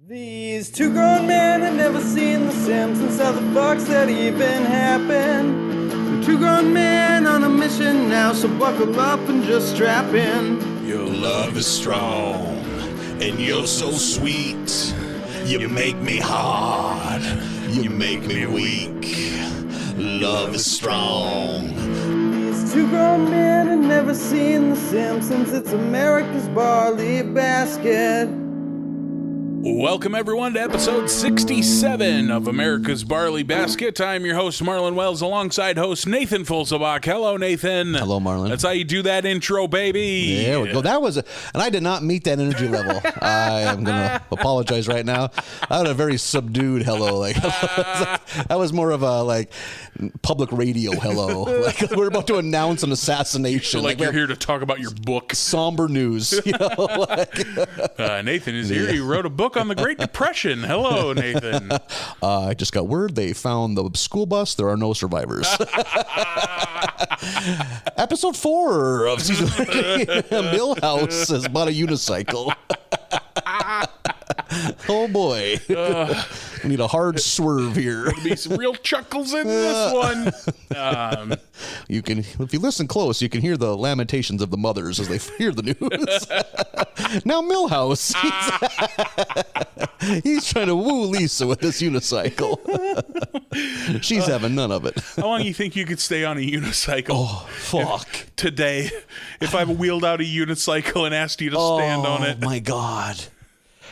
These two grown men had never seen the Simpsons. How the fuck's that even happen? Two grown men on a mission now, so buckle up and just strap in. Your love is strong, and you're so sweet. You make me hard, you make me weak. Love is strong. These two grown men had never seen the Simpsons. It's America's barley basket. Welcome, everyone, to episode 67 of America's Barley Basket. I'm your host, Marlon Wells, alongside host Nathan Fulsabach. Hello, Nathan. Hello, Marlon. That's how you do that intro, baby. There we go. That was and I did not meet that energy level. I am going to apologize right now. I had a very subdued hello. That was more of a, public radio hello. Like, we're about to announce an assassination. Like you're here to talk about your book. Somber news, Nathan is here. He wrote a book on the Great Depression. Hello, Nathan. I just got word they found the school bus. There are no survivors. Episode 4 of season 3. Millhouse has bought a unicycle. Oh boy. We need a hard swerve here. There'll be some real chuckles in this one. You can, if you listen close, you can hear the lamentations of the mothers as they hear the news. Now Millhouse, he's trying to woo Lisa with this unicycle. She's having none of it. How long do you think you could stay on a unicycle? Oh, fuck. Today, if I wheeled out a unicycle and asked you to stand on it. Oh, my God.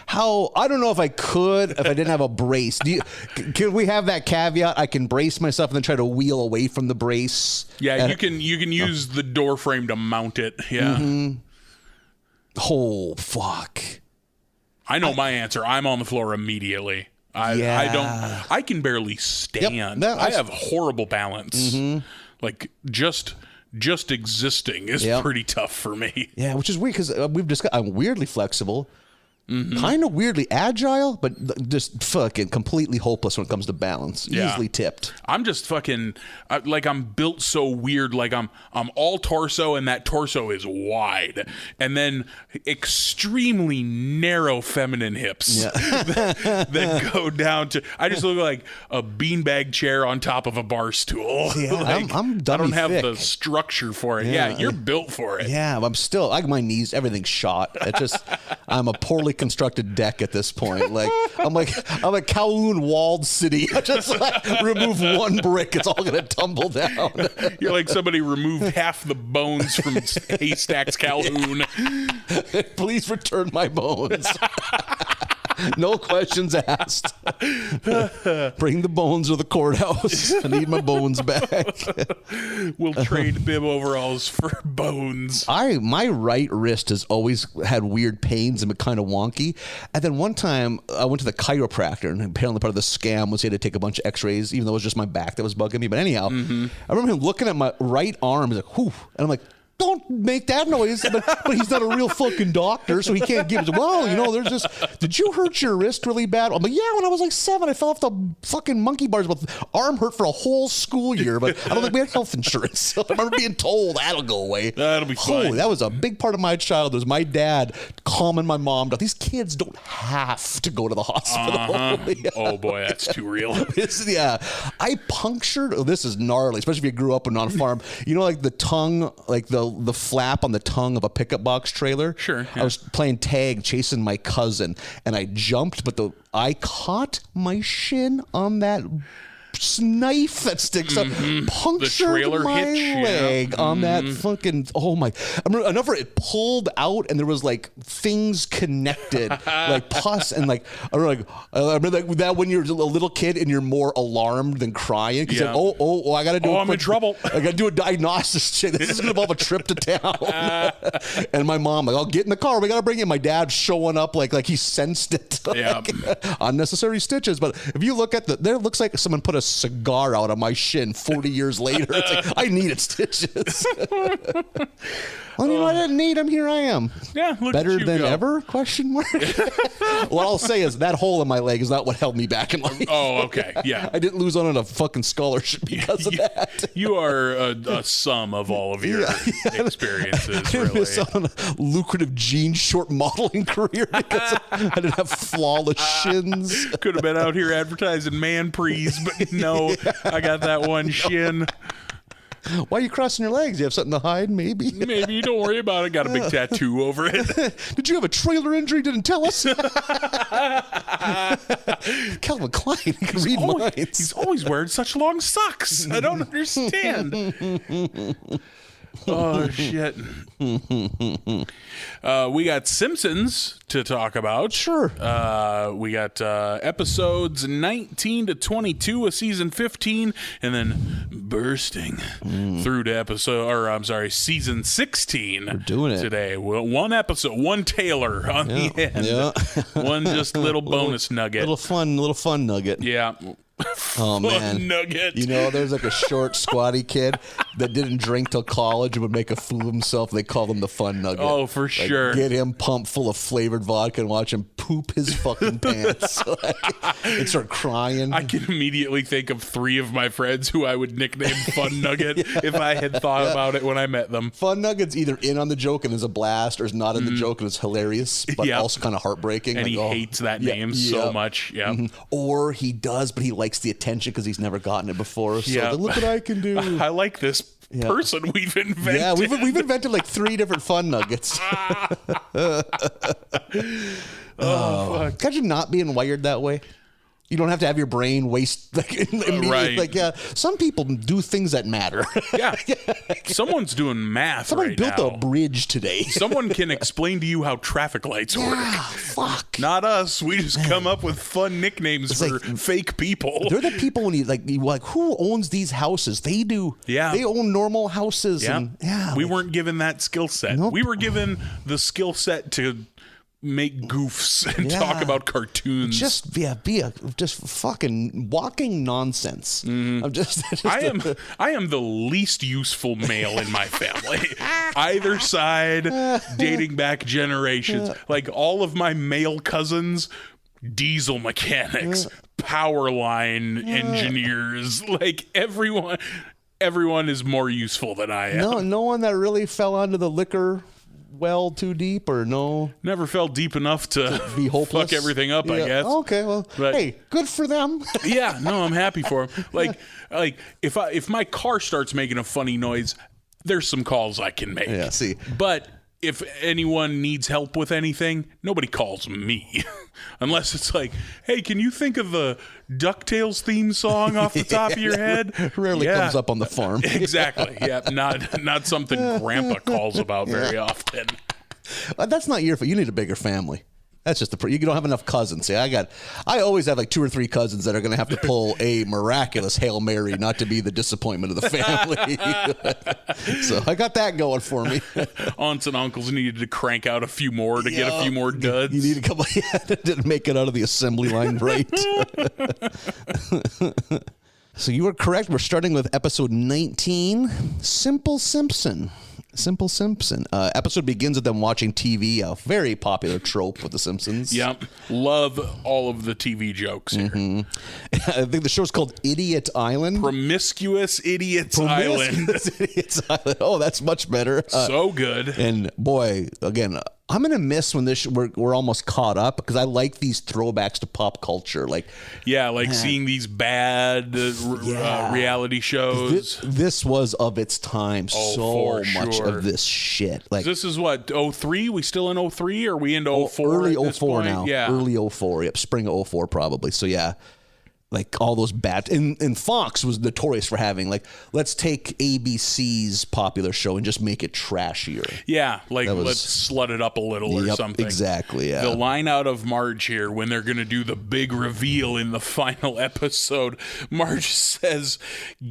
How, I don't know if I could if I didn't have a brace. Can we have that caveat? I can brace myself and then try to wheel away from the brace. Yeah, you can use the door frame to mount it. Yeah. Mm-hmm. Oh, fuck. I know my answer. I'm on the floor immediately. I can barely stand. Yep. I have horrible balance. Mm-hmm. Like just existing is pretty tough for me. Yeah, which is weird because we've discussed. I'm weirdly flexible. Mm-hmm. Kind of weirdly agile, but just fucking completely hopeless when it comes to balance. Yeah. Easily tipped. I'm just fucking I'm built so weird. Like I'm all torso, and that torso is wide, and then extremely narrow feminine hips that go down to. I just look like a beanbag chair on top of a bar stool. Yeah, I'm dummy I don't have thick. the structure for it. Yeah, you're built for it. Yeah, I'm still. My knees, everything's shot. It's just I'm a poorly constructed deck at this point. I'm a Kowloon walled city. I just remove one brick, it's all gonna tumble down. You're like somebody removed half the bones from Haystacks Calhoun. Please return my bones. No questions asked. Bring the bones to the courthouse. I need my bones back. We'll trade bib overalls for bones. My right wrist has always had weird pains and been kind of wonky. And then one time I went to the chiropractor, and apparently part of the scam was he had to take a bunch of x-rays, even though it was just my back that was bugging me. But anyhow, I remember him looking at my right arm. He's like, whew. And I'm like, don't make that noise. But he's not a real fucking doctor, so he can't give it. Well, there's just, did you hurt your wrist really bad? I'm like, yeah, when I was like 7, I fell off the fucking monkey bars. But arm hurt for a whole school year, but I don't think we had health insurance. So I remember being told that'll go away. That'll be fine. That was a big part of my childhood. Was my dad calming my mom down. These kids don't have to go to the hospital. Oh boy, that's too real. I punctured. Oh, this is gnarly, especially if you grew up on a farm. Like the tongue, like the flap on the tongue of a pickup box trailer. Sure. Yeah. I was playing tag, chasing my cousin, and I jumped, but I caught my shin on that knife that sticks up, punctured my leg on that fucking, I remember it pulled out and there was like things connected, like pus, and I remember that when you're a little kid and you're more alarmed than crying because I gotta do I'm in trouble. I gotta do a diagnosis check. This is gonna involve a trip to town. And my mom I'll get in the car, we gotta bring in. My dad showing up like he sensed it. Unnecessary stitches. But if you look at there looks like someone put a cigar out of my shin 40 years later. It's like, I needed stitches. Well, you know, I didn't need them. Here I am. Yeah, look Better at you than go. ever? Question mark. What I'll say is that hole in my leg is not what held me back in life. Oh, okay. Yeah. I didn't lose on a fucking scholarship because of that. You are a sum of all of your experiences, I didn't really. miss out on a lucrative jean short modeling career because I didn't have flawless shins. Could have been out here advertising man prees, but no, I got that one shin. Why are you crossing your legs? You have something to hide, maybe? Maybe, don't worry about it. Got a big tattoo over it. Did you have a trailer injury? Didn't tell us. Calvin Klein, he can read minds. He's always wearing such long socks. I don't understand. Oh, shit. We got Simpsons to talk about. Sure. We got episodes 19 to 22 of season 15, and then bursting through to season 16. We're doing it today. Well, one episode, one Taylor on the end. Yeah. One just little bonus nugget. Little fun nugget. Yeah. Oh man, nugget. You know, there's like a short, squatty kid that didn't drink till college and would make a fool of himself. They called him the Fun Nugget. Oh, for sure. Get him pumped full of flavored vodka and watch him poop his fucking pants and start crying. I can immediately think of 3 of my friends who I would nickname Fun Nugget if I had thought about it when I met them. Fun Nugget's either in on the joke and is a blast, or is not in the joke and is hilarious, but also kind of heartbreaking. And he hates that name so much. Yeah. Mm-hmm. Or he does, but he likes the attention because he's never gotten it before. So look what I can do. I like this person we've invented. Yeah, we've invented like 3 different Fun Nuggets. Fuck. Imagine not being wired that way. You don't have to have your brain waste immediately. Right. Like, some people do things that matter. Yeah. Someone's doing math Someone right built now. a bridge today. Someone can explain to you how traffic lights work. Fuck. Not us. We just come up with fun nicknames for fake people. They're the people when you like, who owns these houses? They do. Yeah. They own normal houses. Yeah. And, We weren't given that skill set. Nope. We were given the skill set to make goofs and talk about cartoons. Be a fucking walking nonsense. I'm just I am the least useful male in my family. Either side, dating back generations. Like all of my male cousins, diesel mechanics, power line engineers, like everyone is more useful than I am. no one that really fell onto the liquor well too deep, or no? Never fell deep enough to be hopeless. fuck everything up, I guess. Okay, well, But- hey, good for them. Yeah, no, I'm happy for him. Like if my car starts making a funny noise, there's some calls I can make. Yeah, see. But if anyone needs help with anything, nobody calls me. Unless it's like, hey, can you think of the DuckTales theme song off the top of your head? Rarely comes up on the farm. Exactly. Yeah, not something Grandpa calls about very often. That's not your fault. You need a bigger family. That's just you don't have enough cousins. See, I always have like 2 or 3 cousins that are going to have to pull a miraculous Hail Mary not to be the disappointment of the family. So I got that going for me. Aunts and uncles needed to crank out a few more to get a few more duds. You need a couple. Didn't make it out of the assembly line right. So you are correct. We're starting with episode 19, Simple Simpson. Simple Simpson. Episode begins with them watching TV, a very popular trope with The Simpsons. Yep. Love all of the TV jokes here. I think the show's called Idiot Island. Promiscuous Idiots Island. Idiots Island. Oh, that's much better. So good. And boy, again, I'm gonna miss when we're almost caught up, because I like these throwbacks to pop culture. Like, Seeing these bad reality shows. This was of its time. So much sure. of this shit. Like, This is what, 03? We still in 03? Or are we into 04? early at this 04 point? now. Yeah. Early 04. Yep, spring of 04 probably. So yeah. Like all those bad, and Fox was notorious for having like, let's take ABC's popular show and just make it trashier. Yeah, like let's slut it up a little or something. Exactly, yeah. The line out of Marge here when they're going to do the big reveal in the final episode, Marge says,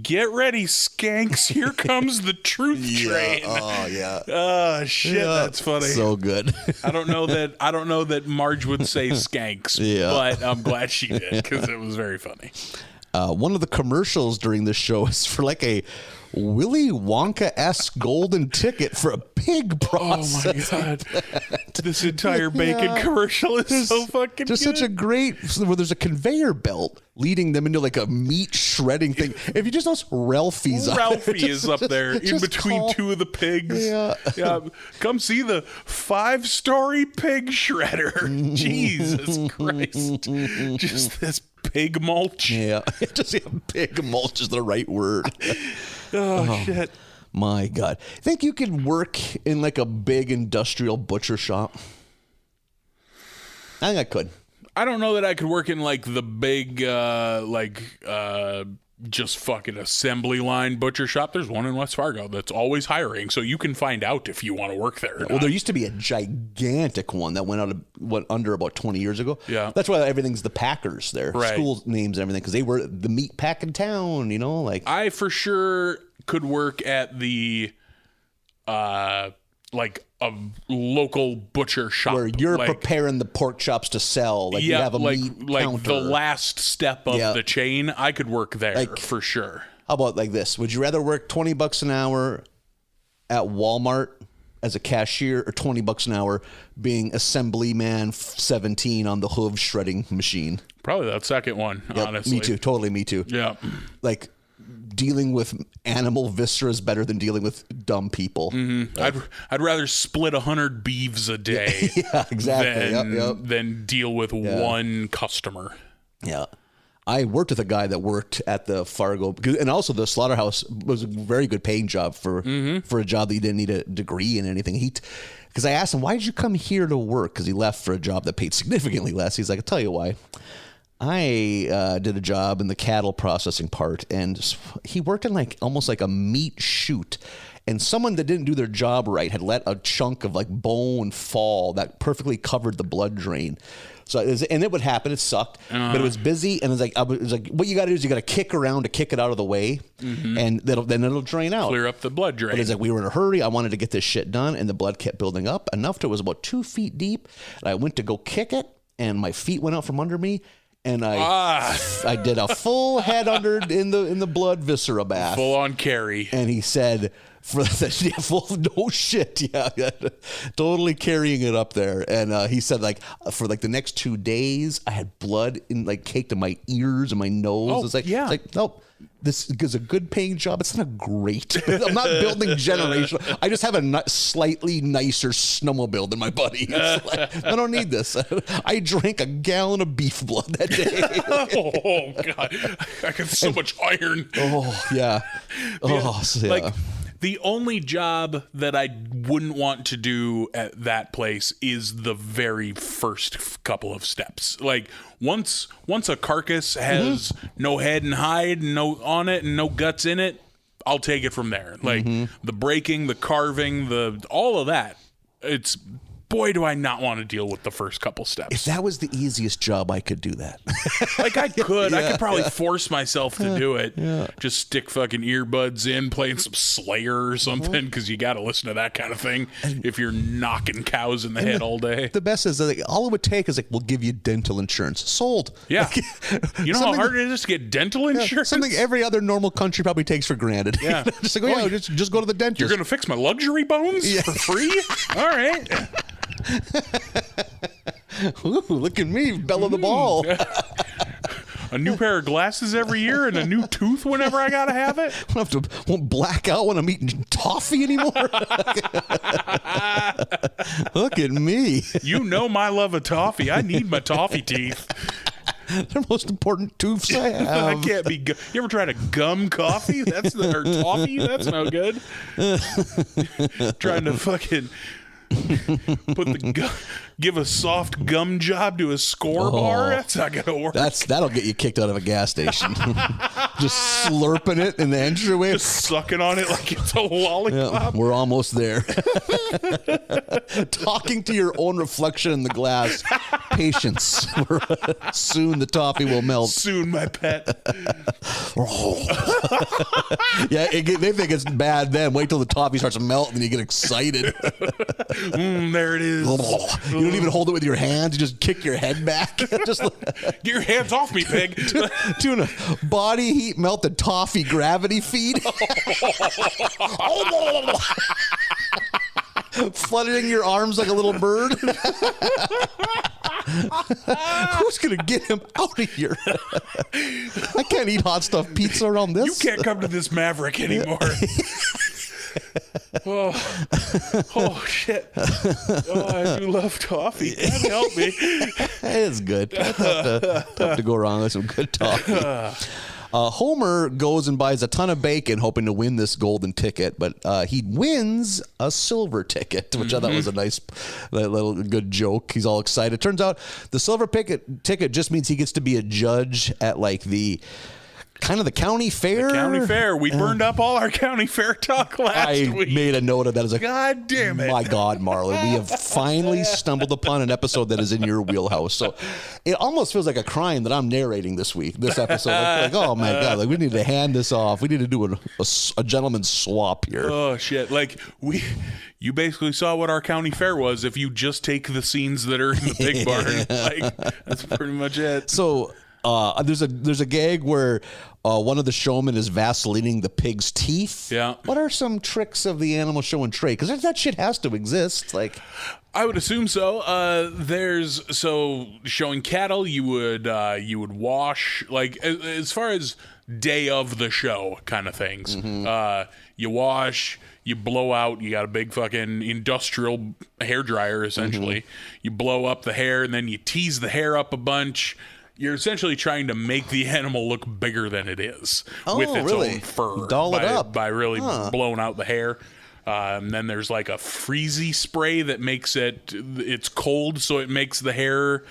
"Get ready, skanks, here comes the truth train." Oh, yeah. Oh, shit, that's funny. So good. I don't know that Marge would say skanks, but I'm glad she did because it was very funny. One of the commercials during this show is for like a Willy Wonka-esque golden ticket for a pig processing. Oh my god! This entire bacon commercial is so fucking just good. such a great where there's a conveyor belt leading them into like a meat shredding thing. If you just notice, Ralphie's is up there in between two of the pigs. Yeah. Come see the 5-story pig shredder. Jesus Christ! Just this pig mulch. Yeah, just pig mulch is the right word. Oh shit. My God. Think you could work in like a big industrial butcher shop? I think I could. I don't know that I could work in like the big, just fucking assembly line butcher shop. There's one in West Fargo that's always hiring, so you can find out if you want to work there. Well, there used to be a gigantic one that went under about 20 years ago. Yeah. That's why everything's the Packers there. Right. School names and everything, because they were the meat pack in town, you know? Like I for sure could work at the, like a local butcher shop where you're preparing the pork chops to sell. Like you have a meat counter. the last step of the chain. I could work there for sure. How about like this? Would you rather work $20 an hour at Walmart as a cashier, or $20 an hour being assemblyman 17 on the hoof shredding machine? Probably that second one. Yep, honestly, me too. Totally, me too. Yeah, like dealing with animal viscera is better than dealing with dumb people. Mm-hmm. I'd rather split 100 beeves a day. Yeah, exactly. Than deal with one customer. Yeah. I worked with a guy that worked at the Fargo, and also the slaughterhouse was a very good paying job for a job that you didn't need a degree in anything. Because I asked him, why did you come here to work? Because he left for a job that paid significantly less. He's like, I'll tell you why. I did a job in the cattle processing part, and he worked in like almost like a meat chute. And someone that didn't do their job right had let a chunk of like bone fall that perfectly covered the blood drain. So and it would happen. It sucked, but it was busy. And it was like, what you got to do is you got to kick around to kick it out of the way, and then it'll drain out. Clear up the blood drain. But it's like we were in a hurry. I wanted to get this shit done, and the blood kept building up enough to it was about 2 feet deep. And I went to go kick it, and my feet went out from under me. And I did a full head under in the blood viscera bath, full on carry. And he said, "For the full no shit, yeah, totally carrying it up there." And he said, like for like the next 2 days, I had blood in like caked in my ears and my nose. It's like nope. This is a good paying job. It's not great. I'm not building generational. I just have a slightly nicer snowmobile than my buddy. Like, I don't need this. I drank a gallon of beef blood that day. Oh God, I got so much iron. Oh yeah. Like the only job that I wouldn't want to do at that place is the very first couple of steps. Like once a carcass has no head and hide, no on it, and no guts in it, I'll take it from there. Like the breaking, the carving, all of that. It's boy, do I not want to deal with the first couple steps. If that was the easiest job, I could do that. Like I could probably force myself to do it. Yeah. Just stick fucking earbuds in, playing some Slayer or something, because you got to listen to that kind of thing if you're knocking cows in the head all day. The best is like all it would take is like, we'll give you dental insurance. Sold. Yeah. Like, you know how hard it is to get dental insurance? Something every other normal country probably takes for granted. Yeah. Just like, just go to the dentist. You're going to fix my luxury bones for free? All right. Ooh, look at me, bell of the ball. A new pair of glasses every year and a new tooth whenever I gotta have it. Won't black out when I'm eating toffee anymore. Look at me. You know my love of toffee. I need my toffee teeth. They're the most important tooths I have. I can't be. You ever tried a gum coffee? Or toffee? That's no good. Trying to fucking give a soft gum job to a score bar. That's not gonna work. That'll get you kicked out of a gas station. Just slurping it in the entryway, just sucking on it like it's a lollipop. Yeah, we're almost there. Talking to your own reflection in the glass. Patience. Soon the toffee will melt. Soon, my pet. Yeah, they think it's bad then. Wait till the toffee starts to melt and you get excited. There it is. You don't even hold it with your hands. You just kick your head back. Just Get your hands off me, pig. doing a body heat melted toffee gravity feed. Fluttering your arms like a little bird. Who's going to get him out of here? I can't eat hot stuffed pizza around this. You can't come to this Maverick anymore. Oh shit. Oh, I do love toffee. God help me. It's good. Tough to go wrong with some good toffee. Homer goes and buys a ton of bacon hoping to win this golden ticket, but he wins a silver ticket, which I thought was a nice little good joke. He's all excited. Turns out the silver ticket just means he gets to be a judge at like the county fair. The county fair. We burned up all our county fair talk last week. I made a note of that. I was like, God damn it. My God, Marlon, we have finally stumbled upon an episode that is in your wheelhouse. So it almost feels like a crime that I'm narrating this episode. Like, oh my God, like we need to hand this off. We need to do a gentleman's swap here. Oh shit. Like you basically saw what our county fair was if you just take the scenes that are in the pig barn. Like that's pretty much it. So there's a gag where one of the showmen is Vaselining the pig's teeth. Yeah. What are some tricks of the animal show and trade? Because that shit has to exist. Like, I would assume so. Showing cattle, you would wash, like as far as day of the show kind of things. You wash, you blow out. You got a big fucking industrial hair dryer essentially. You blow up the hair and then you tease the hair up a bunch. You're essentially trying to make the animal look bigger than it is with its own fur. Doll it up. By really blowing out the hair. And then there's like a freezy spray that makes it's cold, so it makes the hair.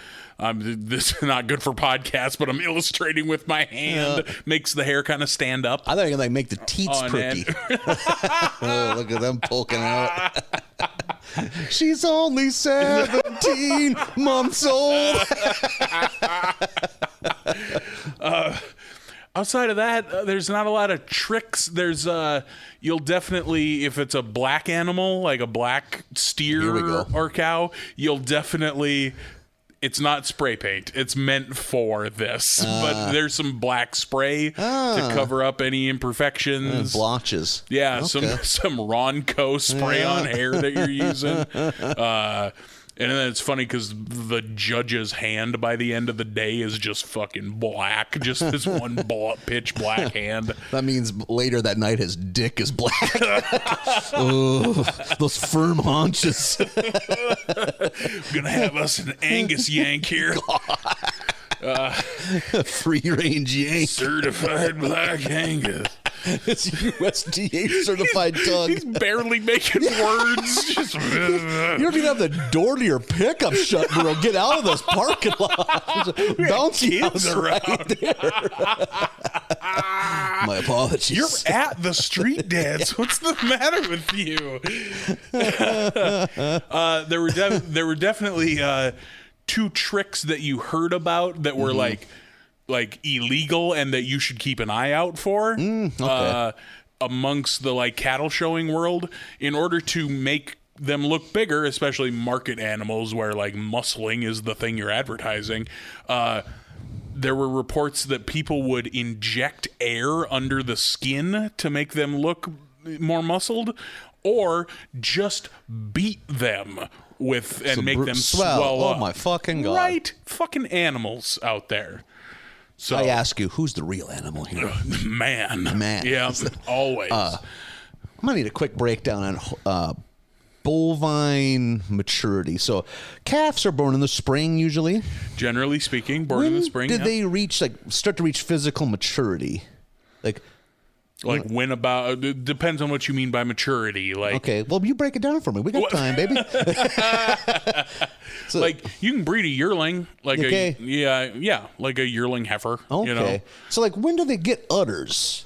This is not good for podcasts, but I'm illustrating with my hand. Makes the hair kind of stand up. I thought you were gonna make the teats pretty. Oh, look at them poking out. She's only 17 months old. Outside of that, there's not a lot of tricks. There's you'll definitely, if it's a black animal, like a black steer or cow, you'll definitely. It's not spray paint. It's meant for this. But there's some black spray to cover up any imperfections. Blotches. Yeah, some Ronco spray on hair that you're using. And then it's funny because the judge's hand by the end of the day is just fucking black. Just this one pitch black hand. That means later that night his dick is black. Oh, those firm haunches. Gonna have us an Angus yank here. Free range yank. Certified black Angus. It's USDA certified dog. He's barely making words. Just You don't even have the door to your pickup shut, bro. Get out of this parking lot. Bouncy house right there. My apologies. You're at the street dance. What's the matter with you? There were definitely two tricks that you heard about that were like illegal and that you should keep an eye out for amongst the like cattle showing world in order to make them look bigger, especially market animals where like muscling is the thing you're advertising. There were reports that people would inject air under the skin to make them look more muscled, or just beat them with and make them swell up. Oh my fucking God. Right? Fucking animals out there. So I ask you, who's the real animal here? Man. Yeah, always. I'm going to need a quick breakdown on bovine maturity. So calves are born in the spring usually. Generally speaking, born in the spring. Did they start to reach physical maturity? Like when about? It depends on what you mean by maturity. Like, okay, well, you break it down for me. We got time, baby. So, like you can breed a yearling, like like a yearling heifer. Okay. You know? So like when do they get udders?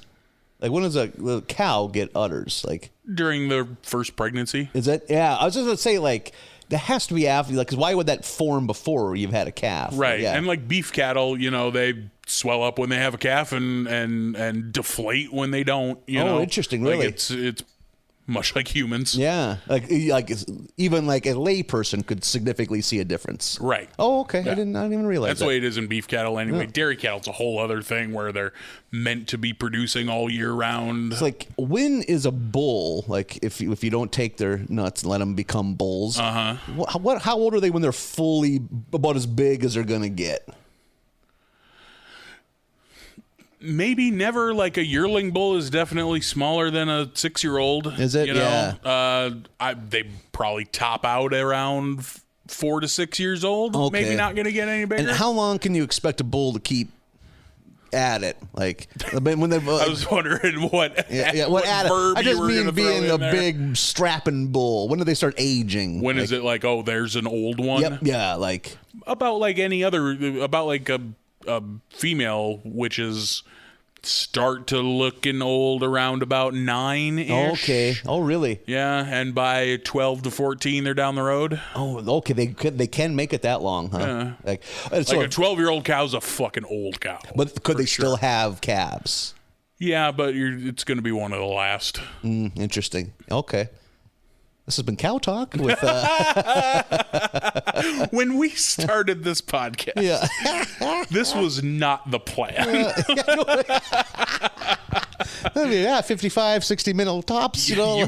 Like when does a cow get udders? Like during their first pregnancy. Is that? Yeah, I was just gonna say like. That has to be after, like, because why would that form before you've had a calf? Right, yeah. And like beef cattle, you know, they swell up when they have a calf and deflate when they don't. You know, interesting. Really, like it's much like humans. Yeah, like even like a lay person could significantly see a difference. Right. Oh, okay. Yeah. I didn't even realize That's that. the way it is in beef cattle anyway. Dairy cattle's a whole other thing where they're meant to be producing all year round. It's like, when is a bull, like if you don't take their nuts and let them become bulls? How old are they when they're fully about as big as they're gonna get? Maybe never. Like a yearling bull is definitely smaller than a 6-year-old. Is it? You know? Yeah. They probably top out around 4 to 6 years old. Okay. Maybe not going to get any bigger. And how long can you expect a bull to keep at it? Like, when they, I was wondering what what at it? verb I just you were mean gonna throw being in a there. big strapping bull. When do they start aging? When is it like, oh, there's an old one? Yep. Yeah. Like, About like any other, about like a female, which is start to looking old around about 9-ish. okay. Oh, really? Yeah, and by 12 to 14, they're down the road. Oh, okay. They can make it that long, huh? Yeah. Like Like a 12-year-old cow's a fucking old cow. but could they still have calves? Yeah, but it's going to be one of the last. Interesting. Okay. This has been Cow Talk with When we started this podcast, this was not the plan. I mean, 55, 60-minute tops, you know.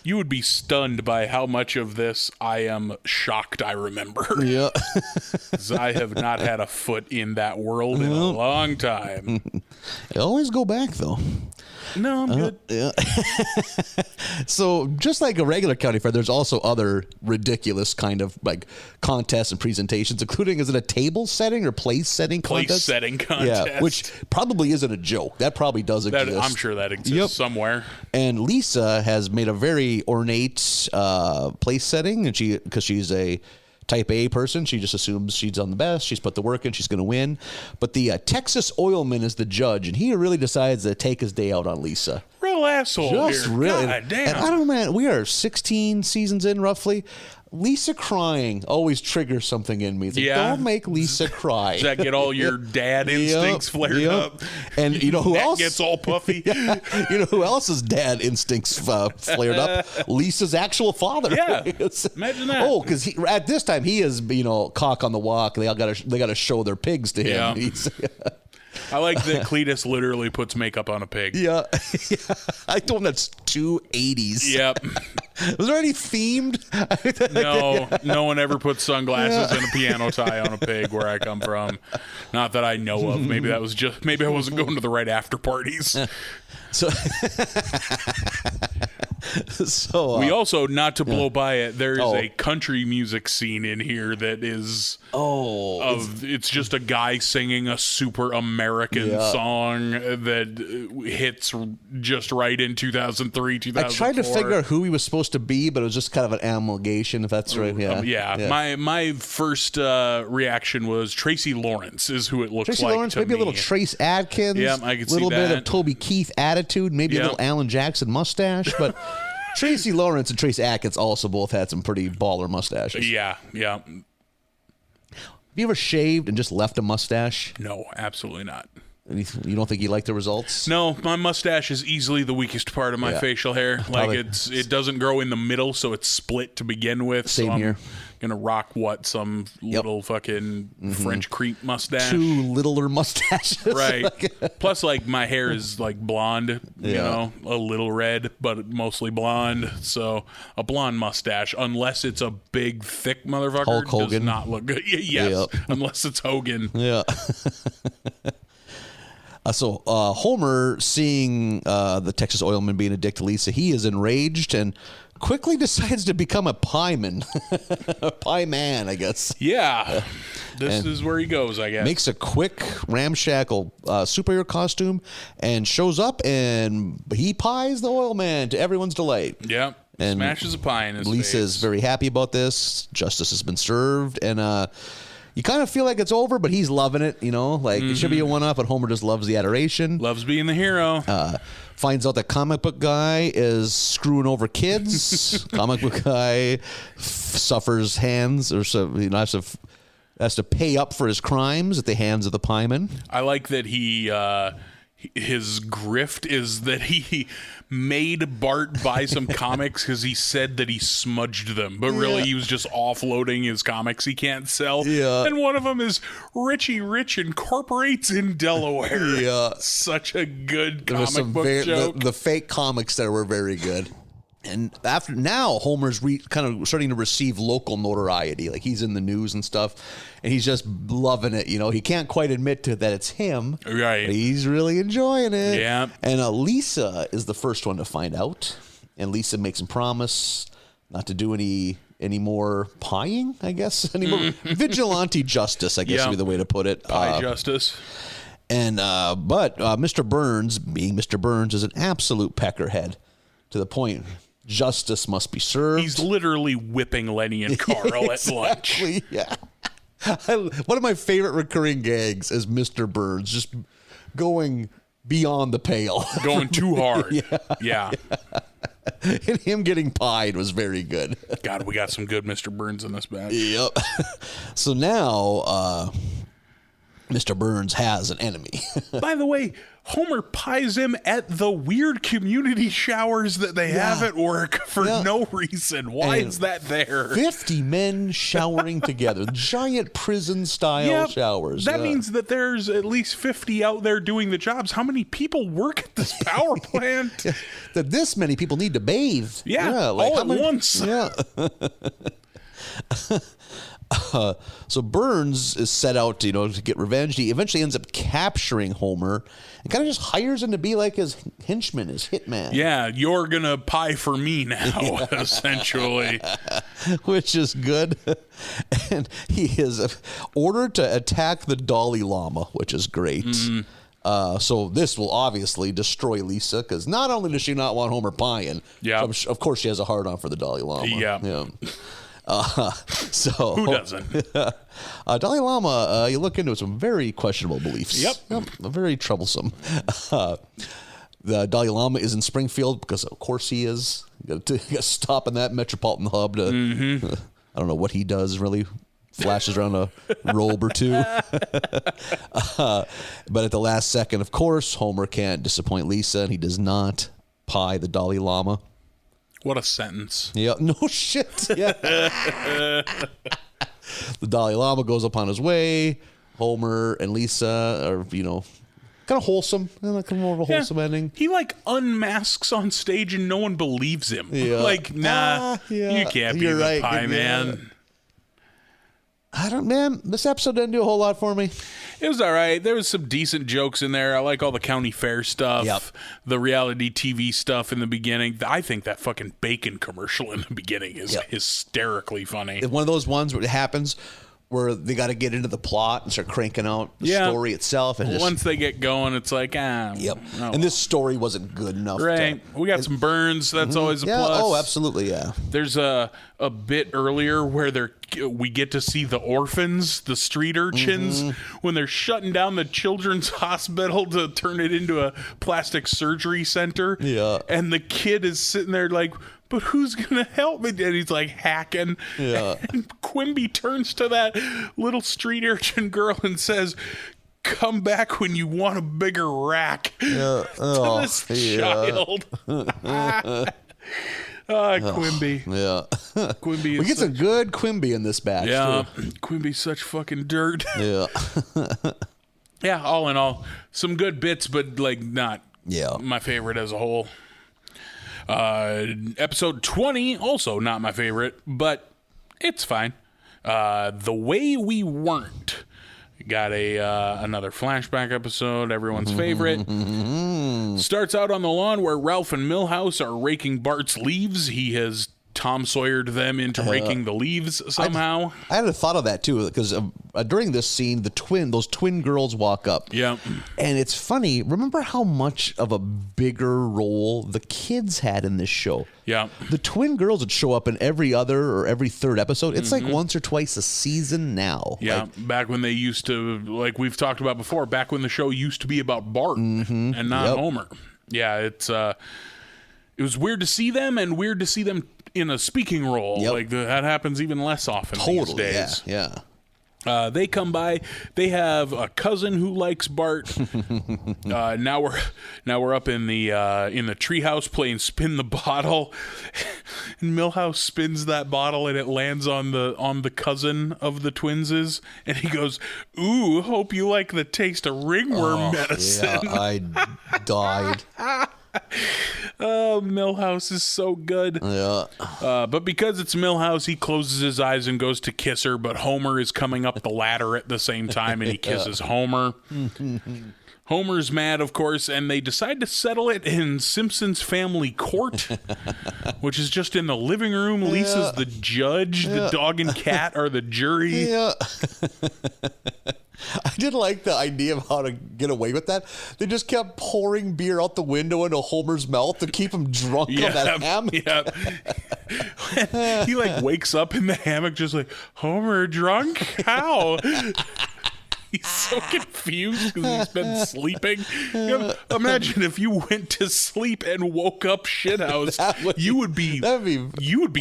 You would be stunned by how much of this I am shocked I remember. Yeah. 'Cause I have not had a foot in that world in a long time. I always go back, though. No, I'm good. Yeah. So just like a regular county fair, there's also other ridiculous kind of like contests and presentations, including, is it a table setting or place setting contest? Place setting contest. Yeah, which probably isn't a joke. That probably does exist. I'm sure that exists somewhere. And Lisa has made a very ornate place setting, and because she's a type A person, she just assumes she's on the best. She's put the work in. She's going to win. But the Texas Oilman is the judge, and he really decides to take his day out on Lisa. Real asshole Just here. really. God damn. And I don't know, man. We are 16 seasons in, roughly. Lisa crying always triggers something in me. It's like, Yeah. don't make Lisa cry. Does that get all your dad instincts flared up? And you know who That else gets all puffy? You know who else's dad instincts flared up? Lisa's actual father. Yeah. Imagine that. Oh, because at this time he is, cock on the walk. They got to show their pigs to him. Yeah. I like that Cletus literally puts makeup on a pig. Yeah. I told him that's 280s. Yep. Was there any themed? No one ever puts sunglasses and a piano tie on a pig where I come from. Not that I know of. Maybe I wasn't going to the right after parties. So we also, not to blow by it, there is a country music scene in here that is it's just a guy singing a super American song that hits just right in 2003, 2004. I tried to figure out who he was supposed to be, but it was just kind of an amalgamation, if that's right. Yeah. My first reaction was Tracy Lawrence is who it looks Tracy like Lawrence, to maybe me. a little Trace Adkins. Yeah, I could see a little bit that. of Toby Keith attitude, maybe a little Alan Jackson mustache, but Tracy Lawrence and Trace Adkins also both had some pretty baller mustaches. Yeah. Have you ever shaved and just left a mustache? No, absolutely not. You don't think you like the results? No, my mustache is easily the weakest part of my facial hair. Like it doesn't grow in the middle, so it's split to begin with. Same here. Gonna rock some little fucking French creep mustache. Two littler mustaches. Right. Plus, like, my hair is like blonde, a little red, but mostly blonde. So a blonde mustache, unless it's a big, thick motherfucker, Hulk Hogan. does not look good. Yes, unless it's Hogan. Yeah. So Homer, seeing the Texas Oilman being a dick to Lisa, he is enraged and quickly decides to become a pieman. A pie man, I guess. Yeah. This is where he goes, I guess. Makes a quick, ramshackle superhero costume and shows up, and he pies the oil man to everyone's delight. Yep. And smashes a pie in his Lisa face. is very happy about this. Justice has been served, and you kind of feel like it's over, but he's loving it, Like, it should be a one-up, but Homer just loves the adoration. Loves being the hero. Finds out that comic book guy is screwing over kids. Comic book guy suffers hands, or so has to pay up for his crimes at the hands of the pieman. I like that he his grift is that he made Bart buy some comics because he said that he smudged them, but really he was just offloading his comics he can't sell. Yeah. And one of them is Richie Rich Incorporates in Delaware. Yeah. Such a good There was comic some book joke. the fake comics there were very good. And after now, Homer's kind of starting to receive local notoriety. Like he's in the news and stuff, and he's just loving it. You know, he can't quite admit to that it's him. Right. But he's really enjoying it. Yeah. And Lisa is the first one to find out, and Lisa makes him promise not to do any more pieing. I guess any more vigilante justice. I guess would be the way to put it. Pie justice. And but Mr. Burns, being Mr. Burns, is an absolute peckerhead to the point. Justice must be served. He's literally whipping Lenny and Carl at lunch. Yeah. One of my favorite recurring gags is Mr. Burns just going beyond the pale. Going too hard. Yeah. And him getting pied was very good. God, we got some good Mr. Burns in this batch. Yep. So now Mr. Burns has an enemy. By the way, Homer pies him at the weird community showers that they have at work for no reason. Why is that there? 50 men showering together. Giant prison-style showers. That means that there's at least 50 out there doing the jobs. How many people work at this power plant? That this many people need to bathe. Yeah, like all at once. Yeah. So Burns is set out to, to get revenge. He eventually ends up capturing Homer and kind of just hires him to be like his henchman, his hitman. Yeah, you're going to pie for me now, essentially. Which is good. And he is ordered to attack the Dalai Lama, which is great. So this will obviously destroy Lisa, because not only does she not want Homer pieing, of course she has a hard-on for the Dalai Lama. Yeah. So who doesn't? Dalai Lama, you look into some very questionable beliefs. Yep. Very troublesome. The Dalai Lama is in Springfield because, of course, he is. You got to stop in that metropolitan hub to. I don't know what he does really. Flashes around a robe or two. But at the last second, of course, Homer can't disappoint Lisa, and he does not pie the Dalai Lama. What a sentence. Yeah, no shit. Yeah. The Dalai Lama goes upon his way. Homer and Lisa are, kind of wholesome. Kind of more of a wholesome ending. He unmasks on stage and no one believes him. Yeah. You can't be the pie man. This episode didn't do a whole lot for me. It was all right. There was some decent jokes in there. I like all the county fair stuff, the reality TV stuff in the beginning. I think that fucking bacon commercial in the beginning is hysterically funny. It's one of those ones where it happens where they got to get into the plot and start cranking out the story itself. And once they get going, it's like, Yep. Oh. And this story wasn't good enough. Right. We got some burns. That's always a plus. Oh, absolutely, yeah. There's a bit earlier where we get to see the orphans, the street urchins, when they're shutting down the children's hospital to turn it into a plastic surgery center. Yeah. And the kid is sitting there like, but who's going to help me? And he's hacking. Yeah. And Quimby turns to that little street urchin girl and says, come back when you want a bigger rack. Yeah. To this child. Quimby. Yeah. Quimby We get some good Quimby in this batch. Yeah. Too. Quimby's such fucking dirt. Yeah. Yeah, all in all, some good bits, but not my favorite as a whole. Episode 20, also not my favorite, but it's fine. The Way We Weren't. Got another flashback episode, everyone's favorite. Starts out on the lawn where Ralph and Milhouse are raking Bart's leaves. He has Tom Sawyered them into raking the leaves somehow. I had a thought of that too, because during this scene, those twin girls walk up. Yeah. And it's funny. Remember how much of a bigger role the kids had in this show? Yeah. The twin girls would show up in every other or every third episode. It's like once or twice a season now. Yeah. Back when they used to, like we've talked about before, back when the show used to be about Bart and not Homer. Yeah. It was weird to see them and weird to see them in a speaking role. That happens even less often these days. Yeah. They come by. They have a cousin who likes Bart. Now we're up in the treehouse playing spin the bottle. And Milhouse spins that bottle and it lands on the cousin of the twinses. And he goes, "Ooh, hope you like the taste of ringworm medicine." Yeah, I died. Oh, Milhouse is so good. Yeah. But because it's Milhouse, he closes his eyes and goes to kiss her, but Homer is coming up the ladder at the same time, and he kisses Homer. Homer's mad, of course, and they decide to settle it in Simpsons family court, which is just in the living room. Lisa's the judge. The dog and cat are the jury. Yeah. I didn't like the idea of how to get away with that. They just kept pouring beer out the window into Homer's mouth to keep him drunk on that hammock. Yeah. He like wakes up in the hammock just like, "Homer drunk? How?" He's so confused because he's been sleeping. You know, imagine if you went to sleep and woke up shithouse. You would be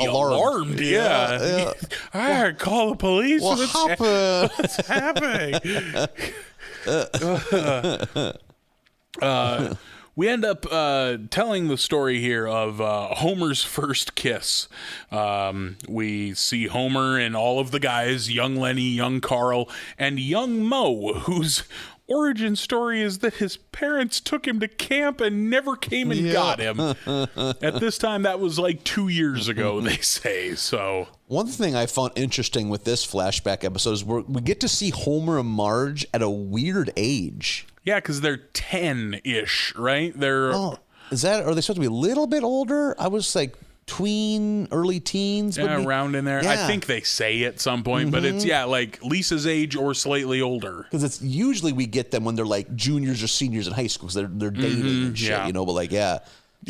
alarmed. Yeah. I call the police. What's happening? We end up telling the story here of Homer's first kiss. We see Homer and all of the guys, young Lenny, young Carl, and young Moe, whose origin story is that his parents took him to camp and never came and got him. At this time, that was like 2 years ago, they say. So one thing I found interesting with this flashback episode is we get to see Homer and Marge at a weird age. Yeah, because they're 10-ish, right? Are they supposed to be a little bit older? I was like tween, early teens. Yeah, around in there. Yeah. I think they say at some point, but it's, like Lisa's age or slightly older. Because it's usually we get them when they're like juniors or seniors in high school because they're dating and shit, but like, So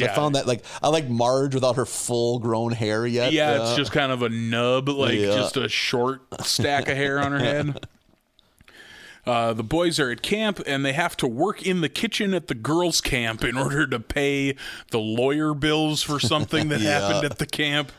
I found that, like, I like Marge without her full grown hair yet. Yeah, it's just kind of a nub, just a short stack of hair on her head. The boys are at camp, and they have to work in the kitchen at the girls' camp in order to pay the lawyer bills for something that happened at the camp.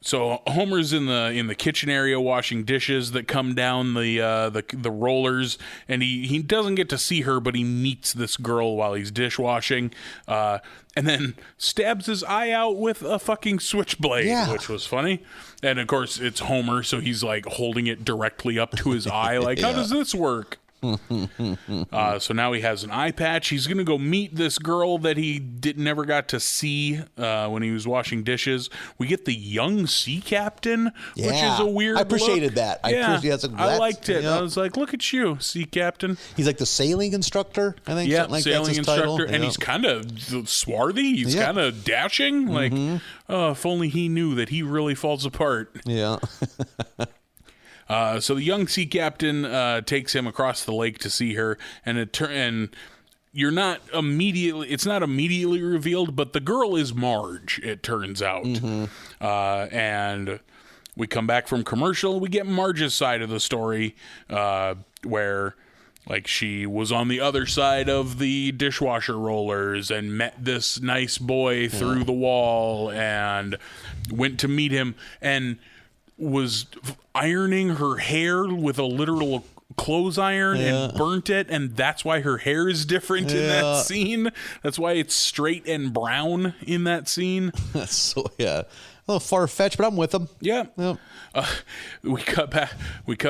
So Homer's in the kitchen area washing dishes that come down the rollers, and he doesn't get to see her, but he meets this girl while he's dishwashing, and then stabs his eye out with a fucking switchblade, which was funny. And of course, it's Homer, so he's like holding it directly up to his eye, like, how does this work? So now he has an eye patch. He's gonna go meet this girl that he never got to see when he was washing dishes. We get the young sea captain, which is a weird. I appreciated that. I liked it. I was like, look at you, sea captain. He's like the sailing instructor, I think. Yeah, like sailing that's his instructor, title. and he's kind of swarthy. He's kind of dashing. Like, if only he knew that he really falls apart. Yeah. So the young sea captain takes him across the lake to see her, and it's not immediately revealed, but the girl is Marge, it turns out. And we come back from commercial, we get Marge's side of the story, where like she was on the other side of the dishwasher rollers and met this nice boy through the wall and went to meet him and was ironing her hair with a literal clothes iron and burnt it, and that's why her hair is different in that scene. That's why it's straight and brown in that scene. So a little far-fetched, but I'm with them. We cut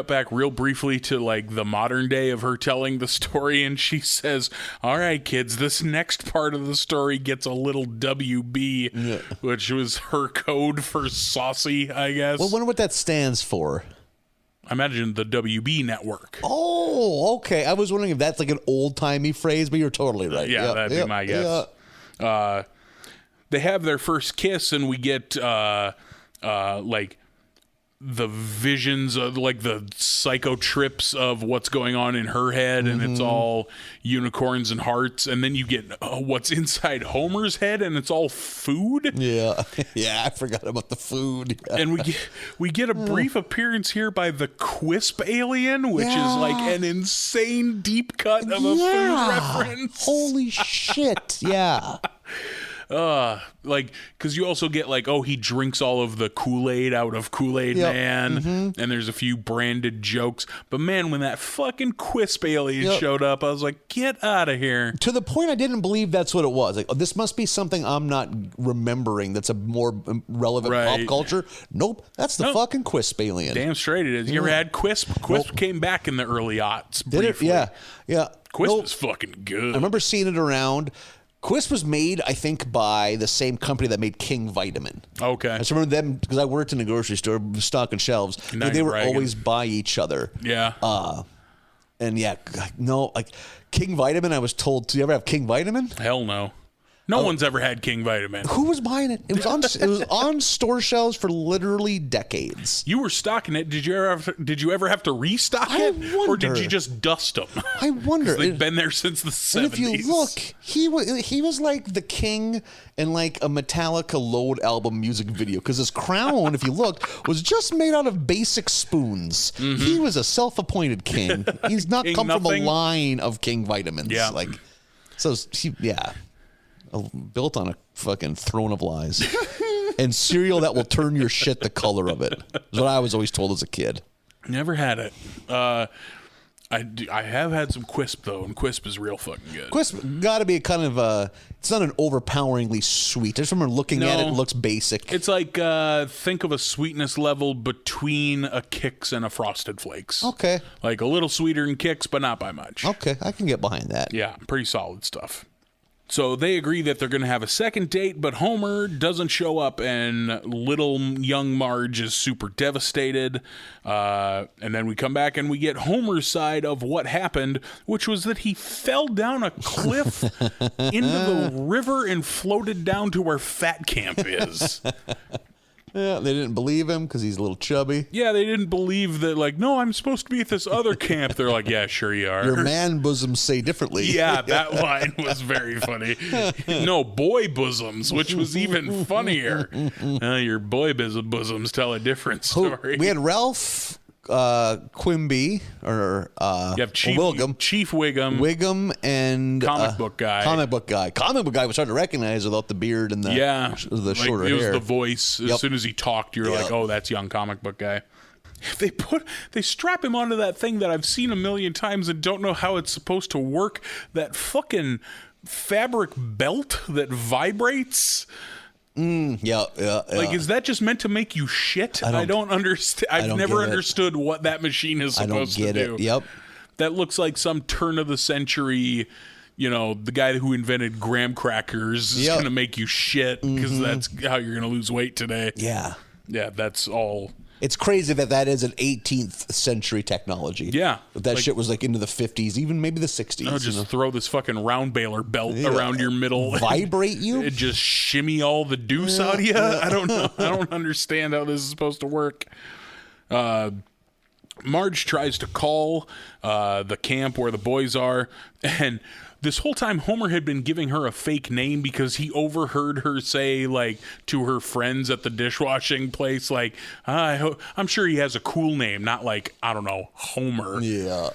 back real briefly to like the modern day of her telling the story, and she says, "All right, kids, this next part of the story gets a little WB," which was her code for saucy, I guess. Well, I wonder what that stands for. I imagine the WB network. Oh, okay. I was wondering if that's like an old-timey phrase, but you're totally right. Yeah, that'd be my guess. They have their first kiss, and we get like the visions of like the psycho trips of what's going on in her head, and it's all unicorns and hearts, and then you get what's inside Homer's head, and it's all food. I forgot about the food. And we get a brief appearance here by the Quisp alien, which is like an insane deep cut of a food reference. Holy shit! like, because you also get like, oh, he drinks all of the Kool-Aid out of Kool-Aid Man, and there's a few branded jokes. But man, when that fucking Quisp alien showed up, I was like, get out of here. To the point I didn't believe that's what it was. Like, oh, this must be something I'm not remembering that's a more relevant pop culture. Nope, that's the fucking Quisp alien. Damn straight it is. You ever had Quisp? Quisp came back in the early aughts. Did it? Yeah. Quisp is fucking good. I remember seeing it around. Quisp was made, I think, by the same company that made King Vitamin. Okay. I just remember them because I worked in a grocery store stocking shelves. And they were always by each other. Yeah. And yeah, no, like King Vitamin, I was told, do you ever have King Vitamin? Hell no. No one's ever had King Vitamin. Who was buying it? It was on store shelves for literally decades. You were stocking it. Did you ever have to restock it? Wonder. Or did you just dust them? I wonder. They've been there since the 70s. And if you look, he was like the king in like a Metallica Load album music video because his crown, if you look, was just made out of basic spoons. He was a self-appointed king. He's not come from a line of King Vitamins. Yeah. Like, so built on a fucking throne of lies. And cereal that will turn your shit the color of it. Is what I was always told as a kid. Never had it. I have had some Quisp, though, and Quisp is real fucking good. Quisp got to be kind of it's not an overpoweringly sweet. I just remember looking at it looks basic. It's like, think of a sweetness level between a Kix and a Frosted Flakes. Okay. Like a little sweeter than Kix, but not by much. Okay, I can get behind that. Yeah, pretty solid stuff. So they agree that they're going to have a second date, but Homer doesn't show up, and little young Marge is super devastated. And then we come back and we get Homer's side of what happened, which was that he fell down a cliff into the river and floated down to where Fat Camp is. Yeah, they didn't believe him because he's a little chubby. Yeah, they didn't believe that, like, no, I'm supposed to be at this other camp. They're like, yeah, sure you are. Your man bosoms say differently. Yeah, that line was very funny. No, boy bosoms, which was even funnier. Your boy bosoms tell a different story. We had Ralph Quimby, or you have Chief Wiggum. Wiggum and comic book guy. Comic book guy was hard to recognize without the beard and the shorter hair. It was the voice. As soon as he talked, you're like, oh, that's young comic book guy. They strap him onto that thing that I've seen a million times and don't know how it's supposed to work. That fucking fabric belt that vibrates. Like, is that just meant to make you shit? I don't understand. I've never understood what that machine is supposed to do. Yep. That looks like some turn of the century, the guy who invented graham crackers is going to make you shit because that's how you're going to lose weight today. Yeah. Yeah, that's all. It's crazy that is an 18th century technology. Yeah. That shit was like into the 50s, even maybe the 60s. No, just throw this fucking round baler belt around your middle. Vibrate you? It just shimmy all the deuce out of you? I don't know. I don't understand how this is supposed to work. Marge tries to call the camp where the boys are, and this whole time Homer had been giving her a fake name because he overheard her say, like, to her friends at the dishwashing place, like, I'm sure he has a cool name, not like, I don't know, Homer. Yeah.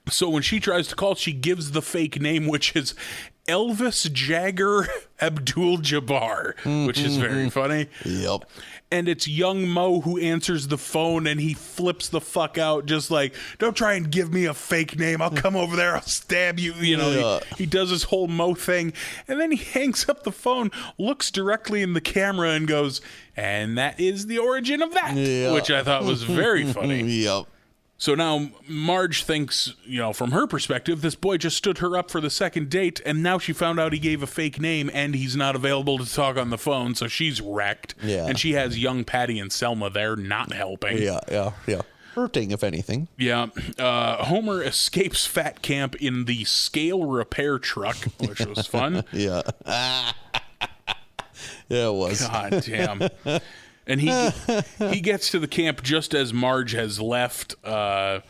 So when she tries to call, she gives the fake name, which is Elvis Jagger Abdul-Jabbar, which is very funny. Yep. And it's young Mo who answers the phone, and he flips the fuck out, just like, don't try and give me a fake name. I'll come over there. I'll stab you. He does his whole Mo thing. And then he hangs up the phone, looks directly in the camera, and goes, and that is the origin of that, which I thought was very funny. Yep. So now Marge thinks, from her perspective, this boy just stood her up for the second date, and now she found out he gave a fake name, and he's not available to talk on the phone, so she's wrecked. Yeah. And she has young Patty and Selma there not helping. Yeah. Hurting, if anything. Yeah. Homer escapes Fat Camp in the scale repair truck, which was fun. Yeah. Yeah, it was. God damn. And he gets to the camp just as Marge has left. And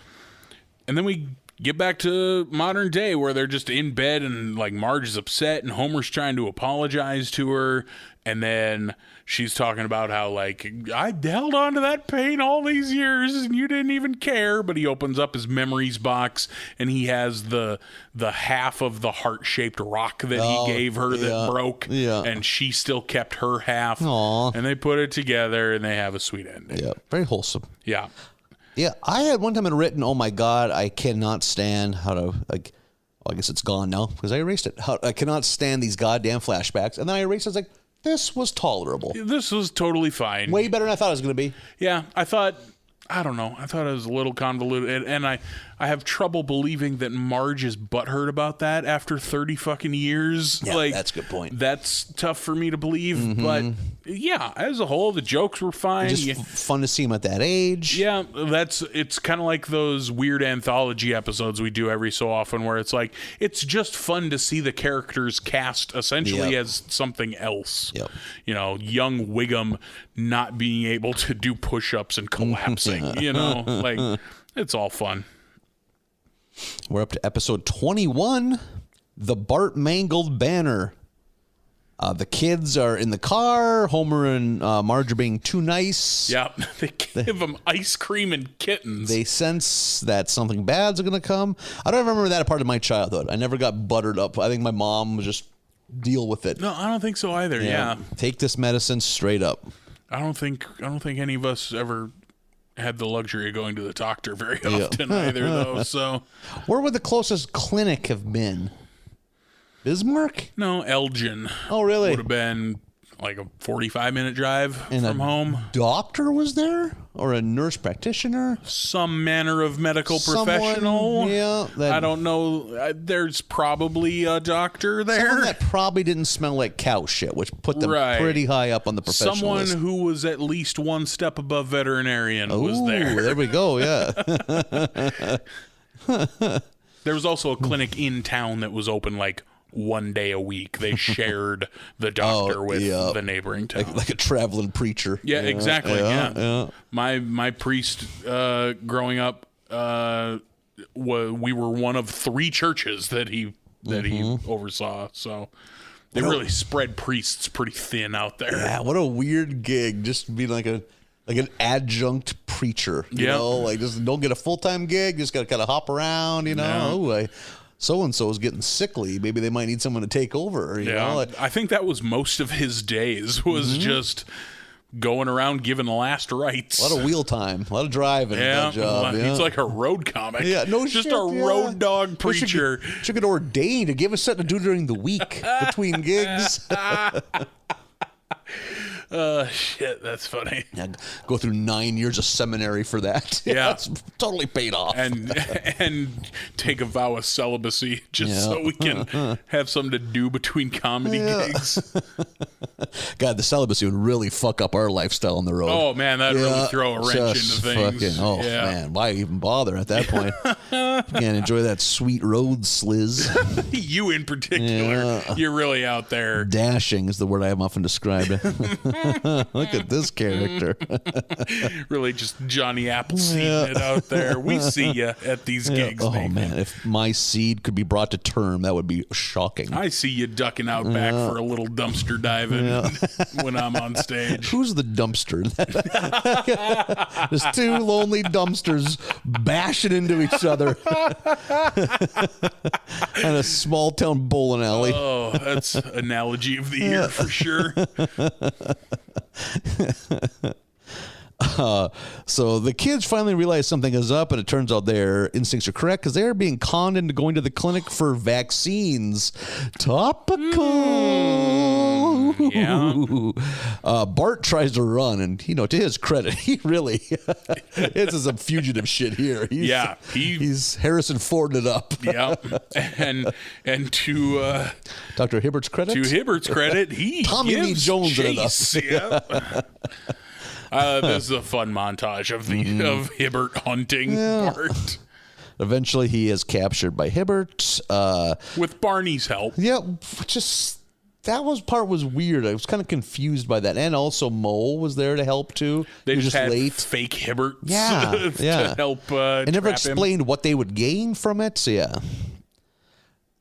then we get back to modern day where they're just in bed and like Marge is upset and Homer's trying to apologize to her. And then she's talking about how like, I held on to that pain all these years and you didn't even care. But he opens up his memories box and he has the half of the heart-shaped rock that he gave her that broke. Yeah. And she still kept her half. Aww. And they put it together and they have a sweet ending. Yeah, very wholesome. Yeah. Yeah, I had one time had written, oh my God, I cannot stand how to, like, well, I guess it's gone now because I erased it. I cannot stand these goddamn flashbacks. And then I erased it. I was like, this was tolerable. This was totally fine. Way better than I thought it was going to be. Yeah, I thought it was a little convoluted. And I have trouble believing that Marge is butthurt about that after 30 fucking years. Yeah, like, that's a good point. That's tough for me to believe. But yeah, as a whole, the jokes were fine. Just fun to see him at that age. Yeah, it's kind of like those weird anthology episodes we do every so often where it's like, it's just fun to see the characters cast essentially as something else. Yep. You know, young Wiggum not being able to do push-ups and collapsing, you know, like it's all fun. We're up to episode 21, The Bart Mangled Banner. The kids are in the car. Homer and Marge are being too nice. Yeah, they give them ice cream and kittens. They sense that something bad's going to come. I don't remember that part of my childhood. I never got buttered up. I think my mom would just deal with it. No, I don't think so either. Yeah. Take this medicine straight up. I don't think any of us ever had the luxury of going to the doctor very often either, though. So, where would the closest clinic have been? Bismarck? No, Elgin. Oh, really? Would have been like a 45-minute drive from home. Doctor was there? Or a nurse practitioner? Some manner of medical professional. Yeah. I don't know. There's probably a doctor there. Someone that probably didn't smell like cow shit, which put them pretty high up on the professional Someone list. who was at least one step above veterinarian was there. There we go, yeah. There was also a clinic in town that was open like one day a week. They shared the doctor with the neighboring town. Like a traveling preacher. Yeah, exactly. Yeah. My priest growing up, we were one of 3 churches that he oversaw. So they really spread priests pretty thin out there. Yeah, what a weird gig. Just being like an adjunct preacher. You know, like just don't get a full-time gig. Just got to kind of hop around, you know. So-and-so is getting sickly. Maybe they might need someone to take over. You know? I think that was most of his days was just going around giving last rites. A lot of wheel time. A lot of driving. That job. He's like a road comic. Yeah, no just shit. Just a road dog preacher. Should get ordained to give us something to do during the week between gigs. Shit, that's funny. Yeah, go through 9 years of seminary for that. Yeah. That's totally paid off. And take a vow of celibacy just so we can have something to do between comedy gigs. God, the celibacy would really fuck up our lifestyle on the road. Oh, man, that'd really throw a wrench into things. Man, why even bother at that point? You can't enjoy that sweet road sliz. You in particular, you're really out there. Dashing is the word I have often described it. Look at this character. Really just Johnny Appleseed it out there. We see you at these gigs. Oh, man, if my seed could be brought to term, that would be shocking. I see you ducking out back for a little dumpster diving when I'm on stage. Who's the dumpster? There's 2 lonely dumpsters bashing into each other in a small town bowling alley. Oh, that's analogy of the year for sure. So the kids finally realize something is up, and it turns out their instincts are correct because they're being conned into going to the clinic for vaccines. Topical. Bart tries to run, and to his credit, he really this is some fugitive shit here. He's Harrison Ford it up. And to Dr. Hibbert's credit, he Tommy Lee Jones chase. It up. This is a fun montage of Hibbert hunting Bart. Eventually, he is captured by Hibbert with Barney's help. Yeah, just that part was weird. I was kind of confused by that. And also Mo was there to help too. They He was just had late. fake Hibberts Yeah. to help It never trap explained what they would gain from it. So, yeah.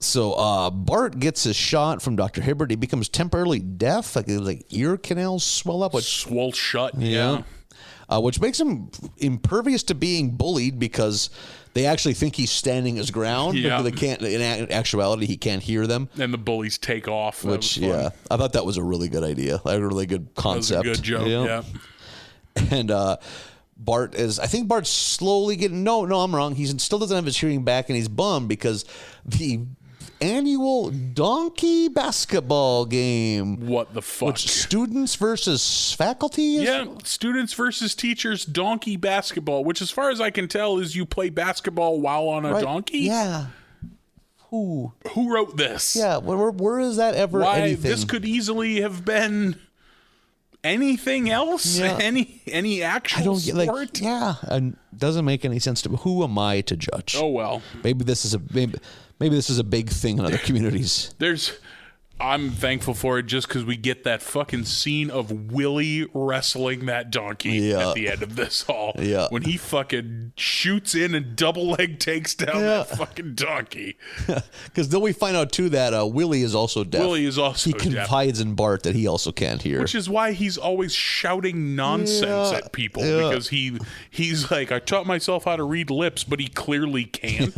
So Bart gets his shot from Dr. Hibbert. He becomes temporarily deaf. Like, it was like ear canals swell up. him. Swole shut. Yeah. Which makes him impervious to being bullied because they actually think he's standing his ground. Yeah. Because they can't. In actuality, he can't hear them. And the bullies take off. Which, yeah, I thought that was a really good idea. A really good concept. That was a good joke. Yeah. And I think Bart's slowly getting. No, I'm wrong. He still doesn't have his hearing back, and he's bummed because the annual donkey basketball game. What the fuck? Which, students versus faculty? Yeah, students versus teachers donkey basketball, which as far as I can tell is you play basketball while on a donkey? Yeah. Who wrote this? Yeah, where is that ever anything? This could easily have been anything else? Yeah. Any actual sport? And doesn't make any sense to me. Who am I to judge? Oh well. Maybe this is a big thing in other communities. I'm thankful for it just because we get that fucking scene of Willie wrestling that donkey at the end of this all. Yeah. When he fucking shoots in and double leg takes down that fucking donkey. Because then we find out too that Willie is also deaf. He deaf. confides in Bart that he also can't hear. Which is why he's always shouting nonsense at people because he's like, I taught myself how to read lips, but he clearly can't.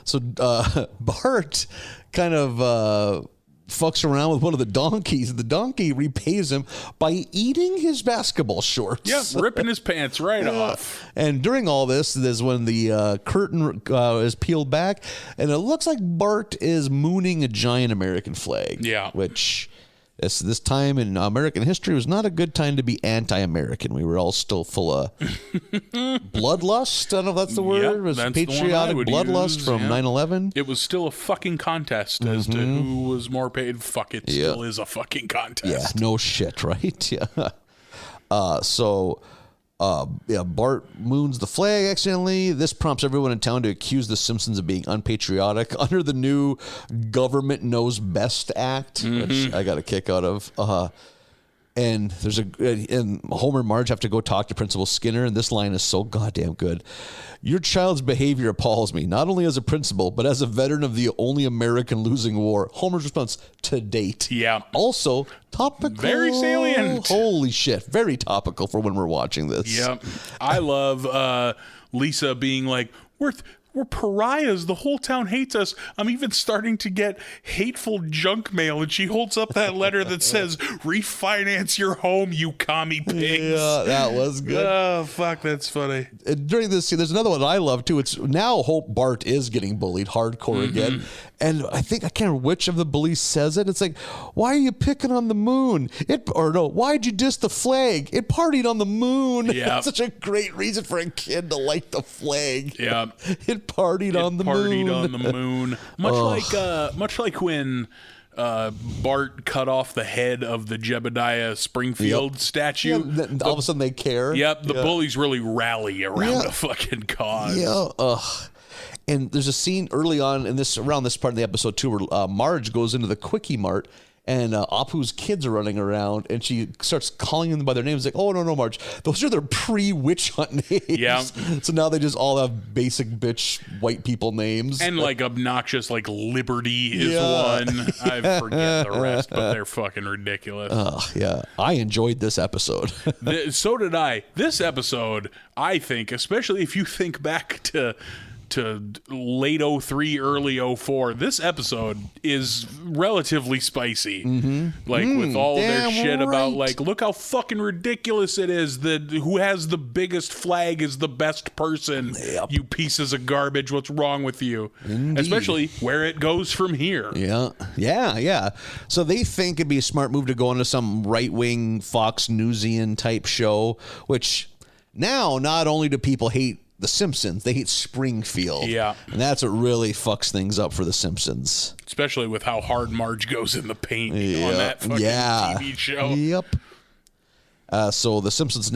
So Bart kind of fucks around with one of the donkeys. The donkey repays him by eating his basketball shorts. Yeah, ripping his pants right off. And during all this is when the curtain is peeled back, and it looks like Bart is mooning a giant American flag. Yeah. Which... This time in American history was not a good time to be anti-American. We were all still full of bloodlust. I don't know if that's the word. Yep, It was that's patriotic bloodlust from 9/11. It was still a fucking contest as to who was more paid. Fuck, it still is a fucking contest. Yeah, no shit, right? Yeah. Bart moons the flag accidentally. This prompts everyone in town to accuse the Simpsons of being unpatriotic under the new Government Knows Best Act, which I got a kick out of. And Homer and Marge have to go talk to Principal Skinner, and this line is so goddamn good. Your child's behavior appalls me, not only as a principal, but as a veteran of the only American losing war. Homer's response, to date. Yeah. Also, topical. Very salient. Holy shit. Very topical for when we're watching this. Yep. I love Lisa being like, we're pariahs. The whole town hates us. I'm even starting to get hateful junk mail. And she holds up that letter that says, refinance your home, you commie pigs. Yeah, that was good. Oh, fuck, that's funny. During this scene, there's another one I love too. It's now Hope Bart is getting bullied hardcore again. And I can't remember which of the bullies says it. It's like, why are you picking on the moon? Why'd you diss the flag? It partied on the moon. Yeah. That's such a great reason for a kid to like the flag. Yeah. It partied on the moon. Much like when Bart cut off the head of the Jebediah Springfield statue. Yeah, all of a sudden they care. Yep, the bullies really rally around a fucking cause. Yeah. And there's a scene early on around this part of the episode too, where Marge goes into the Quickie Mart and Apu's kids are running around, and she starts calling them by their names. Like, oh no, Marge, those are their pre-witch hunt names. Yeah. So now they just all have basic bitch white people names, and like obnoxious, like Liberty is one. I forget the rest, but they're fucking ridiculous. Yeah, I enjoyed this episode. So did I. This episode, I think, especially if you think back to late 03, early 04, this episode is relatively spicy. Like with all their shit about like, look how fucking ridiculous it is that who has the biggest flag is the best person. You pieces of garbage. What's wrong with you? Indeed. Especially where it goes from here. Yeah. So they think it'd be a smart move to go into some right-wing Fox Newsian type show, which now not only do people hate The Simpsons, they hate Springfield. Yeah. And that's what really fucks things up for The Simpsons. Especially with how hard Marge goes in the paint on that fucking TV show. Yep. So the Simpsons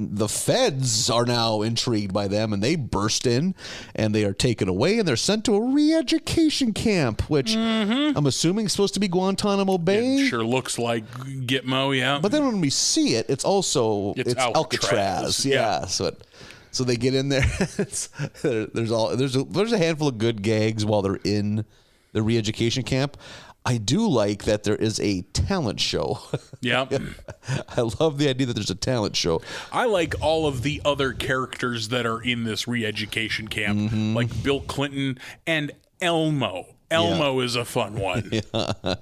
the feds are now intrigued by them, and they burst in, and they are taken away, and they're sent to a re-education camp, which I'm assuming is supposed to be Guantanamo Bay. It sure looks like Gitmo, yeah. But then when we see it, it's also it's Alcatraz. Yeah. So they get in there. There's a handful of good gags while they're in the re-education camp. I do like that there is a talent show. Yeah. I love the idea that there's a talent show. I like all of the other characters that are in this re-education camp, like Bill Clinton and Elmo. Elmo is a fun one. Yeah.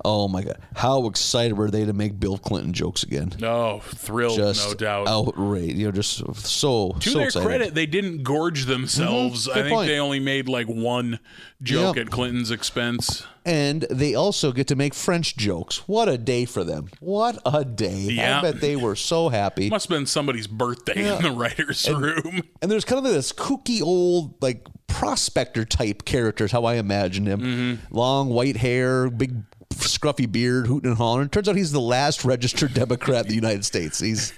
Oh my God. How excited were they to make Bill Clinton jokes again? Oh, thrilled, just no doubt. Outraged. Just so To their excited. credit, they didn't gorge themselves. I think they only made like one joke at Clinton's expense. And they also get to make French jokes. What a day for them. What a day. Yeah. I bet they were so happy. Must have been somebody's birthday in the writer's room. And there's kind of this kooky old, like, prospector type characters, how I imagine him. Long white hair, big scruffy beard, hooting and hollering. Turns out he's the last registered Democrat in the United States. He's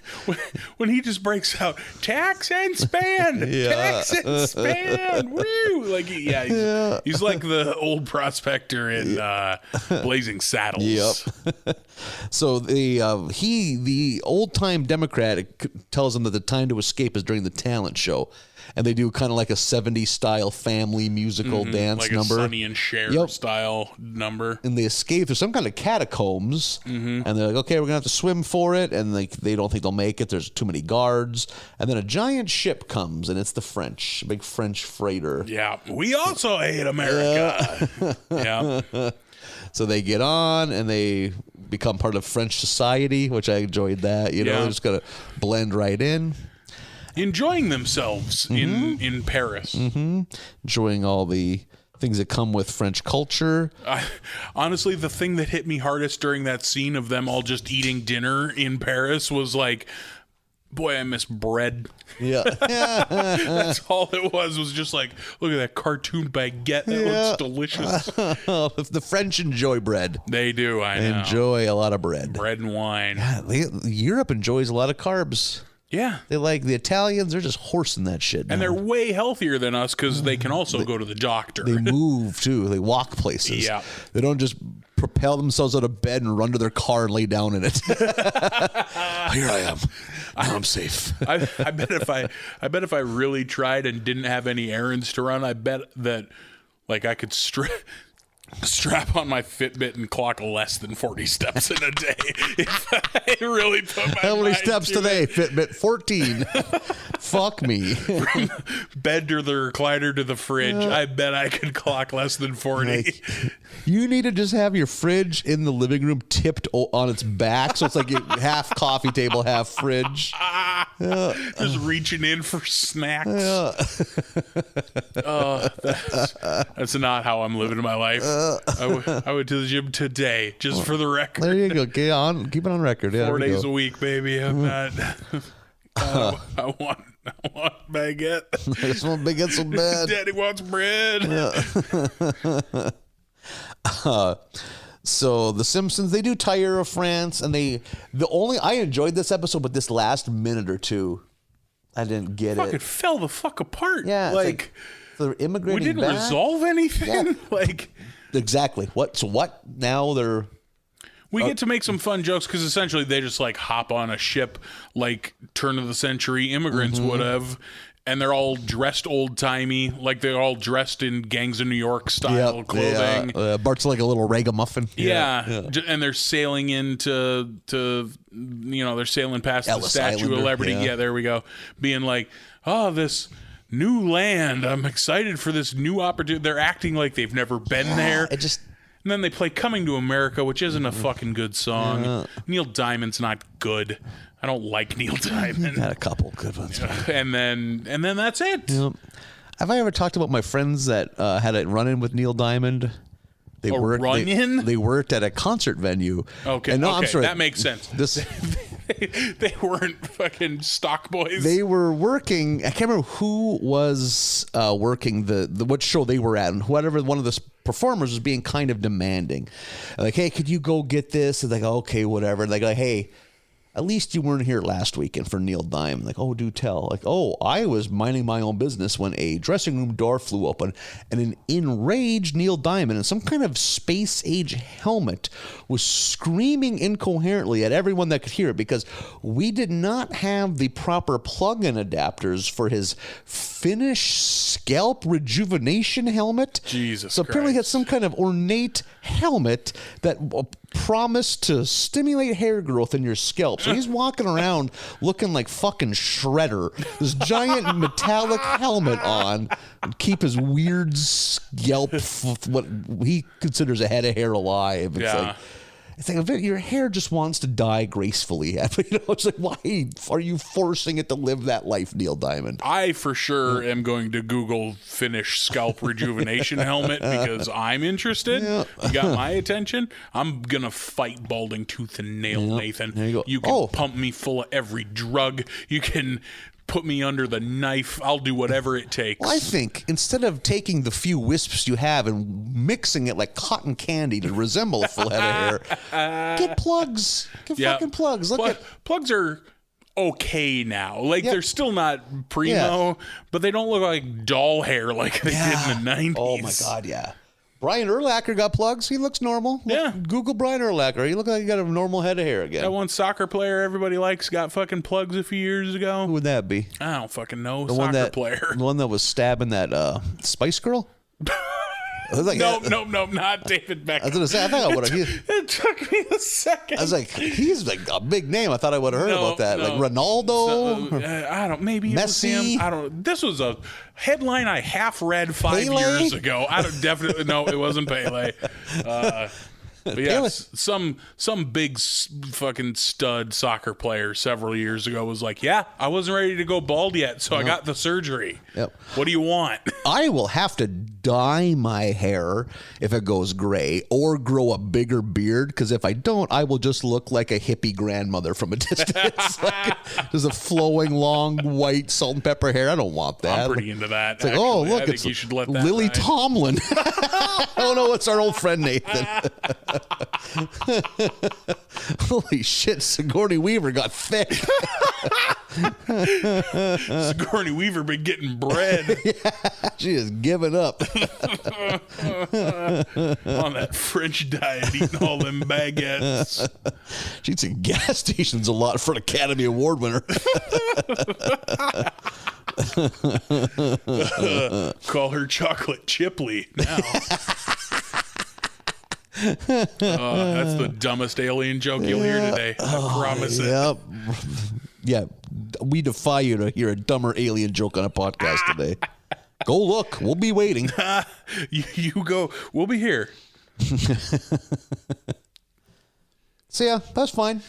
when he just breaks out, tax and span, tax and span, woo! Like, he's like the old prospector in Blazing Saddles. Yep. So the old time Democrat tells him that the time to escape is during the talent show. And they do kind of like a 70s style family musical dance like number. Like a Sonny and Cher style number. And they escape through some kind of catacombs. And they're like, okay, we're going to have to swim for it. And they don't think they'll make it. There's too many guards. And then a giant ship comes, and it's the French, big French freighter. Yeah. We also hate America. Yeah. So they get on, and they become part of French society, which I enjoyed that. You know, they're just going to blend right in. Enjoying themselves in Paris. Enjoying all the things that come with French culture. Honestly, the thing that hit me hardest during that scene of them all just eating dinner in Paris was like, boy, I miss bread. Yeah. That's all it was just like, look at that cartoon baguette. That looks delicious. The French enjoy bread. They do, I know. Enjoy a lot of bread. Bread and wine. Europe enjoys a lot of carbs. Yeah. They like the Italians, they're just horsing that shit now. And they're way healthier than us because they can also go to the doctor. They move, too. They walk places. Yeah. They don't just propel themselves out of bed and run to their car and lay down in it. Here I am. Now I'm safe. I bet if I really tried and didn't have any errands to run, I bet that like I could strap on my Fitbit and clock less than 40 steps in a day if I really put my How many mind steps to today, it. Fitbit? 14. Fuck me. From bed to the recliner to the fridge, I bet I could clock less than 40. Like, you need to just have your fridge in the living room tipped on its back, so it's like half coffee table, half fridge. Just reaching in for snacks. That's not how I'm living my life. I went to the gym today, just for the record. There you go. Keep it on record. Yeah, 4 days a week, baby. I'm not. I want baguette. I just want baguette so bad. Daddy wants bread. So the Simpsons, they do tire of France, and I enjoyed this episode, but this last minute or two, I didn't get Fucking it. fell the fuck apart. Yeah, like so they're immigrating. we didn't back. resolve anything. Yeah. Like Exactly. What? Now they're. we get to make some fun jokes because essentially they just like hop on a ship like turn of the century immigrants would have, and they're all dressed old timey, like they're all dressed in Gangs of New York style clothing. Bart's like a little ragamuffin. Yeah. And they're sailing into they're sailing past Ellis the Statue Islander, of Liberty. yeah. Yeah, there we go. Being like, oh, this new land. I'm excited for this new opportunity. They're acting like they've never been there. It just. And then they play Coming to America, which isn't a fucking good song. Neil Diamond's not good. I don't like Neil Diamond. Got a couple good ones. And then that's it. Yep. Have I ever talked about my friends that had a run-in with Neil Diamond? They run-in? They worked at a concert venue. Okay, And no, I'm sorry. that makes sense. They weren't fucking stock boys. They were working. I can't remember who was working what show they were at, and whatever one of the performers was being kind of demanding. Like, hey, could you go get this? And like, okay, whatever. And they go, hey, at least you weren't here last weekend for Neil Diamond. Like, oh, do tell. Like, oh, I was minding my own business when a dressing room door flew open and an enraged Neil Diamond in some kind of space age helmet was screaming incoherently at everyone that could hear it because we did not have the proper plug-in adapters for his Finnish scalp rejuvenation helmet. Jesus So apparently he had Christ. some kind of ornate helmet that promised to stimulate hair growth in your scalp. So he's walking around looking like fucking Shredder. This giant metallic helmet on and keep his weird scalp, what he considers a head of hair alive. It's like your hair just wants to die gracefully. It's like, why are you forcing it to live that life, Neil Diamond? I for sure am going to Google Finnish scalp rejuvenation helmet because I'm interested. You got my attention. I'm going to fight balding tooth and nail, Nathan. There you go. You can pump me full of every drug. You can put me under the knife. I'll do whatever it takes. Well, I think instead of taking the few wisps you have and mixing it like cotton candy to resemble a full head of hair, get plugs. Get fucking plugs. Plugs are okay now. Like they're still not primo, but they don't look like doll hair like they did in the 90s. Oh my God, yeah. Brian Urlacher got plugs. He looks normal. Google Brian Urlacher. He looked like he got a normal head of hair again. That one soccer player everybody likes got fucking plugs a few years ago. Who would that be? I don't fucking know. The Soccer player. The one that was stabbing that Spice Girl? Nope, not David Beckham. I was going to say, I thought I would have. It took me a second. I was like, he's like a big name. I thought I would have heard about that. Like Ronaldo? I don't. Maybe it was Messi? him. I don't. This was a headline I half read 5 Pele? years ago. I don't definitely no. It wasn't Pele. But yes, some big fucking stud soccer player several years ago was like, yeah, I wasn't ready to go bald yet, so I got the surgery. Yep. What do you want? I will have to dye my hair if it goes gray or grow a bigger beard because if I don't, I will just look like a hippie grandmother from a distance. There's a flowing, long, white salt and pepper hair. I don't want that. I'm pretty into that. It's like, oh, look, I think it's you should let that Lily ride. Tomlin. Oh, no, it's our old friend Nathan. Holy shit, Sigourney Weaver got thick. Sigourney Weaver been getting bread She is giving up. on that French diet, eating all them baguettes. She eats in gas stations a lot for an Academy Award winner. Call her Chocolate Chipley now. That's the dumbest alien joke you'll hear today. I promise it. Yep. Yeah, we defy you to hear a dumber alien joke on a podcast today. Go look. We'll be waiting. You go. We'll be here. So yeah, that's fine.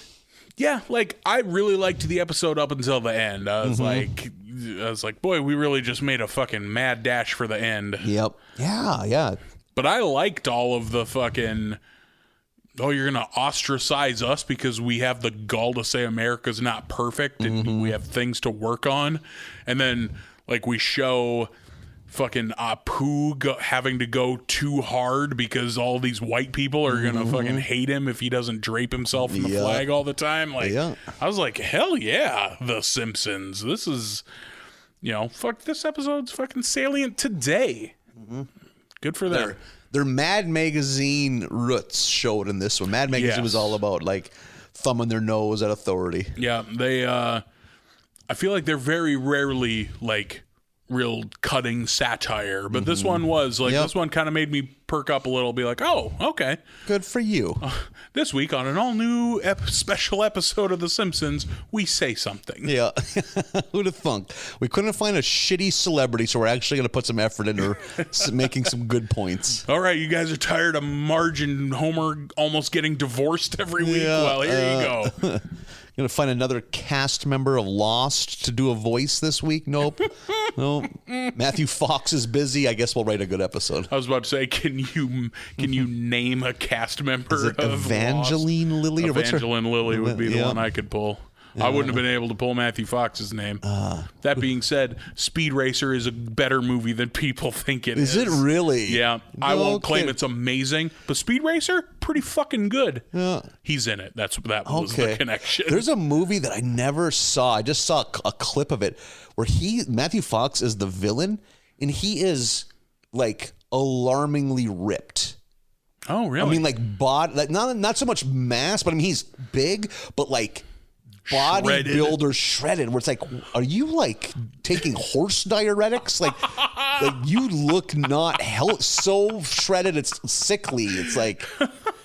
Yeah, like I really liked the episode up until the end. I was like, boy, we really just made a fucking mad dash for the end. Yep. Yeah. But I liked all of the fucking, oh, you're going to ostracize us because we have the gall to say America's not perfect and we have things to work on. And then, like, we show fucking Apu having to go too hard because all these white people are going to fucking hate him if he doesn't drape himself in the flag all the time. Like, I was like, hell yeah, The Simpsons. This is, fuck, this episode's fucking salient today. Good for them. Their Mad Magazine roots showed in this one. Mad Magazine was all about like thumbing their nose at authority. Yeah, they. I feel like they're very rarely like real cutting satire, but this one was like this one kind of made me perk up a little, be like, oh, okay, good for you. This week on an all new special episode of The Simpsons, we say something. Yeah, who'd have thunk? We couldn't find a shitty celebrity, so we're actually going to put some effort into making some good points. All right, you guys are tired of Marge and Homer almost getting divorced every week. Well, here you go. Gonna find another cast member of Lost to do a voice this week? Nope. Matthew Fox is busy. I guess we'll write a good episode. I was about to say, can you name a cast member Is it of Evangeline Lost? Lilly? Or Evangeline Lilly would be the one I could pull. I wouldn't have been able to pull Matthew Fox's name. That being said, Speed Racer is a better movie than people think it is. Is it really? Yeah. I No won't claim kidding. it's amazing, but Speed Racer, pretty fucking good. Yeah. He's in it. That was the connection. There's a movie that I never saw. I just saw a clip of it where Matthew Fox is the villain, and he is like alarmingly ripped. Oh, really? I mean, like not so much mass, but I mean he's big, but like bodybuilder shredded. Where it's like, are you like taking horse diuretics? Like you look not so shredded. It's sickly. It's like.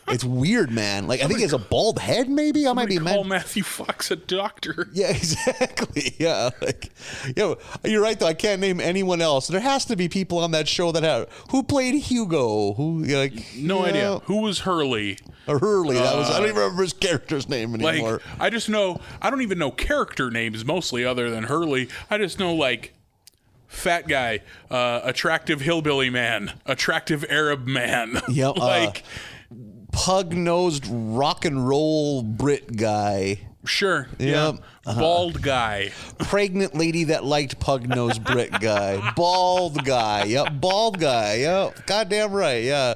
It's weird, man. Like I think he has a bald head. Maybe I might be call Matthew Fox a doctor. Yeah, exactly. Yeah, you're right though. I can't name anyone else. There has to be people on that show that who played Hugo. No idea who was Hurley. Or Hurley. That was I don't even remember his character's name anymore. Like I just know I don't even know character names mostly other than Hurley. I just know like. Fat guy, attractive hillbilly man, attractive Arab man. Yep. Like. Pug-nosed rock and roll Brit guy. Sure. Yep. Yeah. Bald guy. Pregnant lady that liked pug-nosed Brit guy. Bald guy. Yep. Bald guy. Yep. Goddamn right. Yeah.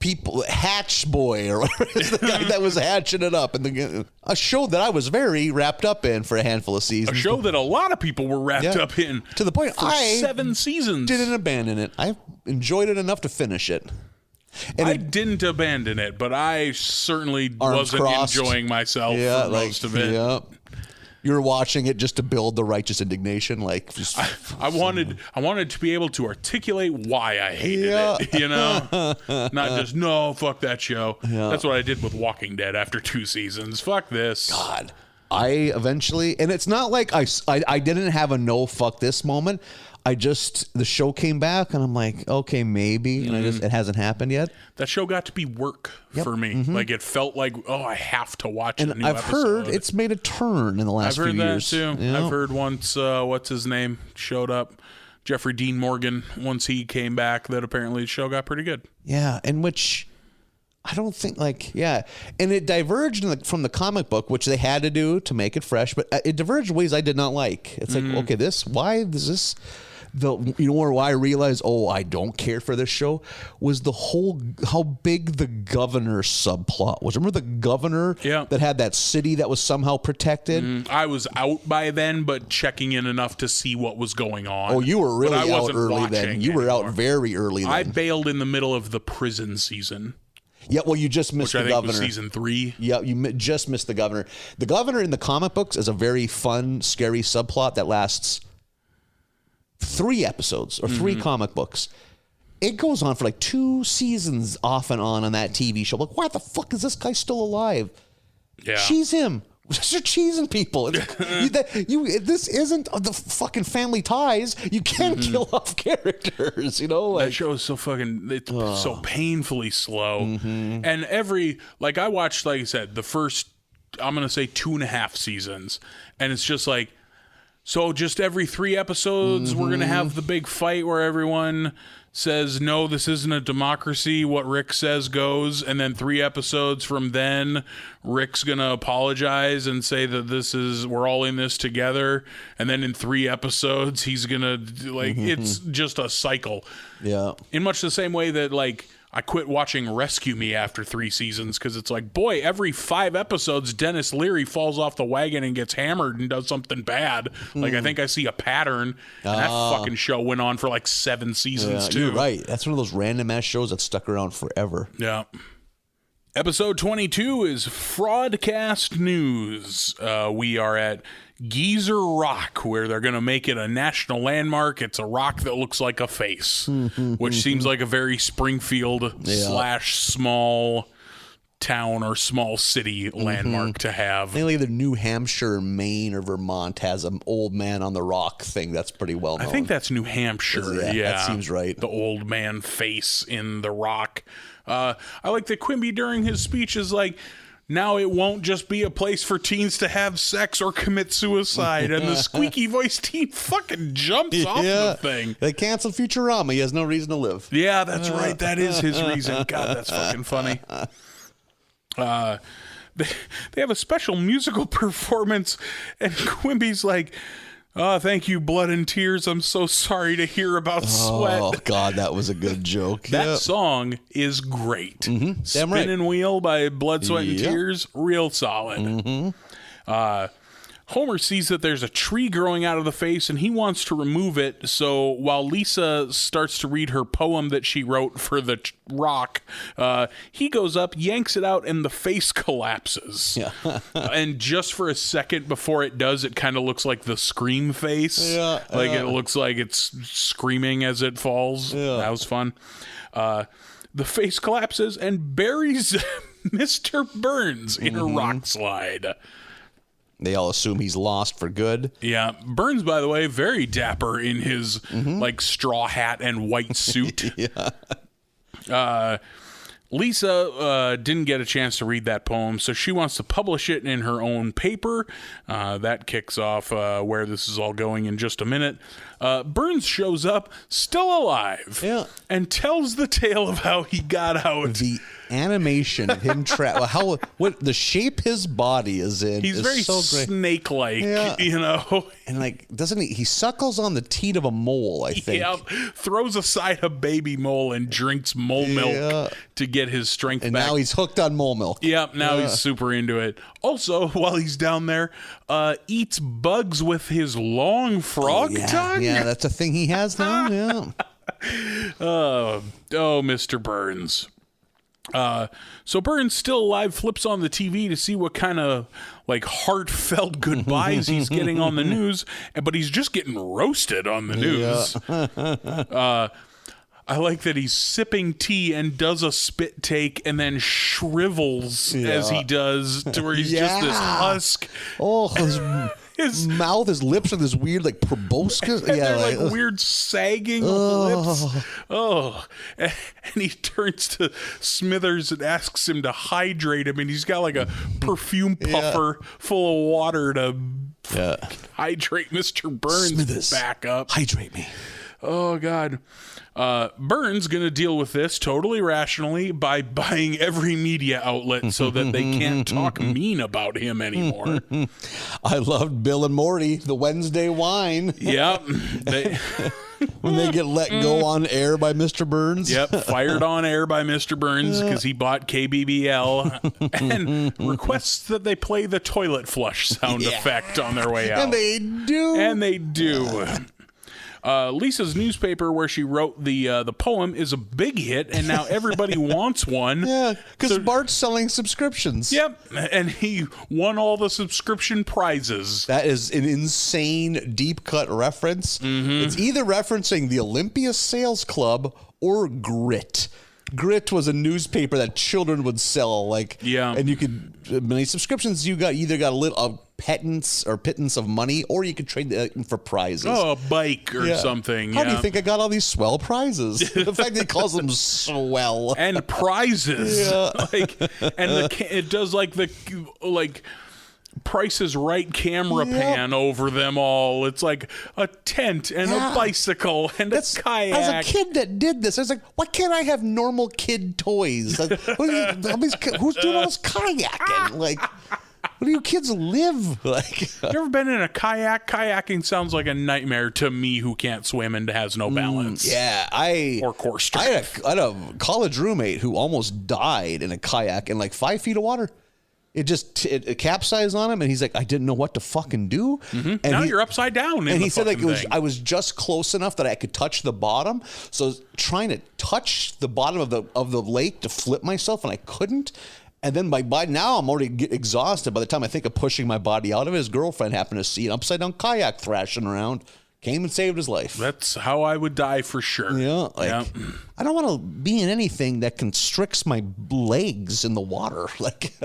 People, Hatch Boy, or whatever is the guy that was hatching it up, and a show that I was very wrapped up in for a handful of seasons. A show that a lot of people were wrapped up in to the point for 7 seasons. Didn't abandon it. I enjoyed it enough to finish it. And I didn't abandon it, but I certainly wasn't enjoying myself for most of it. Yeah. You were watching it just to build the righteous indignation, like just, I wanted to be able to articulate why I hated it, you know, not just no, fuck that show. Yeah. That's what I did with Walking Dead after 2 seasons. Fuck this. God, I eventually, and it's not like I didn't have a no fuck this moment. The show came back and I'm like, okay, maybe. And it hasn't happened yet. That show got to be work for me. Mm-hmm. Like it felt like, I have to watch and a new I've episode. heard it's made a turn in the last few years. I've heard that too. Yeah. I've heard once, what's his name, showed up. Jeffrey Dean Morgan, once he came back, that apparently the show got pretty good. Yeah, in which I don't think and it diverged from the comic book, which they had to do to make it fresh, but it diverged ways I did not like. It's like, okay, why is this... why I realized, I don't care for this show was how big the governor subplot was. Remember the governor that had that city that was somehow protected? I was out by then, but checking in enough to see what was going on. Oh, you were really out early then. You were out very early then. I bailed in the middle of the prison season. Yeah, well, you just missed the governor. Was season 3. Yeah, you just missed the governor. The governor in the comic books is a very fun, scary subplot that lasts 3 episodes or 3 comic books. It goes on for like 2 seasons off and on that TV show. Like, why the fuck is this guy still alive? Yeah. Cheese him. You're cheesing people. This isn't the fucking Family Ties. You can't kill off characters, that show is so fucking, it's so painfully slow. And I watched, like I said, the first, I'm going to say 2.5 seasons. And it's just like, so just every 3 episodes, we're going to have the big fight where everyone says, no, this isn't a democracy. What Rick says goes. And then 3 episodes from then, Rick's going to apologize and say that we're all in this together. And then in 3 episodes, he's going to, it's just a cycle. Yeah. In much the same way that, I quit watching Rescue Me after 3 seasons because it's like, boy, every 5 episodes, Dennis Leary falls off the wagon and gets hammered and does something bad. I think I see a pattern. And that fucking show went on for 7 seasons too. You're right. That's one of those random ass shows that stuck around forever. Yeah. Episode 22 is Fraudcast News. We are at Geezer Rock, where they're going to make it a national landmark. It's a rock that looks like a face, which seems like a very Springfield / small town or small city landmark to have. Mainly the New Hampshire, Maine, or Vermont has an old man on the rock thing that's pretty well known. I think that's New Hampshire. Yeah, that seems right. The old man face in the rock. I like that Quimby during his speech is like, now it won't just be a place for teens to have sex or commit suicide. And the squeaky voice teen fucking jumps off the thing. They canceled Futurama. He has no reason to live. Yeah, that's right. That is his reason. God, that's fucking funny. they have a special musical performance, and Quimby's like, "Oh, thank you, blood and tears. I'm so sorry to hear about sweat." Oh God, that was a good joke. That song is great. Damn right. Spinning Wheel by Blood, Sweat, and Tears, real solid. Homer sees that there's a tree growing out of the face and he wants to remove it. So while Lisa starts to read her poem that she wrote for the rock, he goes up, yanks it out, and the face collapses. Yeah. And just for a second before it does, it kind of looks like the Scream face. Yeah. Like it looks like it's screaming as it falls. Yeah. That was fun. The face collapses and buries Mr. Burns in a rock slide. They all assume he's lost for good. Yeah. Burns, by the way, very dapper in his like straw hat and white suit. Lisa didn't get a chance to read that poem, so she wants to publish it in her own paper. That kicks off where this is all going in just a minute. Burns shows up, still alive, and tells the tale of how he got out. The animation of him what the shape his body is in. He's is very so great. Snake-like, you know. And like, doesn't he suckles on the teat of a mole, I think. Yeah, throws aside a baby mole and drinks mole milk to get his strength and back. Now he's hooked on mole milk. Yep, now he's super into it. Also, while he's down there, eats bugs with his long frog tongue. Yeah, that's a thing he has now. Yeah. Oh, Mr. Burns. So Burns, still alive, flips on the TV to see what kind of like heartfelt goodbyes he's getting on the news, but he's just getting roasted on the news. I like that he's sipping tea and does a spit take and then shrivels as he does, to where he's just this husk. Oh, his mouth, his lips are this weird, like, proboscis. They're like weird sagging lips. Oh. And he turns to Smithers and asks him to hydrate him, and he's got like a perfume puffer full of water to hydrate Mr. Burns Smithers, back up. Hydrate me. Oh, God. Burns going to deal with this totally rationally by buying every media outlet so that they can't talk mean about him anymore. I loved Bill and Morty, the Wednesday wine. Yep. When they get let go on air by Mr. Burns. Yep, fired on air by Mr. Burns because he bought KBBL and requests that they play the toilet flush sound effect on their way out. And they do. And they do. Lisa's newspaper, where she wrote the poem, is a big hit, and now everybody wants one. Yeah, because Bart's selling subscriptions. Yep, and he won all the subscription prizes. That is an insane deep cut reference. It's either referencing the Olympia Sales Club or Grit. Grit was a newspaper that children would sell, and you could many subscriptions. You either got a little pittance of money, or you could trade for prizes. Oh, a bike or something. How do you think I got all these swell prizes? The fact that he calls them swell and prizes, it does the Price is Right camera pan over them all. It's like a tent and a bicycle and a kayak. As a kid that did this, I was like, why can't I have normal kid toys? Like, who's doing all this kayaking? Like, where do you kids live? Like, you ever been in a kayak? Kayaking sounds like a nightmare to me, who can't swim and has no balance. Or core strength. I had a college roommate who almost died in a kayak in like 5 feet of water. It capsized on him, and he's like, I didn't know what to fucking do. And now you're upside down. And he said I was just close enough that I could touch the bottom. So I was trying to touch the bottom of the lake to flip myself, and I couldn't. And then by now I'm already exhausted. By the time I think of pushing my body out of it, his girlfriend happened to see an upside down kayak thrashing around. Came and saved his life. That's how I would die for sure. Yeah, I don't want to be in anything that constricts my legs in the water.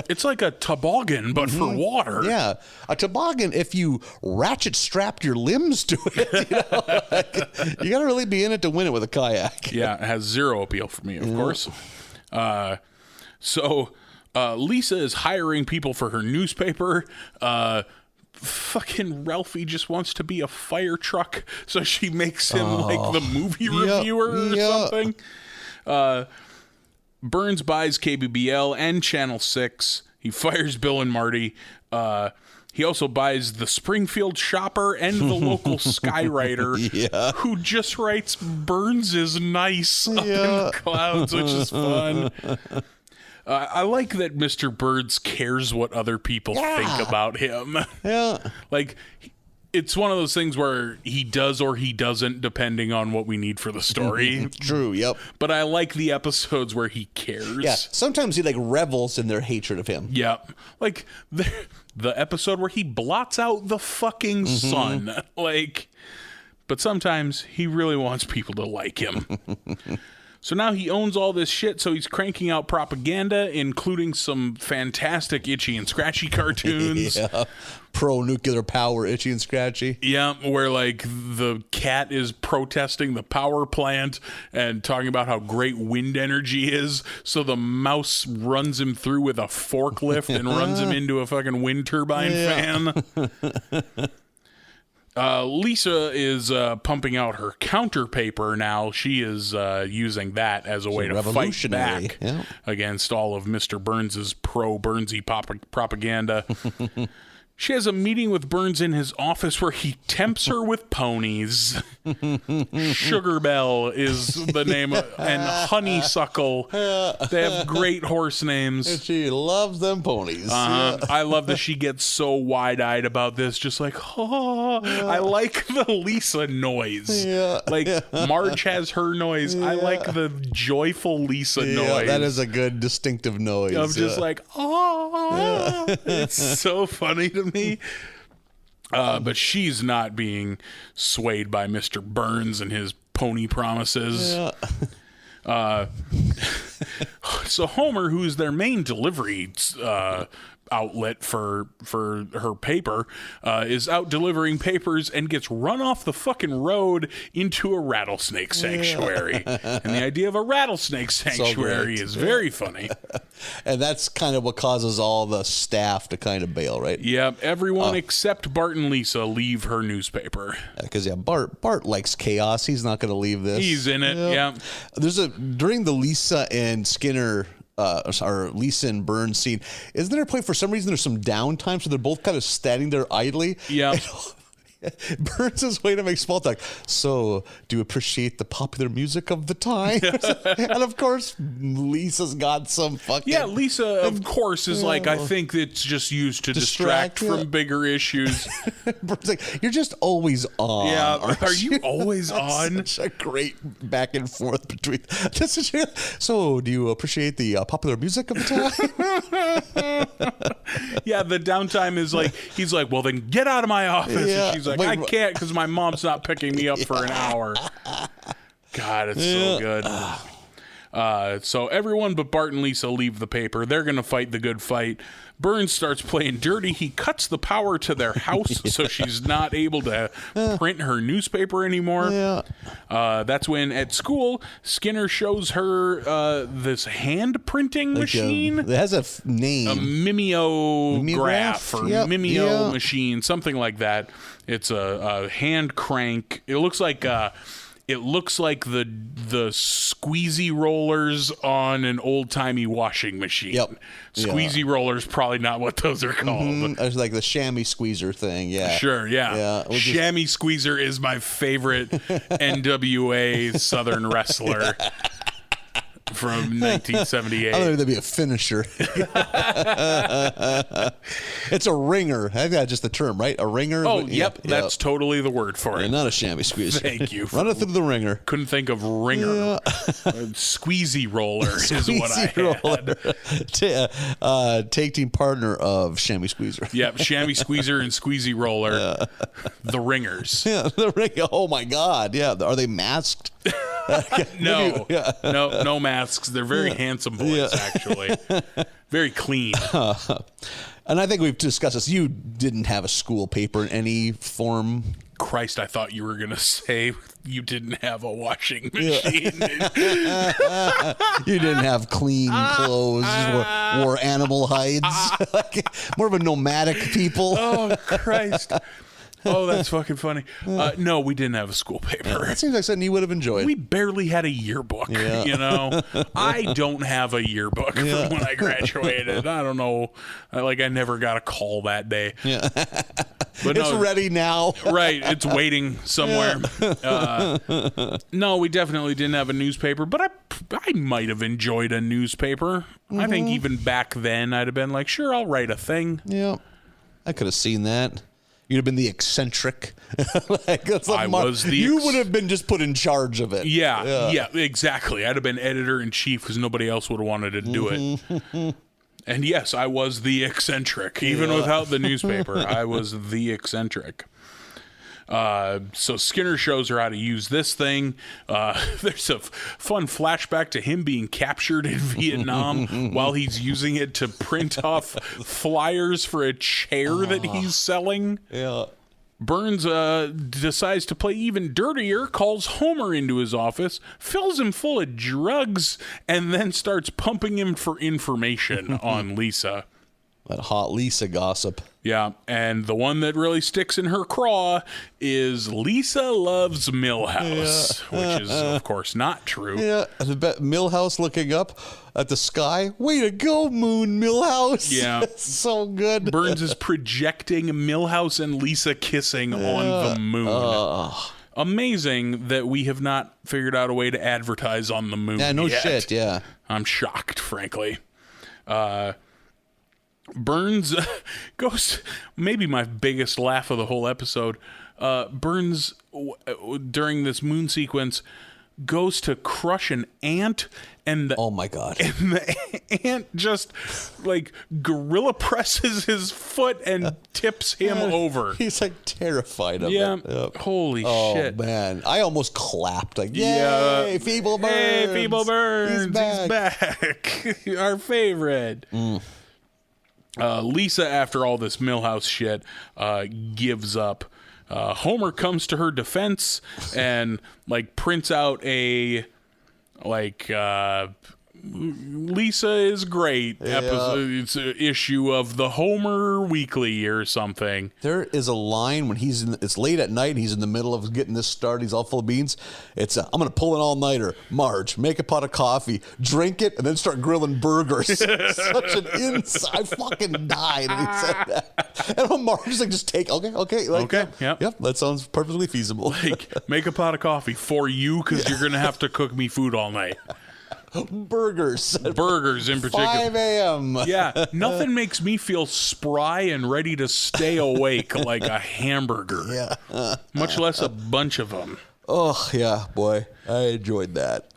It's like a toboggan, but for water. Yeah, a toboggan. If you ratchet strapped your limbs to it, you got to really be in it to win it with a kayak. Yeah, it has zero appeal for me, of course. So Lisa is hiring people for her newspaper. Fucking Ralphie just wants to be a fire truck, so she makes him like the movie reviewer or something. Burns buys KBBL and Channel 6. He fires Bill and Marty. He also buys the Springfield Shopper and the local Skywriter, who just writes "Burns is nice" up in the clouds, which is fun. I like that Mr. Burns cares what other people think about him. Yeah. Like, it's one of those things where he does or he doesn't, depending on what we need for the story. True, yep. But I like the episodes where he cares. Yeah, sometimes he, like, revels in their hatred of him. Yep. Like, the episode where he blots out the fucking sun. Like, but sometimes he really wants people to like him. So now he owns all this shit, so he's cranking out propaganda, including some fantastic Itchy and Scratchy cartoons. Pro-nuclear power, Itchy and Scratchy. Yeah, where, like, the cat is protesting the power plant and talking about how great wind energy is, so the mouse runs him through with a forklift and runs him into a fucking wind turbine fan. Lisa is pumping out her counter paper now. She is using that as a way to fight back against all of Mr. Burns's pro-Burnsy propaganda. She has a meeting with Burns in his office where he tempts her with ponies. Sugar Bell is the name, and Honeysuckle. They have great horse names. And she loves them ponies. I love that she gets so wide-eyed about this, just like, oh. I like the Lisa noise. Like, Marge has her noise. I like the joyful Lisa noise. That is a good distinctive noise. I'm just like, oh. It's so funny to me. But she's not being swayed by Mr. Burns and his pony promises. So Homer, who's their main delivery outlet for her paper, is out delivering papers and gets run off the fucking road into a rattlesnake sanctuary. And the idea of a rattlesnake sanctuary is very funny. And that's kind of what causes all the staff to kind of bail, right? Yeah, everyone except Bart and Lisa leave her newspaper. Because Bart likes chaos. He's not going to leave this. He's in it. Yeah. There's during the Lisa and Skinner or Lisa and Burns scene, isn't there a point for some reason there's some downtime, so they're both kind of standing there idly? Yeah. Burns is way to make small talk. So, do you appreciate the popular music of the time? And of course, Lisa's got some fucking... Yeah, Lisa, of course, is like, I think it's just used to distract from bigger issues. Burns like, you're just always on. Yeah, are you always on? Such a great back and forth between... So, do you appreciate the popular music of the time? Yeah, the downtime is like, he's like, well, then get out of my office. Yeah. And she's like, I can't because my mom's not picking me up for an hour. God, it's so good. So everyone but Bart and Lisa leave the paper. They're going to fight the good fight. Burns starts playing dirty. He cuts the power to their house so she's not able to print her newspaper anymore. That's when at school, Skinner shows her this hand printing machine. It has a name. A mimeograph or mimeo machine, something like that. It's a hand crank. It looks like the squeezy rollers on an old-timey washing machine. Yep. Squeezy rollers, probably not what those are called. It's like the chamois squeezer thing, Sure, yeah. Chamois squeezer is my favorite NWA Southern wrestler from 1978. I don't think that'd be a finisher. It's a ringer. I think that's just the term, right? A ringer? Oh, yep. That's totally the word for it. Not a chamois squeezer. Thank you. Run it through the ringer. Couldn't think of ringer. Squeezy roller is what I had. Tag team partner of chamois squeezer. Yep, chamois squeezer and squeezy roller. The ringers. Yeah, the ringer. Oh, my God. Yeah. Are they masked? No masks. They're very handsome boys, actually. Very clean. And I think we've discussed this. You didn't have a school paper in any form. Christ, I thought you were going to say you didn't have a washing machine. You didn't have clean clothes. Wore animal hides. More of a nomadic people. Oh, Christ. Oh, that's fucking funny. No, we didn't have a school paper. That seems like something you would have enjoyed. We barely had a yearbook, you know? I don't have a yearbook from when I graduated. I don't know. I never got a call that day. Yeah. But It's ready now. Right. It's waiting somewhere. No, we definitely didn't have a newspaper, but I might have enjoyed a newspaper. I think even back then I'd have been like, sure, I'll write a thing. Yeah. I could have seen that. You'd have been the eccentric. You would have been just put in charge of it. Yeah, exactly. I'd have been editor-in-chief because nobody else would have wanted to do it. And yes, I was the eccentric. Even without the newspaper, I was the eccentric. So Skinner shows her how to use this thing. There's a fun flashback to him being captured in Vietnam while he's using it to print off flyers for a chair that he's selling. Yeah. Burns decides to play even dirtier, calls Homer into his office, fills him full of drugs, and then starts pumping him for information on Lisa. That hot Lisa gossip. Yeah, and the one that really sticks in her craw is Lisa loves Milhouse, which is, of course, not true. Yeah, I bet Milhouse looking up at the sky. Way to go, Moon Milhouse. Yeah. So good. Burns is projecting Milhouse and Lisa kissing on the moon. Amazing that we have not figured out a way to advertise on the moon Yeah, no yet. shit, yeah. I'm shocked, frankly. Burns goes, maybe my biggest laugh of the whole episode. Burns, during this moon sequence, goes to crush an ant, and oh my god, and the ant just gorilla presses his foot and tips him over. He's terrified of it. Yep. Holy shit. Oh man, I almost clapped yay, Feeble Burns. Hey, Feeble Burns, He's back. Our favorite. Lisa, after all this Milhouse shit, gives up. Homer comes to her defense and prints out a Lisa is great episode. It's an issue of the Homer Weekly or something. There is a line when it's late at night and he's in the middle of getting this started. He's all full of beans. It's I'm going to pull an all-nighter. Marge, make a pot of coffee, drink it, and then start grilling burgers. Such an insight. I fucking died when he said that. And Marge is just take, okay. Yep, that sounds perfectly feasible. Make a pot of coffee for you because you're going to have to cook me food all night. Burgers in particular. 5 a.m. Yeah, nothing makes me feel spry and ready to stay awake like a hamburger. Yeah. Much less a bunch of them. Oh, yeah, boy. I enjoyed that.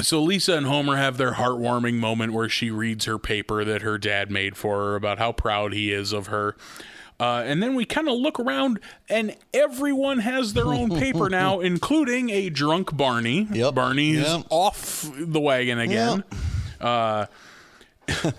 So Lisa and Homer have their heartwarming moment where she reads her paper that her dad made for her about how proud he is of her. And then we kind of look around, and everyone has their own paper now, including a drunk Barney. Yep. Barney is off the wagon again. Yep.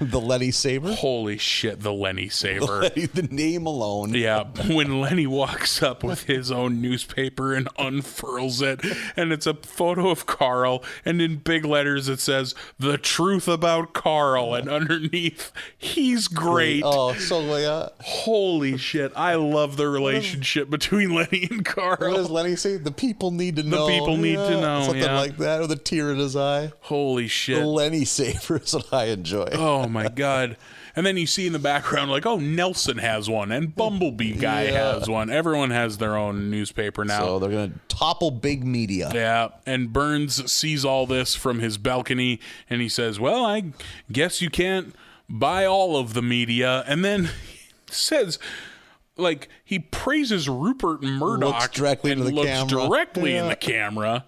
The Lenny Saver. Holy shit, the Lenny Saver. The name alone. Yeah, when Lenny walks up with his own newspaper and unfurls it, and it's a photo of Carl, and in big letters it says, "The truth about Carl," and underneath, "He's great." Oh, so yeah. Holy shit, I love the relationship between Lenny and Carl. What does Lenny say? The people need to know. The people need to know, Something like that, with a tear in his eye. Holy shit. The Lenny Saver is what I enjoy. Oh my god. And then you see in the background Nelson has one and Bumblebee guy has one. Everyone has their own newspaper now. So they're going to topple big media. Yeah, and Burns sees all this from his balcony and he says, "Well, I guess you can't buy all of the media." And then he says he praises Rupert Murdoch looks directly into the camera. Directly in the camera.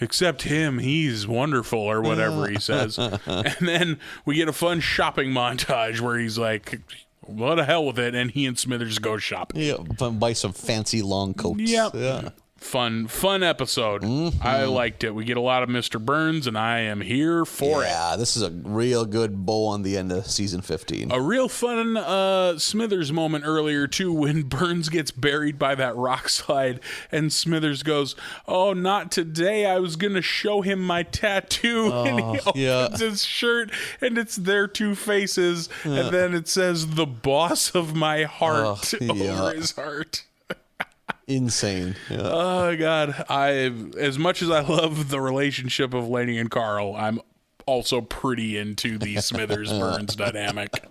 Except him, he's wonderful, or whatever he says. And then we get a fun shopping montage where he's like, what the hell with it? And he and Smithers go shopping. Yeah, buy some fancy long coats. Yep. Yeah. Fun episode. I liked it. We get a lot of Mr. Burns, and I am here for it. Yeah, this is a real good bow on the end of season 15. A real fun Smithers moment earlier, too, when Burns gets buried by that rock slide, and Smithers goes, "Oh, not today. I was going to show him my tattoo." And he opens his shirt, and it's their two faces, and then it says, "The boss of my heart," over his heart. Insane. Yeah. Oh God, as much as I love the relationship of Lenny and Carl, I'm also pretty into the Smithers Burns dynamic.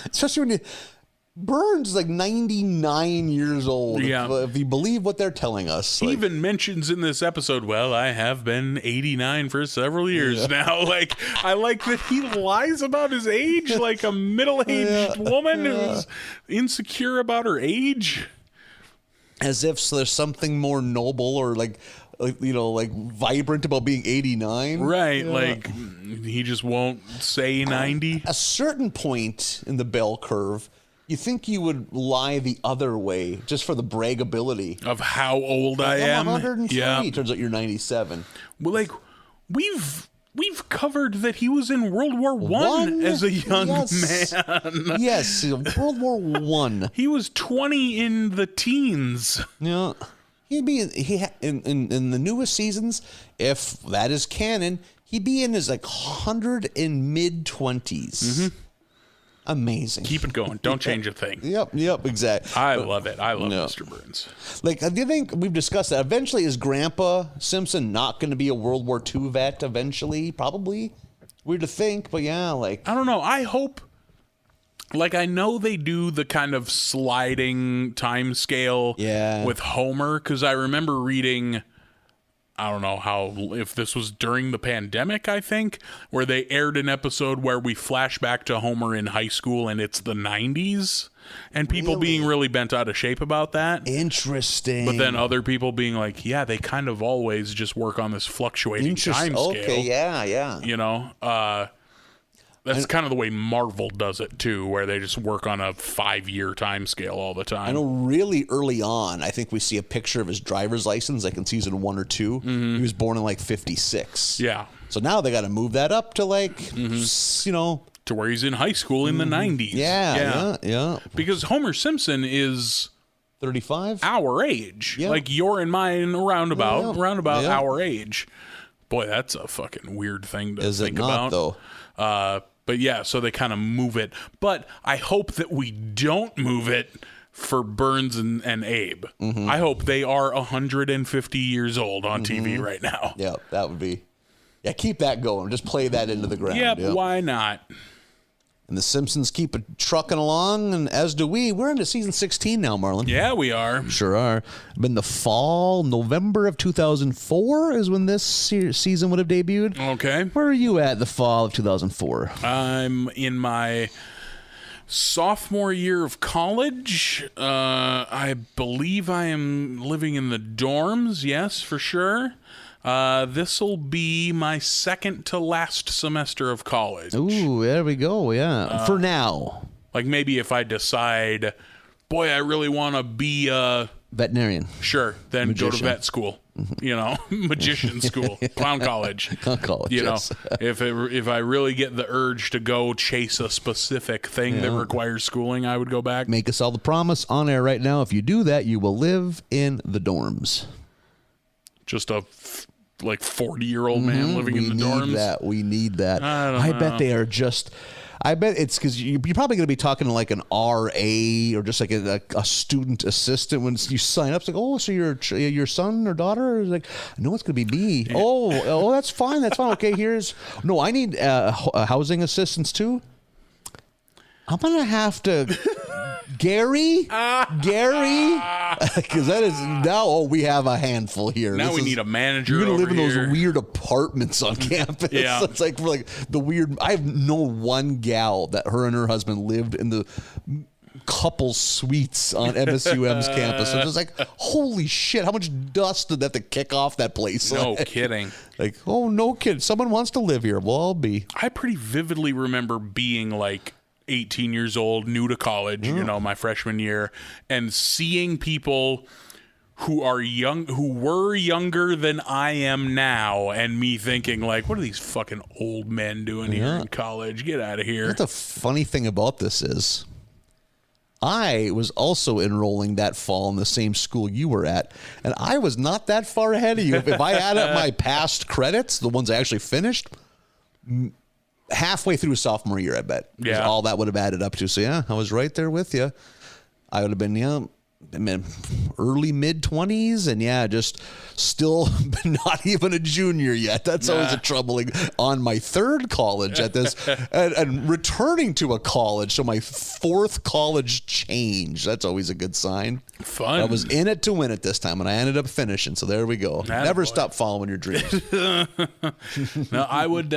Especially when Burns is like 99 years old. Yeah. If you believe what they're telling us. He even mentions in this episode, well, I have been 89 for several years now. Like, I like that he lies about his age like a middle-aged woman who's insecure about her age. As if there's something more noble or like vibrant about being 89. Right. Like, he just won't say 90. A certain point in the bell curve, you think you would lie the other way just for the bragability Of how old I am. I'm 103. Yeah. Turns out you're 97. Well, like, we've covered that he was in World War One as a young man. Yes, World War One. He was 20 in the teens. Yeah, he'd be in the newest seasons. If that is canon, he'd be in his like 100 in mid 20s. Amazing. Keep it going. Don't change a thing. Yep, exactly. I love it. I love Mr. Burns. Like, do you think we've discussed that? Eventually, is Grandpa Simpson not going to be a World War II vet eventually? Probably. Weird to think, but yeah, like. I don't know. I hope. Like, I know they do the kind of sliding time scale with Homer, because I remember reading. I don't know if this was during the pandemic, I think, where they aired an episode where we flash back to Homer in high school and it's the 90s and people being really bent out of shape about that. Interesting. But then other people being like, yeah, they kind of always just work on this fluctuating time scale. Okay, yeah. You know, that's kind of the way Marvel does it too, where they just work on a 5-year time scale all the time. I know really early on, I think we see a picture of his driver's license, like in season 1 or 2. He was born in like 56. Yeah. So now they got to move that up to like, to where he's in high school in the 90s. Yeah. Because Homer Simpson is 35? Our age. Yeah. Like your and mine roundabout Yeah. our age. Boy, that's a fucking weird thing to think not, about. though? But yeah, so they kind of move it. But I hope that we don't move it for Burns and Abe. I hope they are 150 years old on TV right now. Yeah, that would be. Yeah, keep that going. Just play that into the ground. Yep, why not? And the Simpsons keep trucking along, and as do we. We're into season 16 now, Marlon. Yeah, we are. Sure are. Been the fall, November of 2004 is when this season would have debuted. Okay. Where are you at the fall of 2004? I'm in my sophomore year of college. I believe I am living in the dorms. Yes, for sure. This will be my second to last semester of college. Ooh, there we go. Yeah. For now. Like maybe if I decide, boy, I really want to be a veterinarian. Sure, then Magician. go to vet school. You know, magician school, clown college. Clown college. You know, yes. if I really get the urge to go chase a specific thing that requires schooling, I would go back. Make us all the promise on air right now. If you do that, you will live in the dorms. Just a 40-year-old man living in the dorms. We need that. I bet they are just. I bet it's because you're probably going to be talking to like an RA or just like a student assistant when you sign up. It's like, oh, so your son or daughter is like, no, it's going to be me. Yeah. Oh, that's fine. That's fine. Okay, no, I need housing assistance too. I'm going to have to. Gary, because that is now. Oh, we have a handful here. Now we need a manager. You're gonna live in here. those weird apartments on campus. Yeah, it's like the weird. I've known one gal that her and her husband lived in the couple suites on MSUM's campus. So it's just like, holy shit! How much dust did they have to kick off that place? No kidding. Like, oh no, kid, someone wants to live here. Well, I'll be. I pretty vividly remember being like 18 years old, new to college, my freshman year, and seeing people who were younger than I am now, and me thinking like, what are these fucking old men doing here in college? Get out of here. What the funny thing about this is, I was also enrolling that fall in the same school you were at, and I was not that far ahead of you. If I add up my past credits, the ones I actually finished, halfway through sophomore year, I bet. Yeah. All that would have added up to. So, yeah, I was right there with you. I would have been, early mid-20s, and just still not even a junior yet. That's always a troubling on my third college at this, and returning to a college, so my fourth college change. That's always a good sign. Fun. I was in it to win it this time, and I ended up finishing, so there we go. Never stop following your dreams. Now, I would...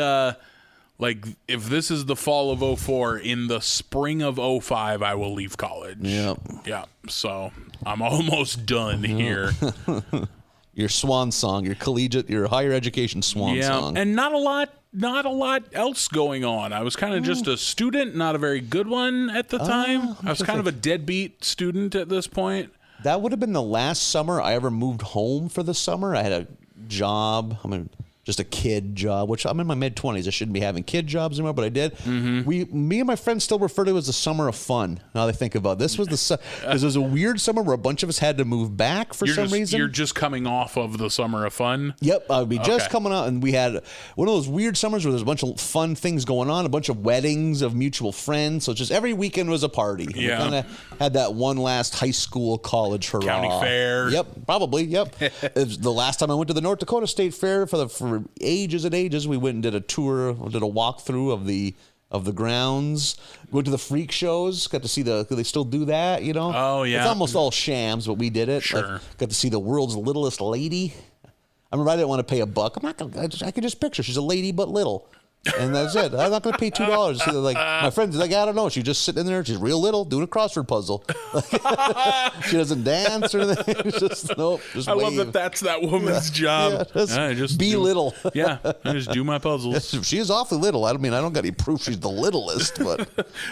like, if this is the fall of 04, in the spring of 05, I will leave college. Yep. Yeah. So I'm almost done here. Your swan song, your collegiate, your higher education swan song. And not a lot else going on. I was kind of just a student, not a very good one at the time. I was kind of a deadbeat student at this point. That would have been the last summer I ever moved home for the summer. I had a job. Just a kid job, which I'm in my mid-20s. I shouldn't be having kid jobs anymore, but I did. Me and my friends still refer to it as the summer of fun. Now that I think about it. This was because it was a weird summer where a bunch of us had to move back for some reason. You're just coming off of the summer of fun? Yep. I would be just coming out, and we had one of those weird summers where there's a bunch of fun things going on, a bunch of weddings of mutual friends. So just every weekend was a party. Yeah. We kind of had that one last high school college hurrah. County fair. Yep. Probably. Yep. It was the last time I went to the North Dakota State Fair for ages and ages. We went and did a tour, did a walkthrough of the grounds. Went to the freak shows. Got to see they still do that, Oh yeah. It's almost all shams, but we did it. Sure. Got to see the world's littlest lady. I remember I didn't want to pay a buck. I could just picture she's a lady but little. And that's it. I'm not going to pay $2. Like my friends, like, I don't know. She's just sitting in there. She's real little, doing a crossword puzzle. She doesn't dance or anything. Just I love that. That's that woman's job. Just be little. I just do my puzzles. She is awfully little. I don't got any proof she's the littlest, but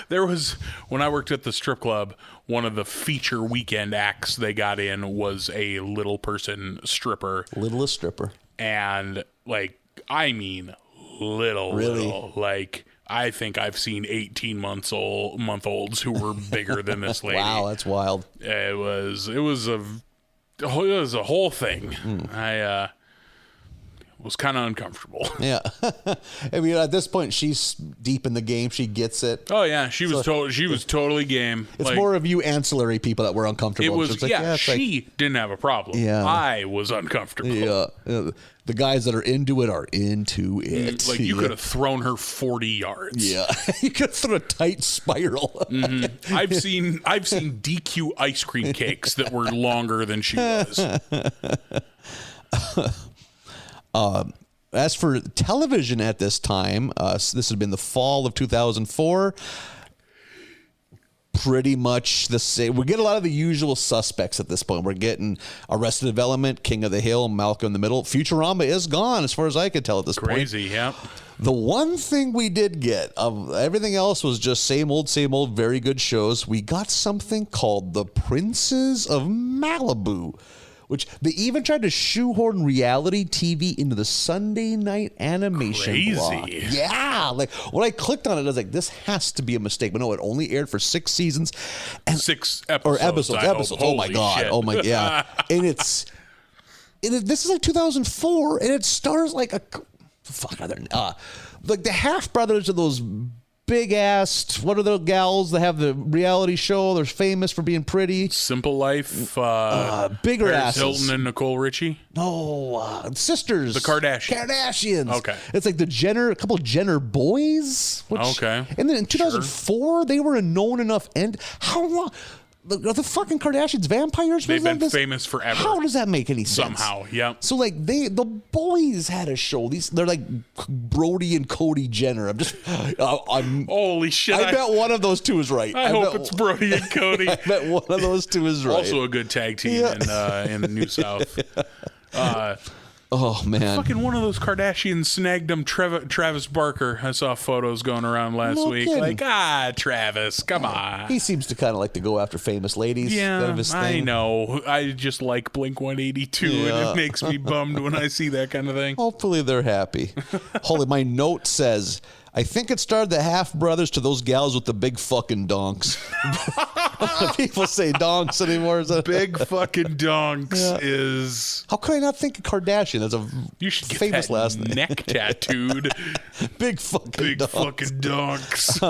there was, when I worked at the strip club, one of the feature weekend acts they got in was a little person stripper. Littlest stripper. And little. Like, I think I've seen 18-month-olds who were bigger than this lady. Wow, that's wild. It was a whole thing. I was kind of uncomfortable. Yeah. At this point, she's deep in the game. She gets it. Oh yeah, she was totally game. It's more of you ancillary people that were uncomfortable. It was she didn't have a problem. Yeah. I was uncomfortable. Yeah. The guys that are into it are into it. Like, you could have thrown her 40 yards. Yeah. You could have thrown a tight spiral. I've seen DQ ice cream cakes that were longer than she was. As for television at this time, this had been the fall of 2004. Pretty much the same. We get a lot of the usual suspects at this point. We're getting Arrested Development, King of the Hill, Malcolm in the Middle. Futurama is gone, as far as I could tell at this point. Crazy, yeah. The one thing we did get, of everything else was just same old, very good shows. We got something called The Princes of Malibu, which they even tried to shoehorn reality TV into the Sunday night animation block. Yeah. Like, when I clicked on it, I was like, this has to be a mistake. But no, it only aired for 6 seasons. And 6 episodes. Episodes. Oh, my God. Shit. Oh, my, yeah. And this is like 2004, and it stars like like the half brothers of those big ass, what are the gals that have the reality show? They're famous for being pretty. Simple Life. Bigger Paris asses. Hilton and Nicole Richie. No, sisters. The Kardashians. Okay. It's like a couple of Jenner boys. Okay. And then in 2004, they were a known enough end. How long? The fucking Kardashians vampires? They've been famous forever. How does that make any sense? Somehow, yeah. So like the boys had a show. They're like Brody and Cody Jenner. I'm holy shit. I bet one of those two is right. I hope it's Brody and Cody. I bet one of those two is right. Also a good tag team in the New South. Oh, man. Fucking one of those Kardashians snagged him Travis Barker. I saw photos going around last week. Kidding. Like, Travis, come on. He seems to kind of like to go after famous ladies. Yeah, kind of his thing. I know. I just like Blink-182, and it makes me bummed when I see that kind of thing. Hopefully they're happy. Holy, my note says, I think it started the half brothers to those gals with the big fucking donks. People say donks anymore. Is that big fucking donks is? How could I not think of Kardashian as a you should get famous that last name? Neck tattooed. Big fucking donks. Fucking donks.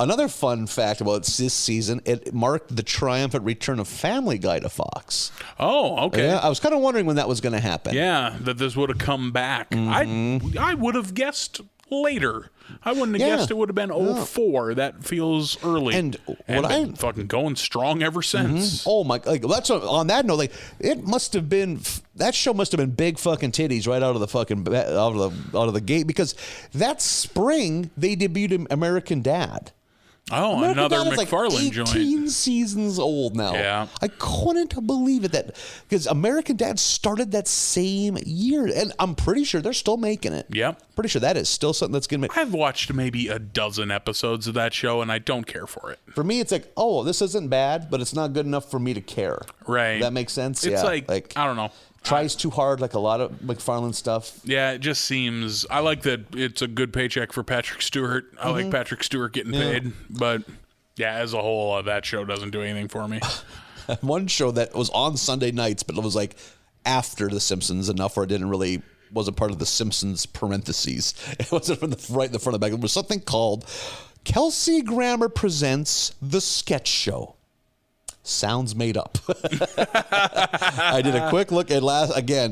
Another fun fact about this season, it marked the triumphant return of Family Guy to Fox. Oh, okay. Yeah, I was kind of wondering when that was going to happen. Yeah, that this would have come back. I would have guessed later. I wouldn't have guessed it would have been 04. That feels early. And what been fucking going strong ever since. Oh my! Like that's on that note. Like it must have been that show must have been big fucking titties right out of the fucking out of the gate, because that spring they debuted American Dad. Oh, American another Dad is McFarlane like 18 joint. seasons old now. Yeah. I couldn't believe it, that because American Dad started that same year, and I'm pretty sure they're still making it. Yep. Pretty sure that is still something that's gonna make. I've watched maybe a dozen episodes of that show, and I don't care for it. For me, it's like, oh, this isn't bad, but it's not good enough for me to care. Right. That makes sense. It's yeah. like I don't know. Tries too hard, like a lot of McFarlane stuff. Yeah, it just seems. I like that it's a good paycheck for Patrick Stewart. I like Patrick Stewart getting paid, but yeah, as a whole, that show doesn't do anything for me. One show that was on Sunday nights, but it was like after The Simpsons enough where it wasn't part of The Simpsons parentheses. It wasn't right in the front of the back. It was something called Kelsey Grammer Presents The Sketch Show. Sounds made up. I did a quick look at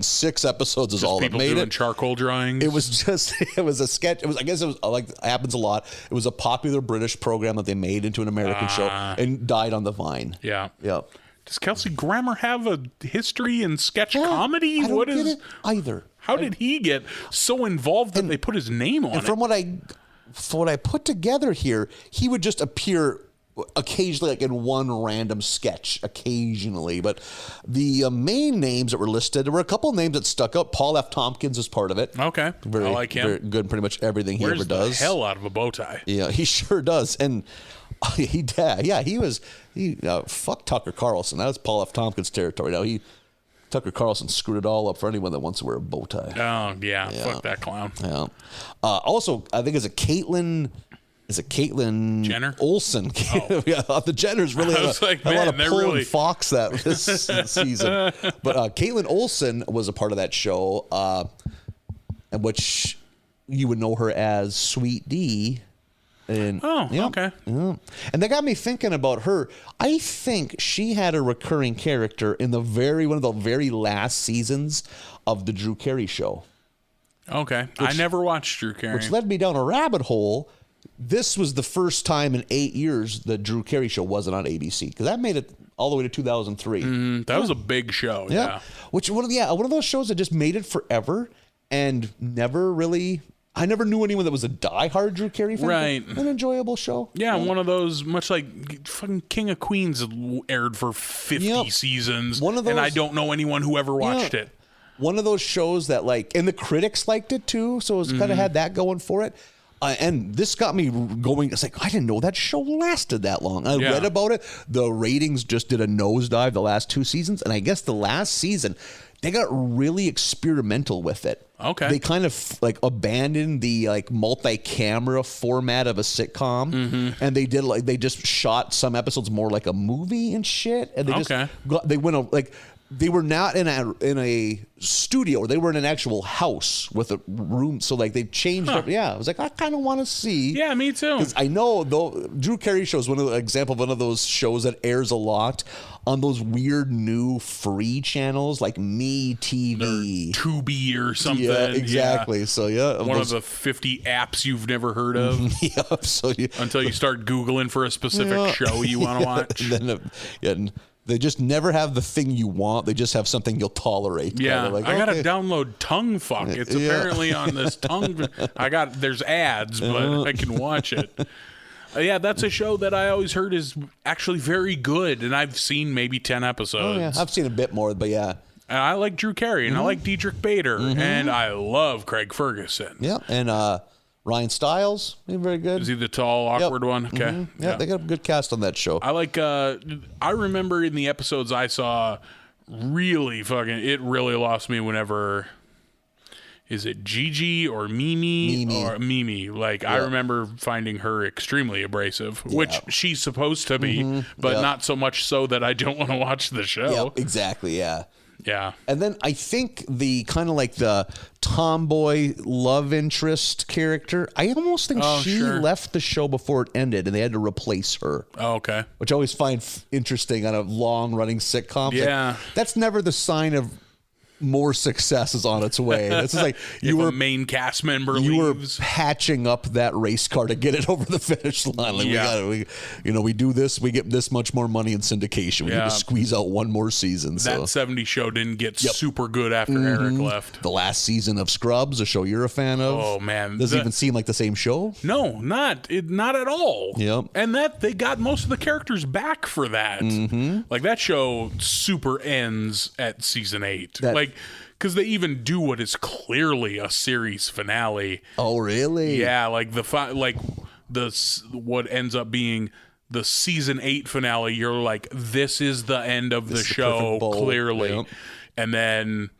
6 episodes is Just all that people made doing it. charcoal drawings. It was a sketch. I guess it was like, it happens a lot. It was a popular British program that they made into an American show and died on the vine. Yeah. Yep. Does Kelsey Grammer have a history in sketch comedy? I don't get it either. How did he get so involved that they put his name on And it? from what I put together here, he would just appear occasionally, like in one random sketch occasionally, but the main names that were listed, there were a couple of names that stuck out. Paul F. Tompkins is part of it. Okay. I like him. Very good in pretty much everything he ever does. The hell out of a bow tie. Yeah, he sure does. And fuck Tucker Carlson. That was Paul F. Tompkins territory. Now Tucker Carlson screwed it all up for anyone that wants to wear a bow tie. Oh yeah. Fuck that clown. Yeah. Also, I think it's a Caitlyn Jenner? Olsen. Oh. Yeah, the Jenners really had a lot of pulling Fox this season. But Caitlyn Olsen was a part of that show, in which you would know her as Sweet D. And, okay. Yeah. And that got me thinking about her. I think she had a recurring character in one of the very last seasons of the Drew Carey Show. Okay. I never watched Drew Carey. Which led me down a rabbit hole. This was the first time in 8 years the Drew Carey Show wasn't on ABC, because that made it all the way to 2003. That was a big show. Yeah. Which one of those shows that just made it forever and never really. I never knew anyone that was a diehard Drew Carey fan. Right. An enjoyable show. Yeah, one of those, much like fucking King of Queens aired for 50 seasons. One of those, and I don't know anyone who ever watched it. One of those shows that and the critics liked it too, so it's kind of had that going for it. And this got me going. It's like, I didn't know that show lasted that long. I read about it. The ratings just did a nosedive the last 2 seasons. And I guess the last season, they got really experimental with it. Okay. They kind of abandoned the multi-camera format of a sitcom. And they just shot some episodes more like a movie and shit. And they were not in a studio. They were in an actual house with a room. So they changed it. Yeah, I was like, I kind of want to see. Yeah, me too. Because I know Drew Carey Show is one of those shows that airs a lot on those weird new free channels like Me TV, or Tubi or something. Yeah, exactly. Yeah. So one of the 50 apps you've never heard of. Yep. So until you start Googling for a specific show you want to watch. And they just never have the thing you want. They just have something you'll tolerate. Yeah, I gotta download Tongue Fuck. It's apparently on this tongue. There's ads, but I can watch it. Yeah, that's a show that I always heard is actually very good, and I've seen maybe 10 episdes. Oh, yeah. I've seen a bit more, but yeah. And I like Drew Carey, and I like Diedrich Bader, and I love Craig Ferguson. Yeah, and Ryan Stiles, very good. Is he the tall, awkward one? Okay. Yeah, they got a good cast on that show. I like, I remember in the episodes I saw, it really lost me whenever, is it Gigi or Mimi? Or Mimi. I remember finding her extremely abrasive, which she's supposed to be, but not so much so that I don't want to watch the show. Yeah, exactly, yeah. Yeah. And then I think the kind of like the tomboy love interest character, I almost think she left the show before it ended and they had to replace her. Oh, okay. Which I always find interesting on a long running sitcom. Yeah. Like, that's never the sign of more success is on its way. This is like you were a main cast member. You were hatching up that race car to get it over the finish line. Like we do this, we get this much more money in syndication. We need to squeeze out one more season. That so 70s show didn't get super good after Eric left. The last season of Scrubs, a show you're a fan of. Oh man, does it even seem like the same show? No, not at all. Yep. And that they got most of the characters back for that. Like that show super ends at season 8. Because they even do what is clearly a series finale. Oh, really? Yeah, like what ends up being the season 8 finale. You're like, this is the end of the show, clearly. Yep. And then,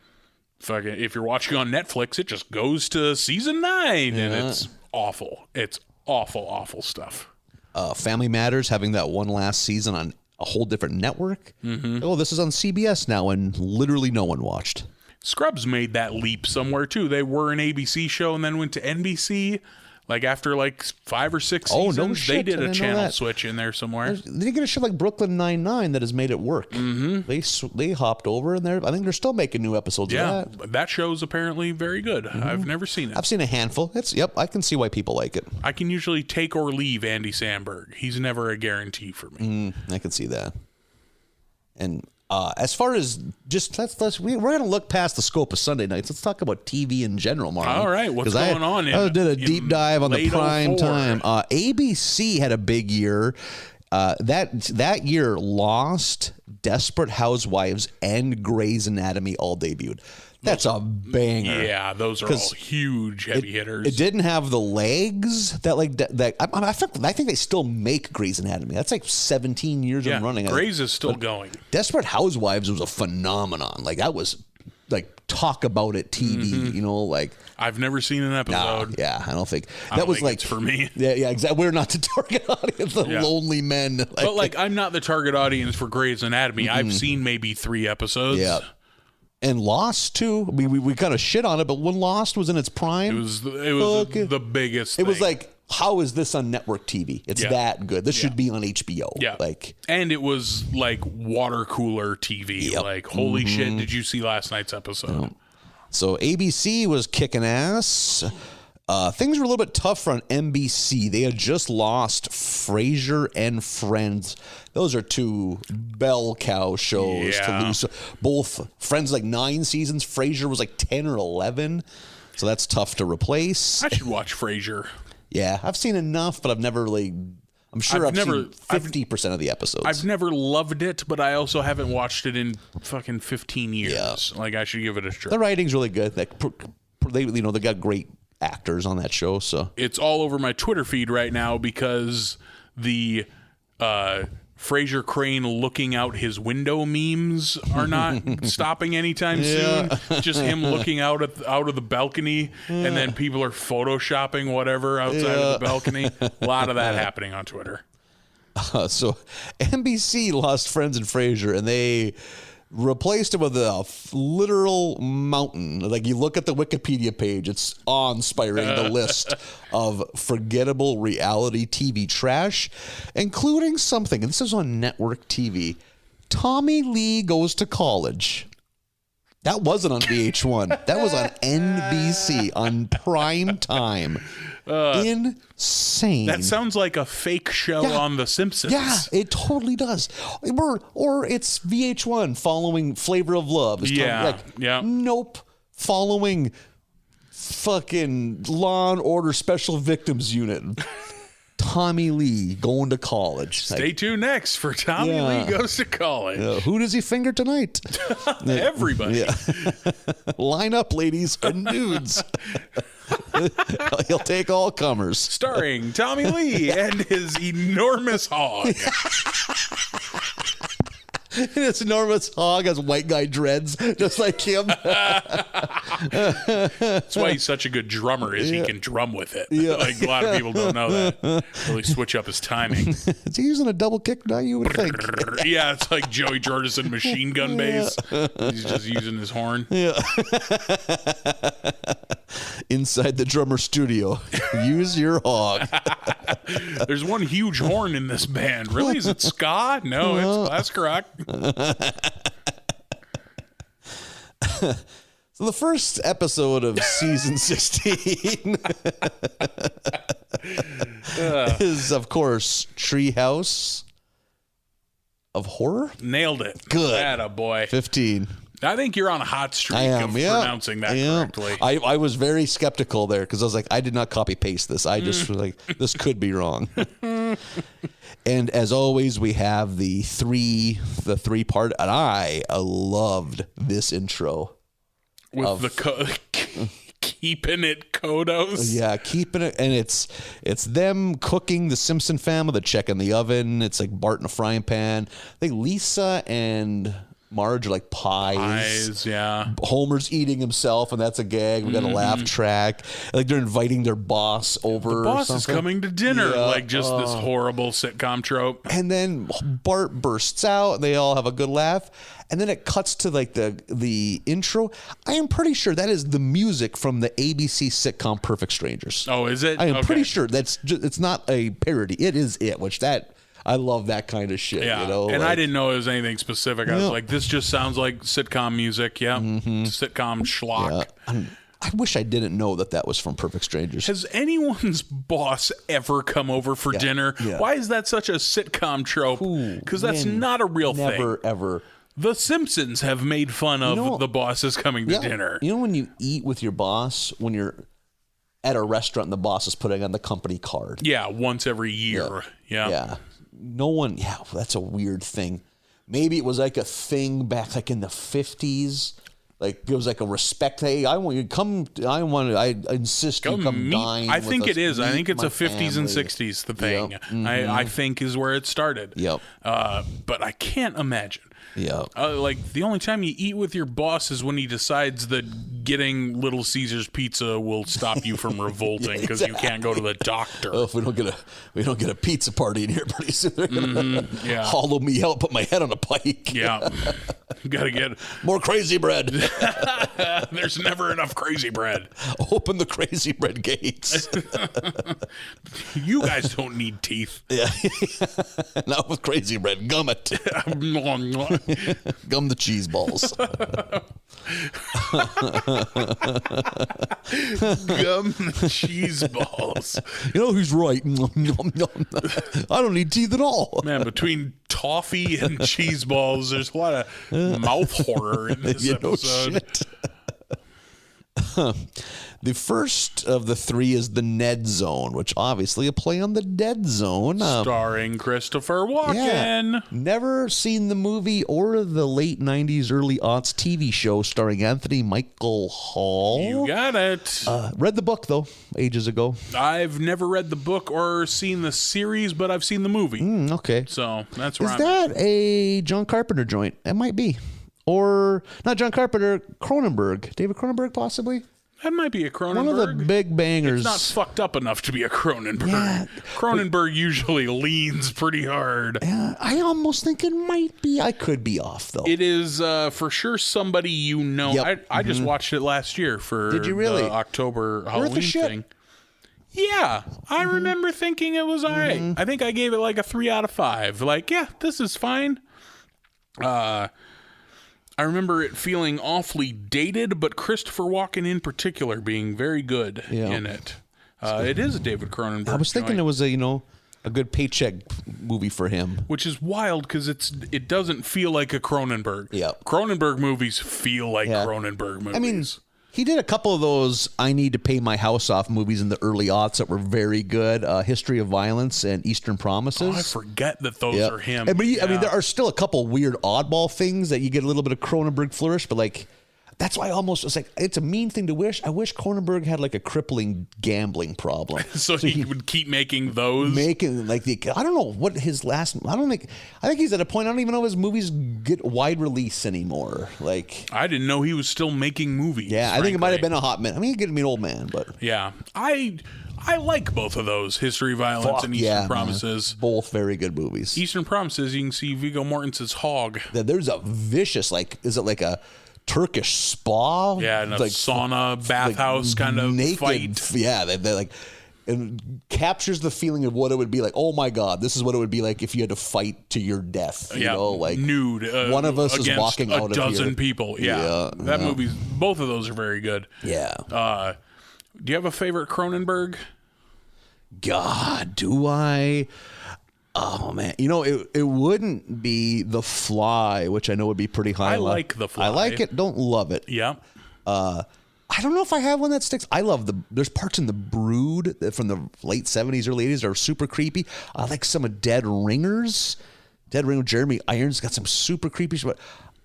if you're watching on Netflix, it just goes to season 9, and it's awful. It's awful stuff. Family Matters having that one last season on a whole different network. Oh, this is on CBS now, and literally no one watched. Scrubs made that leap somewhere too. They were an ABC show and then went to NBC. Like after 5 or 6 seasons, no shit. They did a channel switch in there somewhere. They get a show like Brooklyn Nine-Nine that has made it work. They hopped over and I think they're still making new episodes of that. That show's apparently very good. I've never seen it. I've seen a handful. I can see why people like it. I can usually take or leave Andy Samberg. He's never a guarantee for me. I can see that. And as far as we're going to look past the scope of Sunday nights. Let's talk about TV in general, Marlon. All right, what's going on? I did a deep dive on the prime time. ABC had a big year. That year, Lost, Desperate Housewives, and Grey's Anatomy all debuted. That's a banger. Yeah, those are all huge heavy hitters. It didn't have the legs that I think they still make Grey's Anatomy. That's 17 years of running. Grey's is still going. Desperate Housewives was a phenomenon. That was talk about it TV. I've never seen an episode. I don't think that was it's for me. Yeah, exactly. We're not the target audience. Lonely men. But I'm not the target audience for Grey's Anatomy. I've seen maybe 3 episodes. Yeah. And Lost too. I mean, we kind of shit on it, but when Lost was in its prime, it was the biggest thing. It was how is this on network TV? It's that good. This should be on HBO. Yeah. And it was water cooler TV. Yep. Holy shit, did you see last night's episode? Yep. So ABC was kicking ass. Things were a little bit tougher on NBC. They had just lost Frasier and Friends. Those are 2 bell cow shows to lose. So both Friends 9 seasons. Frasier was 10 or 11. So that's tough to replace. I should watch Frasier. Yeah, I've seen enough, but I've never really. I'm sure I've seen 50% of the episodes. I've never loved it, but I also haven't watched it in fucking 15 years. Yeah. I should give it a try. The writing's really good. They got great actors on that show, so it's all over my Twitter feed right now because the Frasier Crane looking out his window memes are not stopping anytime soon. Just him looking out of the balcony, and then people are photoshopping whatever outside of the balcony. A lot of that happening on Twitter. So NBC lost Friends and Frasier, and they replaced it with a literal mountain. You look at the Wikipedia page, it's awe-inspiring, the list of forgettable reality TV trash, including something, and this is on network TV, Tommy Lee Goes to College. That wasn't on VH1. That was on NBC on prime time. Insane. That sounds like a fake show on The Simpsons. Yeah, it totally does. Or it's VH1 following Flavor of Love. Nope. Following fucking Law and Order Special Victims Unit. Tommy Lee going to college. Stay tuned next for Tommy Lee Goes to College. Who does he finger tonight? Everybody. Line up, ladies, and nudes. He'll take all comers. Starring Tommy Lee and his enormous hog. This enormous hog has white guy dreads, just like him. That's why he's such a good drummer, is he can drum with it. Like, a lot of people don't know that. Really switch up his timing. Is he using a double kick now, you would think? Yeah, it's like Joey Jordison machine gun bass. He's just using his horn. Yeah. Inside the drummer studio. Use your hog. There's one huge horn in this band. Really? Is it ska? No, it's classic rock. So the first episode of season 16 is, of course, Treehouse of Horror. Nailed it. Good. Attaboy. 15. I think you're on a hot streak I am, of yeah. pronouncing that correctly. I was very skeptical there because I was like, I did not copy paste this. I just was like, this could be wrong. And as always, we have the three part, and I loved this intro With the keeping it Kodos. Yeah, keeping it, and it's them cooking the Simpson family. They're checking the oven. It's like Bart in a frying pan. I think Lisa and Marge are like pies. Yeah. Homer's eating himself, and that's a gag. We got a laugh track. Like they're inviting their boss over. The boss or is something. coming to dinner. Like just this horrible sitcom trope. And then Bart bursts out, and they all have a good laugh. And then it cuts to like the intro. I am pretty sure that is the music from the ABC sitcom Perfect Strangers. Oh, is it? I am pretty sure it's not a parody. It is it, which I love that kind of shit. Yeah, you know? and like, I didn't know it was anything specific. I was like, this just sounds like sitcom music. Yeah, sitcom schlock. Yeah. I wish I didn't know that was from Perfect Strangers. Has anyone's boss ever come over for dinner? Yeah. Why is that such a sitcom trope? Because that's not a real thing. Never, ever. The Simpsons have made fun of the bosses coming to dinner. You know when you eat with your boss, when you're at a restaurant and the boss is putting on the company card? Yeah, once every year. Yeah. No one, that's a weird thing. Maybe it was like a thing back like in the 50s. Like it was like a respect. Hey, I want you to come. I insist you come dine. I think with it us, is. I think it's a 50s family. and 60s thing. Yep. I think is where it started. Yep. But I can't imagine. Yeah. Like the only time you eat with your boss is when he decides that getting Little Caesar's pizza will stop you from revolting because you can't go to the doctor. Oh, if we don't get a pizza party in here pretty soon, they're gonna hollow me out, put my head on a pike. Yeah. You gotta get more crazy bread. There's never enough crazy bread. Open the crazy bread gates. You guys don't need teeth. Yeah. Not with crazy bread. Gum it. Gum the cheese balls. Gum the cheese balls. You know who's right? I don't need teeth at all. Man, between toffee and cheese balls, there's a lot of mouth horror in this episode. The first of the three is the Ned Zone, which obviously a play on the Dead Zone. Starring Christopher Walken. Yeah. Never seen the movie or the late 90s, early aughts TV show starring Anthony Michael Hall. You got it. Read the book, though, ages ago. I've never read the book or seen the series, but I've seen the movie. Okay. So that's where Is that a John Carpenter joint? It might be. Or, not John Carpenter, Cronenberg. David Cronenberg, possibly? That might be a Cronenberg. One of the big bangers. It's not fucked up enough to be a Cronenberg. Yeah. Cronenberg usually leans pretty hard. Yeah, I almost think it might be. I could be off, though. It is for sure somebody you know. Yep. I just watched it last year for Did you really? the October Worth Halloween a shit? thing. Yeah, I remember thinking it was all right. I think I gave it like a 3 out of 5. Like, yeah, this is fine. I remember it feeling awfully dated, but Christopher Walken in particular being very good in it. It is a David Cronenberg. I was thinking joint, it was a good paycheck movie for him. which is wild because it doesn't feel like a Cronenberg. Yep. Cronenberg movies feel like Cronenberg movies. I mean, he did a couple of those I Need to Pay My House Off movies in the early aughts that were very good. History of Violence and Eastern Promises. I forget that those are him. I mean, there are still a couple weird oddball things that you get a little bit of Cronenberg flourish, but like That's why it's like, it's a mean thing to wish. I wish Cronenberg had like a crippling gambling problem. so he would keep making those? Making like I don't know what his last, I think he's at a point, I don't even know if his movies get wide release anymore. Like, I didn't know he was still making movies. Yeah, I think it might have been a hot minute. I mean, he's getting to be an old man, but. Yeah. I like both of those, History, Violence, and Eastern Promises. Man. Both very good movies. Eastern Promises, you can see Viggo Mortensen's Hog. There's a vicious, like, is it like a Turkish spa? Yeah, and a like, sauna, bathhouse kind of naked fight. Yeah, they like, and captures the feeling of what it would be like. Oh my God, this is what it would be like if you had to fight to your death. You know, like nude. One of us is walking out of here. A dozen people. Yeah, that movie's. Both of those are very good. Yeah. Do you have a favorite Cronenberg? God, do I? Oh man, it wouldn't be The Fly, which I know would be pretty high. I like The Fly. I like it. Don't love it. Yeah. I don't know if I have one that sticks. I love there's parts in The Brood from the late 70s, early 80s that are super creepy. I like some of Dead Ringers. Jeremy Irons got some super creepy shit.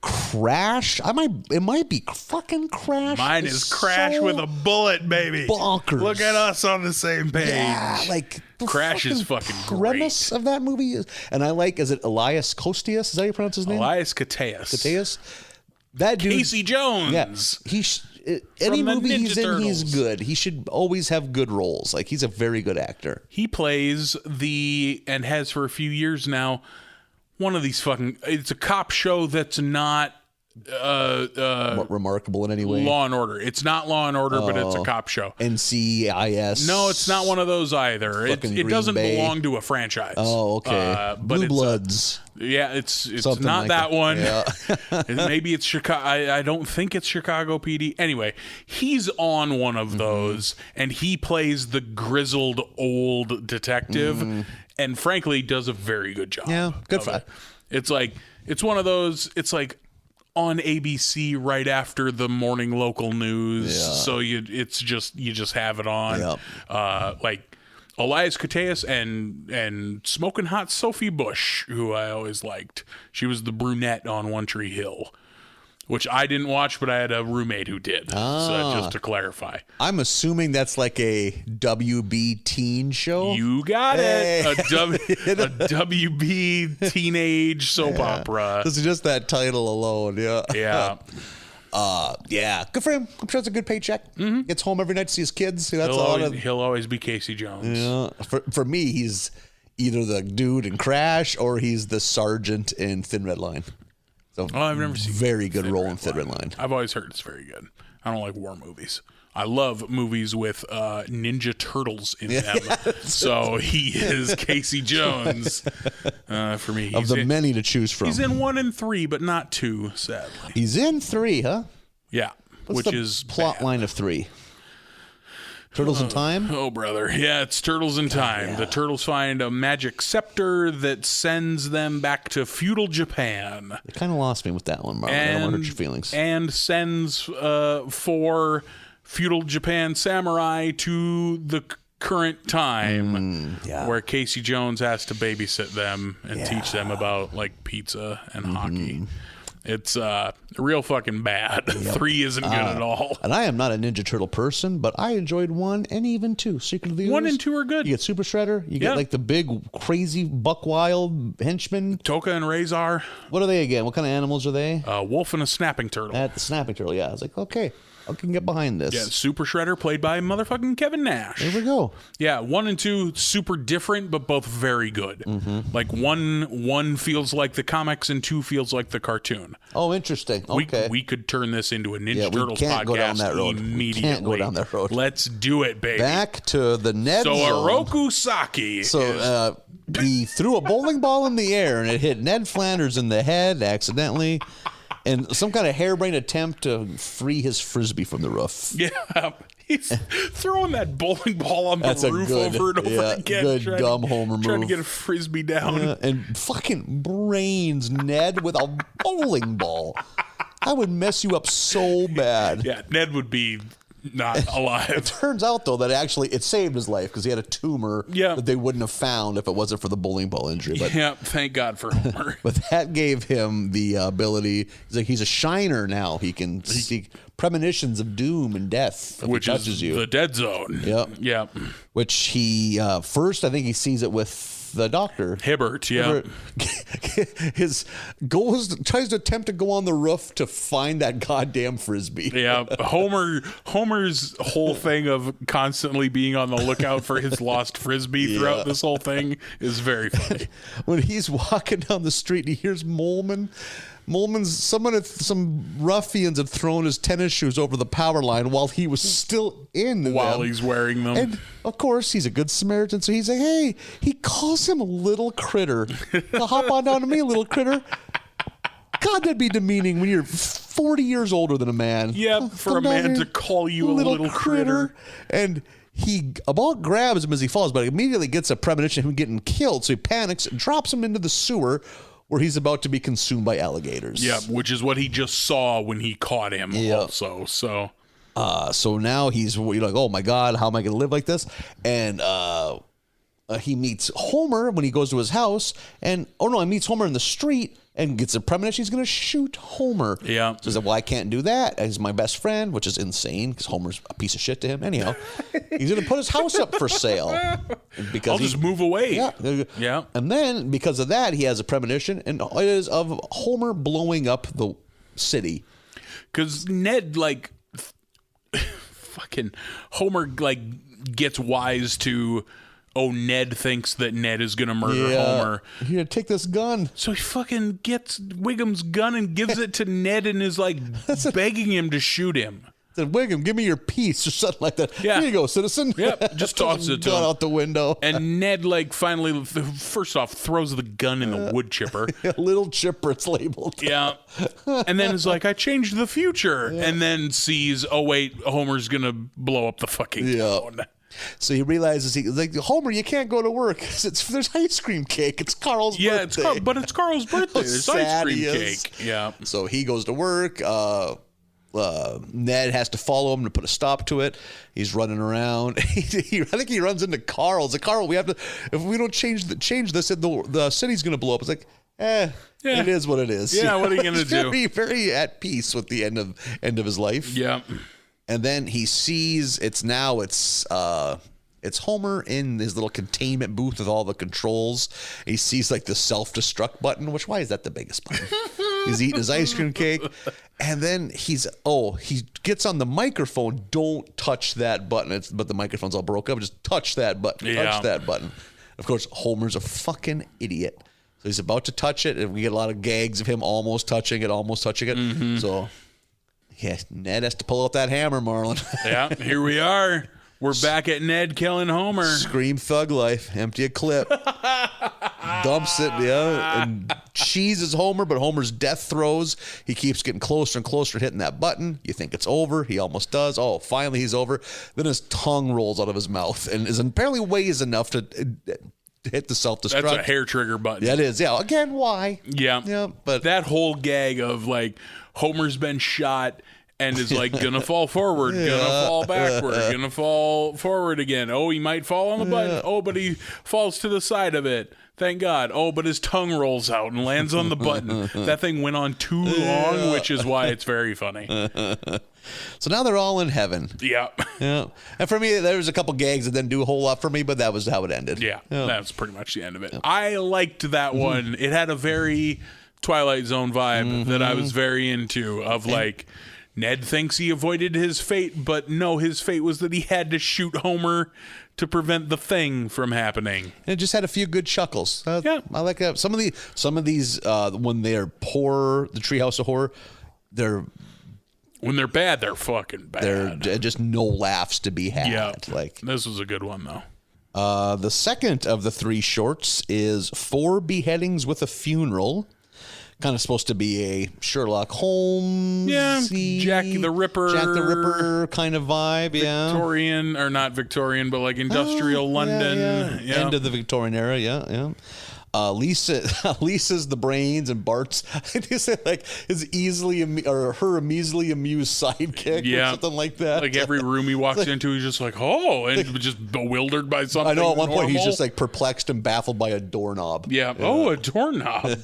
Crash. It might be fucking Crash. Mine is Crash with a bullet, baby. Bonkers. Look at us on the same page. Yeah, like Crash is fucking premise great. of that movie is, and I like, is it Elias Kosteas? Is that how you pronounce his name? Elias Koteas. That dude. Casey Jones. Yeah, any movie Ninja he's in, Turtles. he's good. He should always have good roles. Like, he's a very good actor. He plays and has for a few years now, one of these it's a cop show that's not remarkable in any way. Law and Order. It's not Law and Order, but it's a cop show. NCIS. No, it's not one of those either. It doesn't Bay. belong to a franchise. Oh, okay. But Blue Bloods. It's Something not like that it. one. Yeah. Maybe it's Chicago. I don't think it's Chicago PD. Anyway, he's on one of those, and he plays the grizzled old detective, and frankly, does a very good job. Yeah, good for it. It's one of those. It's like on ABC right after the morning local news. Yeah. So you just have it on. Yep. Like Elias Koteas and Smoking Hot Sophie Bush, who I always liked. She was the brunette on One Tree Hill, which I didn't watch, but I had a roommate who did. So just to clarify. I'm assuming that's like a WB teen show. You got it. A WB teenage soap opera. This is just that title alone. Yeah. Yeah. Yeah. Good for him. I'm sure it's a good paycheck. Gets home every night to see his kids. He'll always be Casey Jones. Yeah. For me, he's either the dude in Crash or he's the sergeant in Thin Red Line. So I've never seen very good role in Thin Red Line. I've always heard it's very good. I don't like war movies. I love movies with Ninja Turtles in them. So he is Casey Jones for me. Of the many to choose from. He's in 1 and 3, but not 2, sadly. He's in 3, huh? Yeah. What's the plot line of 3? Turtles in Time? Oh, brother. Yeah, it's Turtles in Time. Yeah. The turtles find a magic scepter that sends them back to feudal Japan. It kind of lost me with that one, Mark. I don't want to hurt your feelings. And sends 4 feudal Japan samurai to the current time where Casey Jones has to babysit them and teach them about like pizza and hockey. It's real fucking bad. 3 isn't good at all. And I am not a Ninja Turtle person, but I enjoyed 1 and even 2. Secret of the Ooze. 1 and 2 are good. You get Super Shredder. You get like the big, crazy, buck wild henchman. Toka and Razor. What are they again? What kind of animals are they? A wolf and a snapping turtle. The snapping turtle, yeah. I was like, okay, I can get behind this. Yeah, Super Shredder played by motherfucking Kevin Nash. There we go. Yeah, 1 and 2 super different, but both very good. Like one feels like the comics, and 2 feels like the cartoon. Oh, interesting. Okay, We could turn this into a Ninja we Turtles can't podcast go down that road. immediately. We can't go down that road. Let's do it, baby. Back to the Ned so zone. Oroku Saki. So he threw a bowling ball in the air, and it hit Ned Flanders in the head accidentally. And some kind of harebrained attempt to free his frisbee from the roof. Yeah, he's throwing that bowling ball on the roof over and over again. Good dumb homer move. Trying to get a frisbee down. And fucking brains Ned with a bowling ball. I would mess you up so bad. Yeah, Ned would be not alive. It turns out, though, that actually it saved his life because he had a tumor that they wouldn't have found if it wasn't for the bowling ball injury. But, yeah, thank God for Homer. But that gave him the ability. He's a shiner now. He can see premonitions of doom and death. Which is the dead zone. Yep. Yeah. Which he, first, I think he sees it with the doctor. Hibbert, yeah. Tries to attempt to go on the roof to find that goddamn Frisbee. Yeah. Homer's whole thing of constantly being on the lookout for his lost Frisbee throughout this whole thing is very funny. When he's walking down the street and he hears Molman. Some ruffians had thrown his tennis shoes over the power line while he was still in while he's wearing them. And of course, he's a good Samaritan, so he's like, hey, he calls him a little critter. Now hop on down to me, little critter. God, that'd be demeaning when you're 40 years older than a man. Yeah, for a man to call you a little critter. And he about grabs him as he falls, but immediately gets a premonition of him getting killed, so he panics and drops him into the sewer, where he's about to be consumed by alligators. Yeah, which is what he just saw when he caught him also. So now he's like, oh my God, how am I going to live like this? And he meets Homer when he goes to his house. He meets Homer in the street and gets a premonition he's going to shoot Homer. Yeah. So he's like, well, I can't do that. He's my best friend, which is insane because Homer's a piece of shit to him. Anyhow, he's going to put his house up for sale. Because I'll just move away. Yeah. And then because of that, he has a premonition, and it is of Homer blowing up the city. Because Ned, fucking Homer, gets wise to... Oh, Ned thinks that Ned is going to murder Homer. Here, take this gun. So he fucking gets Wiggum's gun and gives it to Ned and is begging him to shoot him. Said, Wiggum, give me your piece or something like that. Yeah. Here you go, citizen. Yep, just toss it to him. Out the window. And Ned, finally, first off, throws the gun in the wood chipper. A little chipper, it's labeled. Yeah. And then is like, I changed the future. Yeah. And then sees, oh, wait, Homer's going to blow up the fucking phone. So he realizes Homer, you can't go to work. There's ice cream cake. It's Carl's birthday. But it's Carl's birthday. There's ice cream cake. Yeah. So he goes to work. Ned has to follow him to put a stop to it. He's running around. I think he runs into Carl. It's like, Carl, we have to. If we don't change this, the city's going to blow up. It's like, it is what it is. Yeah, what are you going to do? Very, very at peace with the end of his life. Yeah. And then he sees it's Homer in his little containment booth with all the controls. He sees the self-destruct button, why is that the biggest button? He's eating his ice cream cake. And then he gets on the microphone. Don't touch that button. But the microphone's all broke up. Just touch that button. Yeah. Touch that button. Of course, Homer's a fucking idiot. So he's about to touch it. And we get a lot of gags of him almost touching it. Mm-hmm. So... yeah, Ned has to pull out that hammer, Marlon. Yeah, here we are. We're back at Ned killing Homer. Scream thug life. Empty a clip. Dumps it, and cheeses Homer, but Homer's death throes. He keeps getting closer and closer, hitting that button. You think it's over. He almost does. Oh, finally he's over. Then his tongue rolls out of his mouth and apparently weighs enough to hit the self-destruct. That's a hair trigger button. Yeah, it is. Yeah, again, why? Yeah. But that whole gag of Homer's been shot and is gonna fall forward, gonna fall backward, gonna fall forward again. Oh, he might fall on the button. Oh, but he falls to the side of it. Thank God. Oh, but his tongue rolls out and lands on the button. That thing went on too long, which is why it's very funny. So now they're all in heaven. Yeah. Yeah. And for me, there was a couple gags that didn't do a whole lot for me, but that was how it ended. Yeah. That's pretty much the end of it. I liked that one. It had a very Twilight Zone vibe that I was very into of Ned thinks he avoided his fate, but no, his fate was that he had to shoot Homer to prevent the thing from happening. And it just had a few good chuckles. Yeah. I like that. Some of these when they're poor, the Treehouse of Horror, when they're bad, they're fucking bad. They're just no laughs to be had. Yeah. This was a good one though. The second of the three shorts is 4 Beheadings with a Funeral. Kind of supposed to be a Sherlock Holmes, Jack the Ripper kind of vibe, Victorian, or not Victorian, but industrial London. Yeah. End of the Victorian era, yeah. Lisa's the brains, and Bart's like his her measly amused sidekick or something like that. Like every room he walks into, he's just like, oh, and just bewildered by something. I know at one point he's normal. just like perplexed and baffled by a doorknob. Yeah. Oh, a doorknob.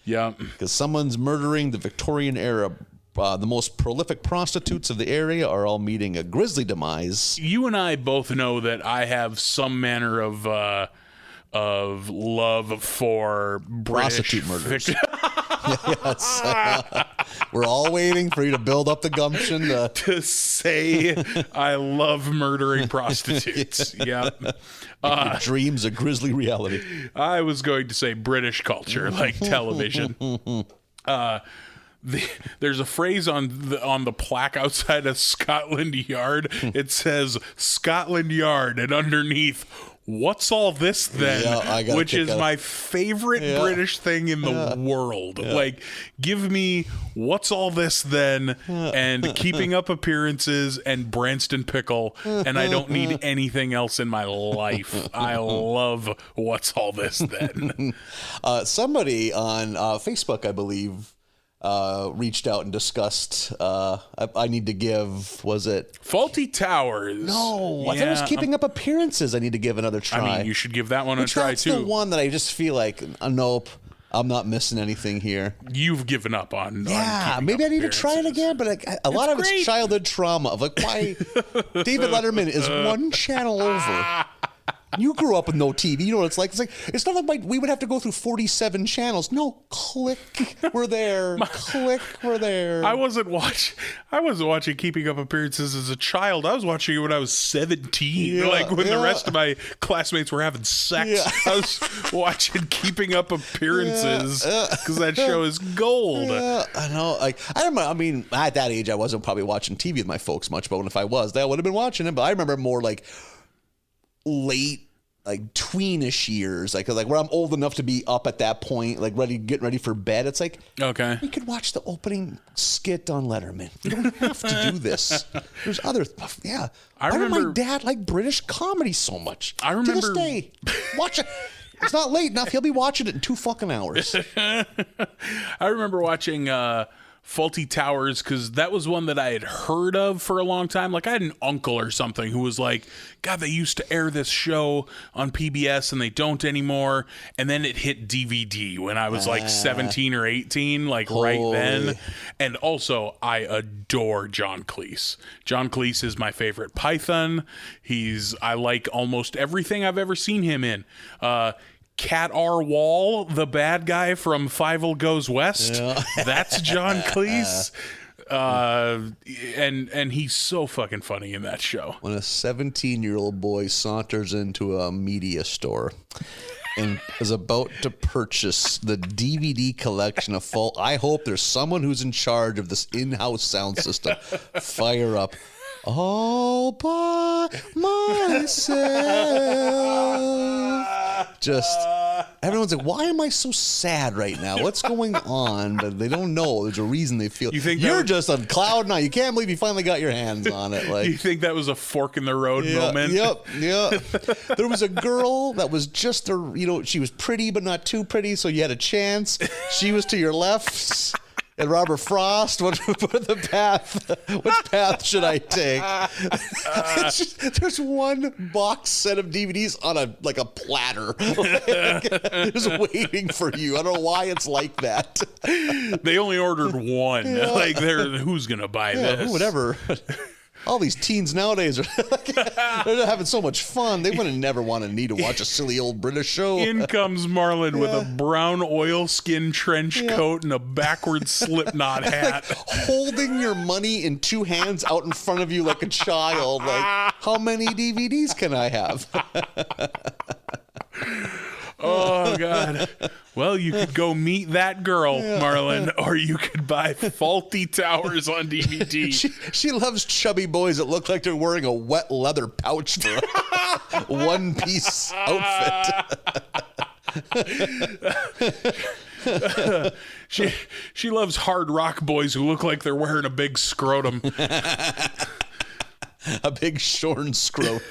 Yeah. Because someone's murdering the Victorian era. The most prolific prostitutes of the area are all meeting a grisly demise. You and I both know that I have some manner of love for Prostitute British murders. Yes. We're all waiting for you to build up the gumption to say I love murdering prostitutes. Yeah. Your dreams a grisly reality. I was going to say British culture, like television. There's a phrase on the plaque outside of Scotland Yard. It says Scotland Yard, and underneath, what's all this then? Which is my favorite British thing in the world. Like, give me what's all this then, and Keeping Up Appearances, and Branston Pickle, and I don't need anything else in my life. I love what's all this then. Somebody on Facebook, I believe, reached out and discussed I need to give, was it Faulty Towers? No, I thought it was Keeping Up Appearances. I need to give another try. I mean, you should give that one a try that's too. The one that I just feel like nope, I'm not missing anything here. You've given up on maybe I need to try it again, but a lot of it's childhood trauma of like why David Letterman is one channel over. You grew up with no TV. You know what it's like. It's not like we would have to go through 47 channels. No, click, we're there. Click, we're there. I wasn't watching Keeping Up Appearances as a child. I was watching it when I was 17. Like when the rest of my classmates were having sex. I was watching Keeping Up Appearances because that show is gold. I know. Like I remember. I mean, at that age, I wasn't probably watching TV with my folks much, but if I was, they would have been watching it. But I remember more like late, like tweenish years, like where I'm old enough to be up at that point, like getting ready for bed. It's like, okay, we could watch the opening skit on Letterman. You don't have to do this. There's other stuff. Yeah, I Why remember did my dad like British comedy so much? I remember to this day, watch it. It's not late enough. He'll be watching it in 2 fucking hours. I remember watching Faulty Towers because that was one that I had heard of for a long time. Like I had an uncle or something who was like, God, they used to air this show on PBS and they don't anymore. And then it hit DVD when I was like 17 or 18, like right then. And also I adore John Cleese. John Cleese is my favorite Python. I like almost everything I've ever seen him in. Cat R. Wall, the bad guy from Fievel Goes West. That's John Cleese. And he's so fucking funny in that show. When a 17-year-old boy saunters into a media store and is about to purchase the DVD collection of full, I hope there's someone who's in charge of this in-house sound system. Fire up all by myself. Just everyone's like, why am I so sad right now? What's going on? But they don't know. There's a reason they feel. You think you're just on cloud nine. You can't believe you finally got your hands on it. Like, you think that was a fork in the road moment? Yep. There was a girl that was just she was pretty but not too pretty, so you had a chance. She was to your left. And Robert Frost, what path should I take? There's one box set of DVDs on a platter, just waiting for you. I don't know why it's like that. They only ordered one. Yeah. Like, who's gonna buy this? Whatever. All these teens nowadays are they're having so much fun. They wouldn't never need to watch a silly old British show. In comes Marlon with a brown oilskin trench coat and a backwards Slipknot hat. Like holding your money in 2 hands out in front of you like a child. Like, how many DVDs can I have? Oh, God. Well, you could go meet that girl, Marlon, or you could buy Faulty Towers on DVD. She loves chubby boys that look like they're wearing a wet leather pouch for a one-piece outfit. She loves hard rock boys who look like they're wearing a big scrotum. A big shorn scrot.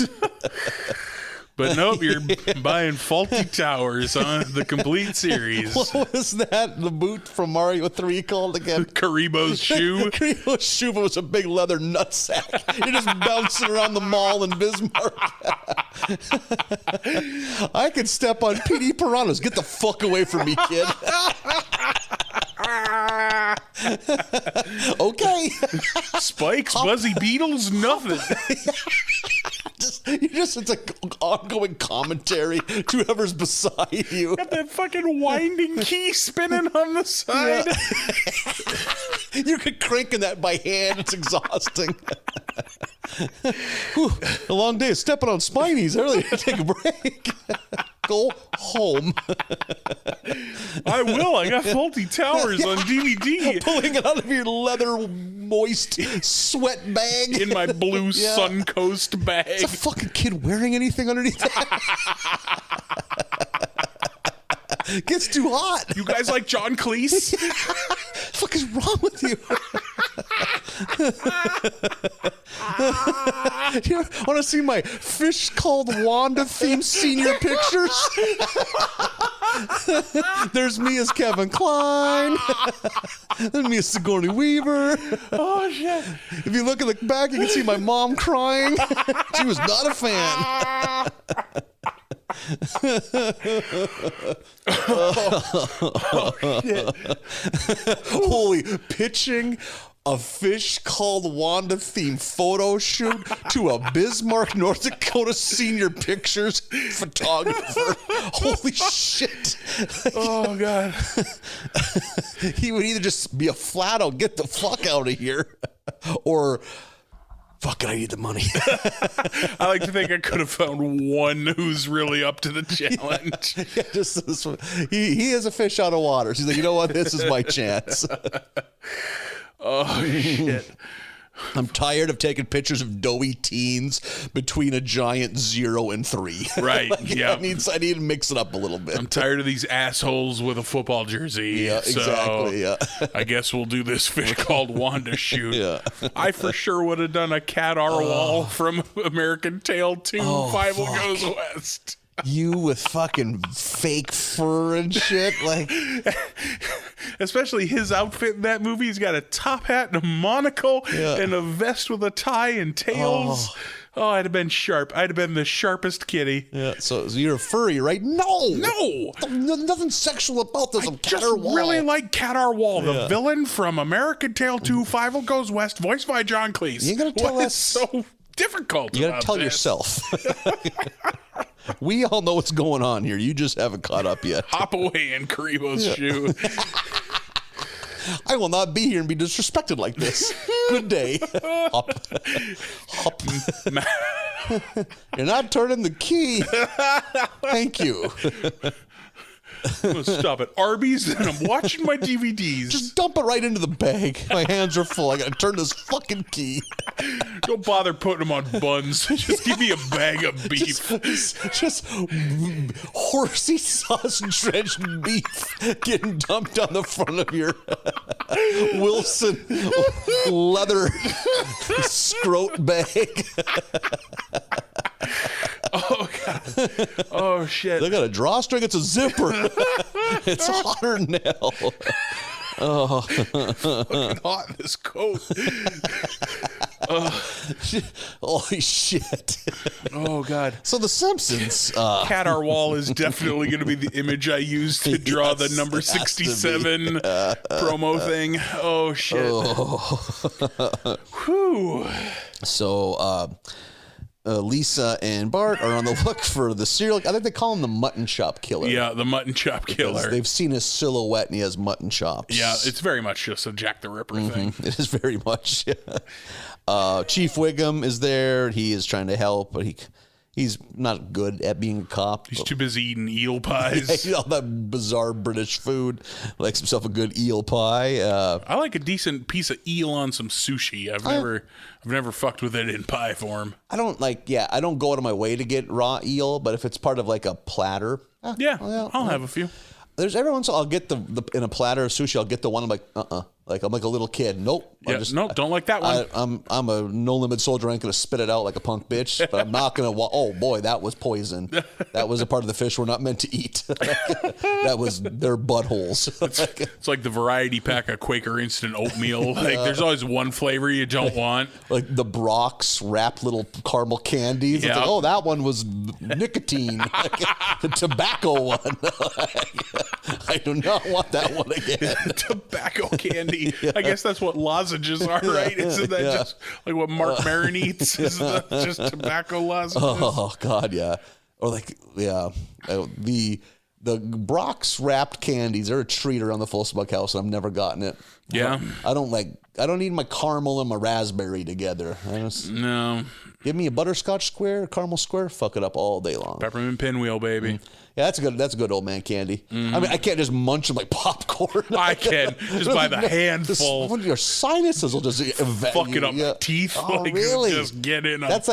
But nope, you're buying Faulty Towers on the complete series. What was that? The boot from Mario 3 called again? Kuribo's shoe. Kuribo's shoe was a big leather nutsack. You're just bouncing around the mall in Bismarck. I could step on PD piranhas. Get the fuck away from me, kid. Okay. Spikes, Buzzy Beetles, nothing. It's like ongoing commentary to whoever's beside you. Got that fucking winding key spinning on the side. Yeah. You could cranking that by hand. It's exhausting. Whew, a long day of stepping on spinies earlier. Take a break. Go home. I will. I got Faulty Towers on DVD. Pulling it out of your leather moist sweat bag. In my blue Suncoast bag. Is a fucking kid wearing anything underneath that? Gets too hot. You guys like John Cleese? What the fuck is wrong with you? You want to see my Fish Called Wanda themed senior pictures? There's me as Kevin Kline. There's me as Sigourney Weaver. Oh, shit. If you look at the back, you can see my mom crying. She was not a fan. Oh, shit. Holy, pitching a Fish Called Wanda themed photo shoot to a Bismarck, North Dakota senior pictures photographer. Holy shit. Oh, God. He would either just be a flat out, get the fuck out of here, or fuck it, I need the money. I like to think I could have found one who's really up to the challenge. Yeah, just this one. He is a fish out of water. He's like, you know what? This is my chance. Oh, shit. I'm tired of taking pictures of doughy teens between a giant 0 and 3. Right, yeah. I need to mix it up a little bit. I'm tired of these assholes with a football jersey. Yeah, so exactly, yeah. I guess we'll do this Fish Called Wanda shoot. Yeah. I for sure would have done a Cat Arwal from American Tail 2, Five Will Goes West. You with fucking fake fur and shit. Like, especially his outfit in that movie. He's got a top hat and a monocle and a vest with a tie and tails. Oh, I'd have been sharp. I'd have been the sharpest kitty. Yeah. So you're a furry, right? No. Nothing sexual about this. I just really like Cat Arwal, the villain from American Tail 2, Five Will Goes West, voiced by John Cleese. You're gonna tell what us is so difficult. You gotta tell this? yourself. We all know what's going on here. You just haven't caught up yet. Hop away in Kuribo's shoe. I will not be here and be disrespected like this. Good day. Hop. Hop. You're not turning the key. Thank you. I'm gonna stop at Arby's and I'm watching my DVDs. Just dump it right into the bag. My hands are full. I gotta turn this fucking key. Don't bother putting them on buns. Just give me a bag of beef. Just horsey sauce drenched beef getting dumped on the front of your Wilson leather scrote bag. Oh, God. Oh, shit. They got a drawstring. It's a zipper. It's hotter than hell. Oh. Fucking hot in this coat. Holy shit. Oh, God. So the Simpsons. Cat Arwal is definitely going to be the image I use to draw the number 67 promo thing. Oh, shit. Whew. So, Lisa and Bart are on the look for the serial. I think they call him the mutton chop killer. Yeah, the mutton chop killer. They've seen his silhouette and he has mutton chops. Yeah, it's very much just a Jack the Ripper thing. It is very much. Chief Wiggum is there. He is trying to help, but he's not good at being a cop. He's too busy eating eel pies. All that bizarre British food. Likes himself a good eel pie. I like a decent piece of eel on some sushi. I've never fucked with it in pie form. I don't go out of my way to get raw eel, but if it's part of like a platter, I'll have a few. There's every once in a while I'll get the in a platter of sushi. I'll get the one I'm like, Like I'm like a little kid. Nope. Yeah, don't like that one. I'm a no limit soldier. I ain't gonna spit it out like a punk bitch. But I'm not gonna. Oh boy, that was poison. That was a part of the fish we're not meant to eat. That was their buttholes. It's like the variety pack of Quaker Instant oatmeal. Like there's always one flavor you don't want. Like the Brock's wrapped little caramel candies. Yeah. It's like, oh, that one was nicotine. Like, the tobacco one. I do not want that one again. Tobacco candy. I guess that's what lozenges are, right? Isn't that just like what Mark Maron eats? Isn't that just tobacco lozenges? Oh God, yeah. Or like, the Brock's wrapped candies are a treat around the Full Smokehouse, and I've never gotten it. Yeah. I don't need my caramel and my raspberry together. No. Give me a butterscotch square, a caramel square, fuck it up all day long. Peppermint pinwheel, baby. Yeah, that's a good old man candy. I mean, I can't just munch them like popcorn. I can just by the handful. Your sinuses will just fucking up my teeth. Oh, like, really? Just get in them. That's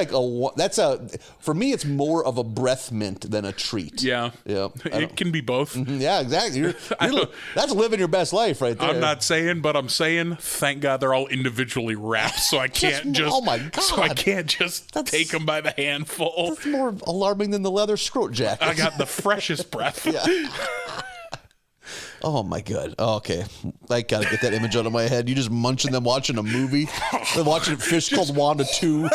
for me, it's more of a breath mint than a treat. Yeah. Yeah. It can be both. Yeah, exactly. That's living your best life right there. I'm not saying, but I'm saying, thank God they're all individually wrapped, so I can't oh my God. So I can't just take them by the handful. That's more alarming than the leather scrote jacket. I got the freshest breath. Oh my God. Oh, okay. I gotta get that image out of my head. You just munching them watching a movie. They're watching a fish called Wanda 2.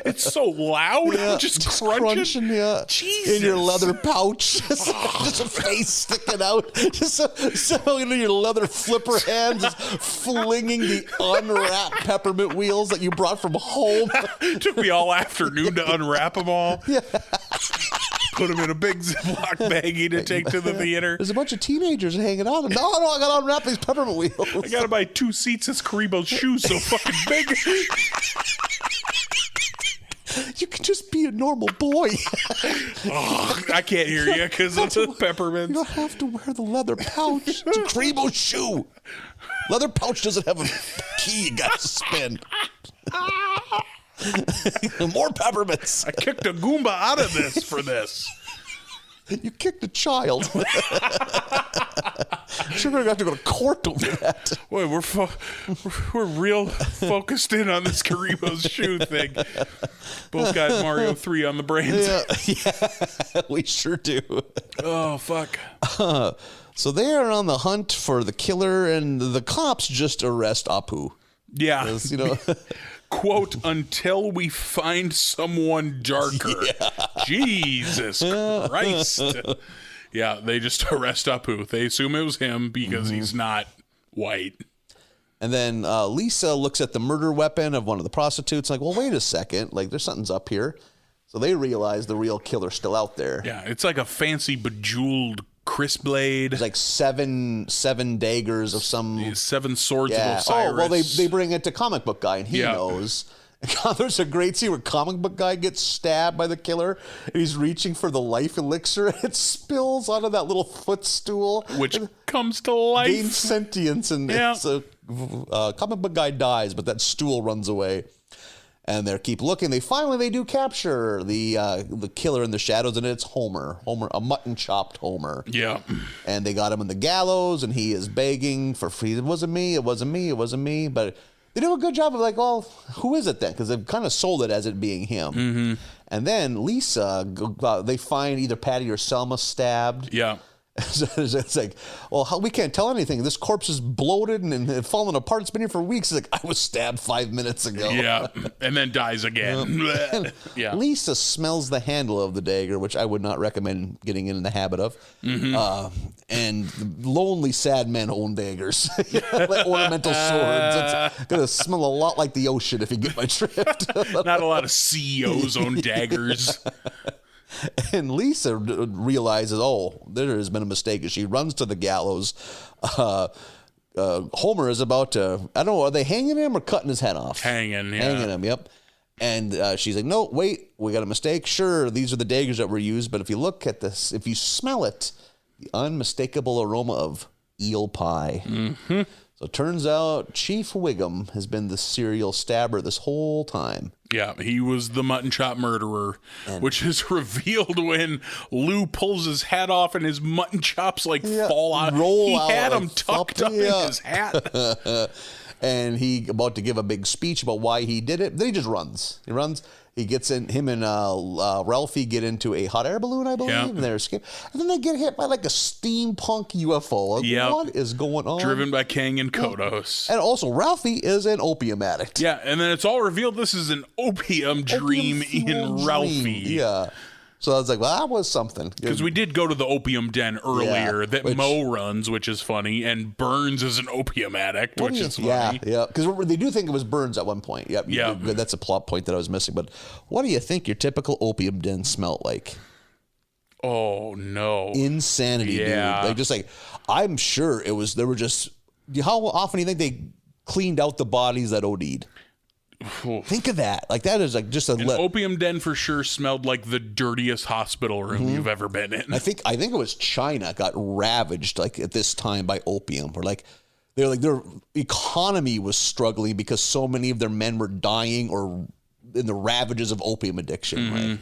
It's so loud. Yeah, just crunching. Yeah. Jesus. In your leather pouch. Just a face sticking out. Just so in your leather flipper hands, just flinging the unwrapped peppermint wheels that you brought from home. Took me all afternoon to unwrap them all. Yeah. Put them in a big Ziploc baggie to take to the theater. There's a bunch of teenagers hanging out. No, I gotta unwrap these peppermint wheels. I gotta buy 2 seats as Kuribo's shoes so fucking big. You can just be a normal boy. Oh, I can't hear you because of the peppermints. You don't have to wear the leather pouch. It's a Kuribo shoe. Leather pouch doesn't have a key you got to spin. More peppermints. I kicked a Goomba out of this for this. You kicked a child. Sure, we're gonna have to go to court over that. Boy, we're real focused in on this Kuribo's shoe thing. Both got Mario 3 on the brains. Yeah, we sure do. Oh, fuck. So they are on the hunt for the killer, and the cops just arrest Apu. Yeah. You know. Quote, until we find someone darker. Yeah. Jesus Christ. Yeah, they just arrest Apu. They assume it was him because he's not white. And then Lisa looks at the murder weapon of one of the prostitutes, like, well, wait a second. Like, there's something's up here. So they realize the real killer's still out there. Yeah, it's like a fancy bejeweled crisp blade. There's like seven daggers of some 7 swords of Osiris. Oh, well, they bring it to Comic Book Guy, and he knows. There's a great scene where Comic Book Guy gets stabbed by the killer, and he's reaching for the life elixir, and it spills onto that little footstool. Which comes to life. Gains sentience, and so Comic Book Guy dies, but that stool runs away. And they keep looking. They do capture the killer in the shadows, and it's Homer, a mutton chopped Homer. Yeah. And they got him in the gallows, and he is begging for free. It wasn't me. But they do a good job of like, well, who is it then? Because they've kind of sold it as it being him. Mm-hmm. And then Lisa, they find either Patty or Selma stabbed. Yeah. It's like, well, we can't tell anything. This corpse is bloated and falling apart. It's been here for weeks. It's like, I was stabbed 5 minutes ago. Yeah, and then dies again. Yeah. Lisa smells the handle of the dagger, which I would not recommend getting in the habit of. Mm-hmm. And lonely, sad men own daggers, like ornamental swords. It's gonna smell a lot like the ocean if you get my drift. Not a lot of CEOs own daggers. And Lisa realizes, there has been a mistake. As she runs to the gallows, Homer is about to, I don't know, are they hanging him or cutting his head off? Hanging him, yep. And she's like, no, wait, we got a mistake. Sure, these are the daggers that were used, but if you look at this, if you smell it, the unmistakable aroma of eel pie. Mm-hmm. So it turns out Chief Wiggum has been the serial stabber this whole time. Yeah, he was the mutton chop murderer, which is revealed when Lou pulls his hat off and his mutton chops fall out. He had them tucked up in his hat. And he about to give a big speech about why he did it. Then he just runs. He gets in, him and Ralphie get into a hot air balloon, I believe, and they escape. And then they get hit by like a steampunk UFO. What is going on? Driven by Kang and Kodos. And also, Ralphie is an opium addict. Yeah, and then it's all revealed this is an opium dream in Ralphie. Yeah. So I was like, well, that was something. Because we did go to the opium den earlier that Mo runs, which is funny, and Burns is an opium addict, which is funny. Yeah, because they do think it was Burns at one point. Yep, yeah. That's a plot point that I was missing. But what do you think your typical opium den smelled like? Oh, no. Insanity, dude. I'm sure it was, how often do you think they cleaned out the bodies that OD'd? Think of that. Like, that is like just an opium den for sure smelled like the dirtiest hospital room you've ever been in. I think it was China got ravaged like at this time by opium, or like their economy was struggling because so many of their men were dying or in the ravages of opium addiction. Right.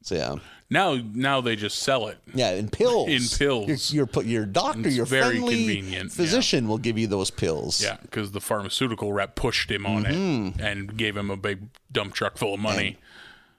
So yeah. Now they just sell it. Yeah, in pills. Your doctor, your very friendly convenient physician will give you those pills. Yeah, because the pharmaceutical rep pushed him on it and gave him a big dump truck full of money.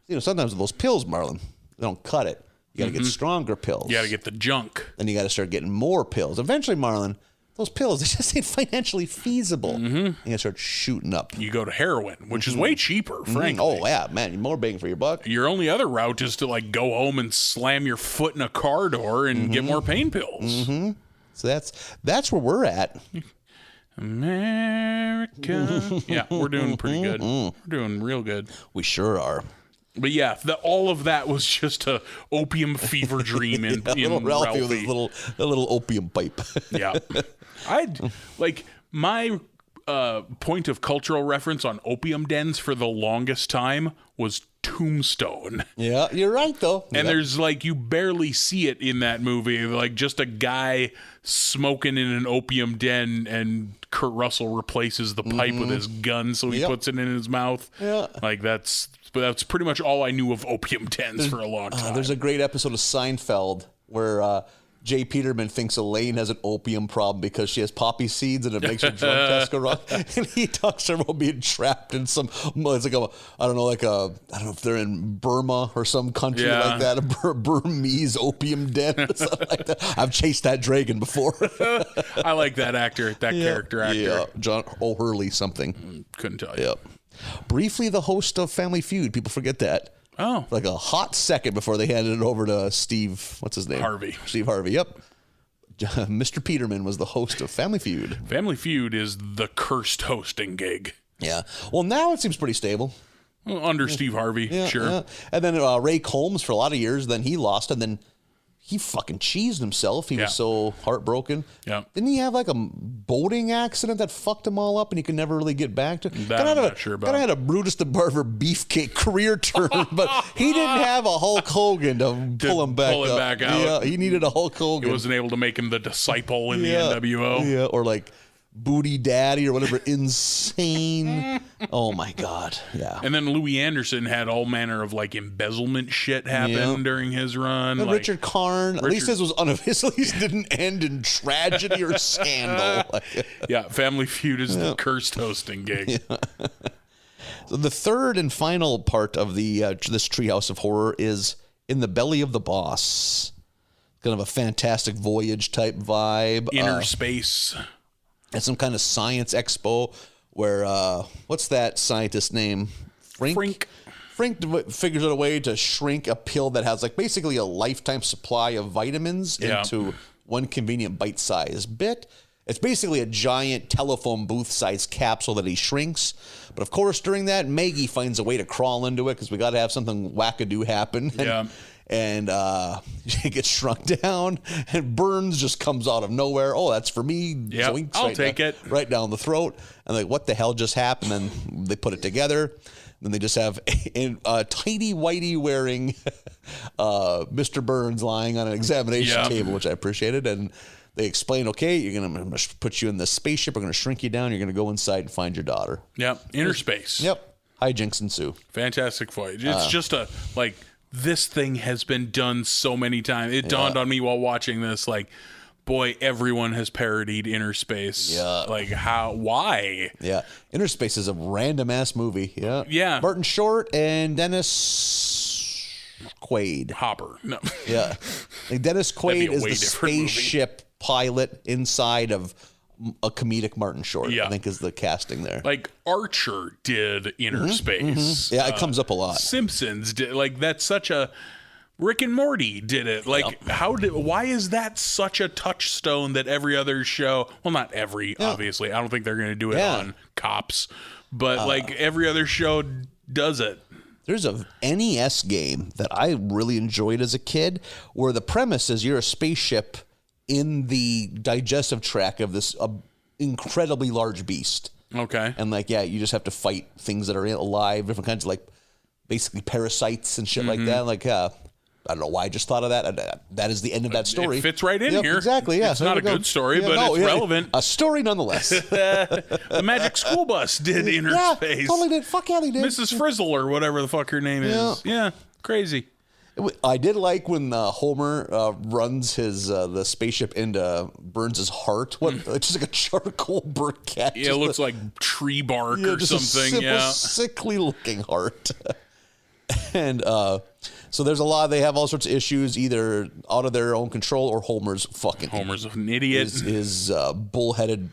And, sometimes with those pills, Marlon, they don't cut it. You got to get stronger pills. You got to get the junk. Then you got to start getting more pills. Eventually, Marlon, those pills, they just ain't financially feasible. You got to start shooting up. You go to heroin, which is way cheaper, frankly. Oh, yeah, man. You're more bang for your buck. Your only other route is to, go home and slam your foot in a car door and get more pain pills. So that's where we're at. America. Yeah, we're doing pretty good. We're doing real good. We sure are. But yeah, all of that was just a opium fever dream in Ralphie with his little opium pipe. Yeah. My point of cultural reference on opium dens for the longest time was Tombstone. Yeah, you're right though. And there's you barely see it in that movie, just a guy smoking in an opium den, and Kurt Russell replaces the pipe with his gun, so he puts it in his mouth. Yeah, that's pretty much all I knew of opium dens for a long time. There's a great episode of Seinfeld where Jay Peterman thinks Elaine has an opium problem because she has poppy seeds and it makes her drug test go wrong. And he talks to her about being trapped in I don't know if they're in Burma or some country like that, a Burmese opium den or something like that. I've chased that dragon before. I like that character actor. Yeah, John O'Hurley something. Couldn't tell you. Yep. Briefly the host of Family Feud. People forget that. Oh. Like a hot second before they handed it over to Steve, what's his name? Harvey. Steve Harvey, yep. Mr. Peterman was the host of Family Feud. Family Feud is the cursed hosting gig. Yeah. Well, now it seems pretty stable. Well, under Steve Harvey, sure. Yeah. And then Ray Combs for a lot of years, then he lost, and then he fucking cheesed himself. He was so heartbroken. Yeah. Didn't he have a boating accident that fucked him all up and he could never really get back to? That I'm not sure about. Kind of had a Brutus the Barber beefcake career turn, but he didn't have a Hulk Hogan to pull him back out. Yeah, he needed a Hulk Hogan. He wasn't able to make him the disciple in the NWO. Yeah, or Booty Daddy or whatever insane. Oh my God. Yeah. And then Louis Anderson had all manner of embezzlement shit happen during his run. And Richard Karn, at least his was at least didn't end in tragedy or scandal. Yeah, Family Feud is the cursed hosting gig. Yeah. So the third and final part of this Treehouse of Horror is In the Belly of the Boss. Kind of a Fantastic Voyage type vibe. Inner space. At some kind of science expo where, what's that scientist's name? Frink figures out a way to shrink a pill that has basically a lifetime supply of vitamins into one convenient bite-sized bit. It's basically a giant telephone booth-sized capsule that he shrinks. But of course, during that, Maggie finds a way to crawl into it because we got to have something wackadoo happen. And she gets shrunk down, and Burns just comes out of nowhere. Oh, that's for me. Yeah, I'll take it. Right down the throat. And what the hell just happened? Then they put it together. Then they just have a tidy whitey wearing Mr. Burns lying on an examination table, which I appreciated. And they explain, okay, I'm going to put you in the spaceship. We're going to shrink you down. You're going to go inside and find your daughter. Yep. Inner space. Yep. Hijinks ensue. Fantastic voyage. It's just this thing has been done so many times. It dawned on me while watching this, like, boy, everyone has parodied Inner Space. Yeah. Like, why? Yeah. Inner Space is a random ass movie. Yeah. Yeah. Martin Short and Dennis Quaid. Hopper. No. Yeah. Like Dennis Quaid is way the different movie. spaceship pilot inside of a comedic Martin Short, Yeah. I think is the casting there. Like, Archer did Inner Space. Yeah, it comes up a lot. Simpsons did. Like, that's such a... Rick and Morty did it. Like, why is that such a touchstone that every other show, well, not every, obviously. I don't think they're going to do it on Cops, but like every other show does it. There's a NES game that I really enjoyed as a kid where the premise is you're a spaceship in the digestive tract of this incredibly large beast. Okay. And like, you just have to fight things that are alive, different kinds of like basically parasites and shit like that. Like, I don't know why I just thought of that. That is the end of that story. It fits right in here. Exactly, yeah. It's not a good story, but it's relevant. A story nonetheless. The Magic School Bus did Inner Space. Totally did. Fuck yeah, they did. Mrs. Frizzle or whatever the fuck her name is. Yeah, crazy. I did like when Homer runs his the spaceship into Burns' heart. It's just like a charcoal briquette. Yeah, it looks like tree bark or just something. A simple, sickly looking heart. And so there's a lot. They have all sorts of issues, either out of their own control or Homer's an idiot. Is bullheaded,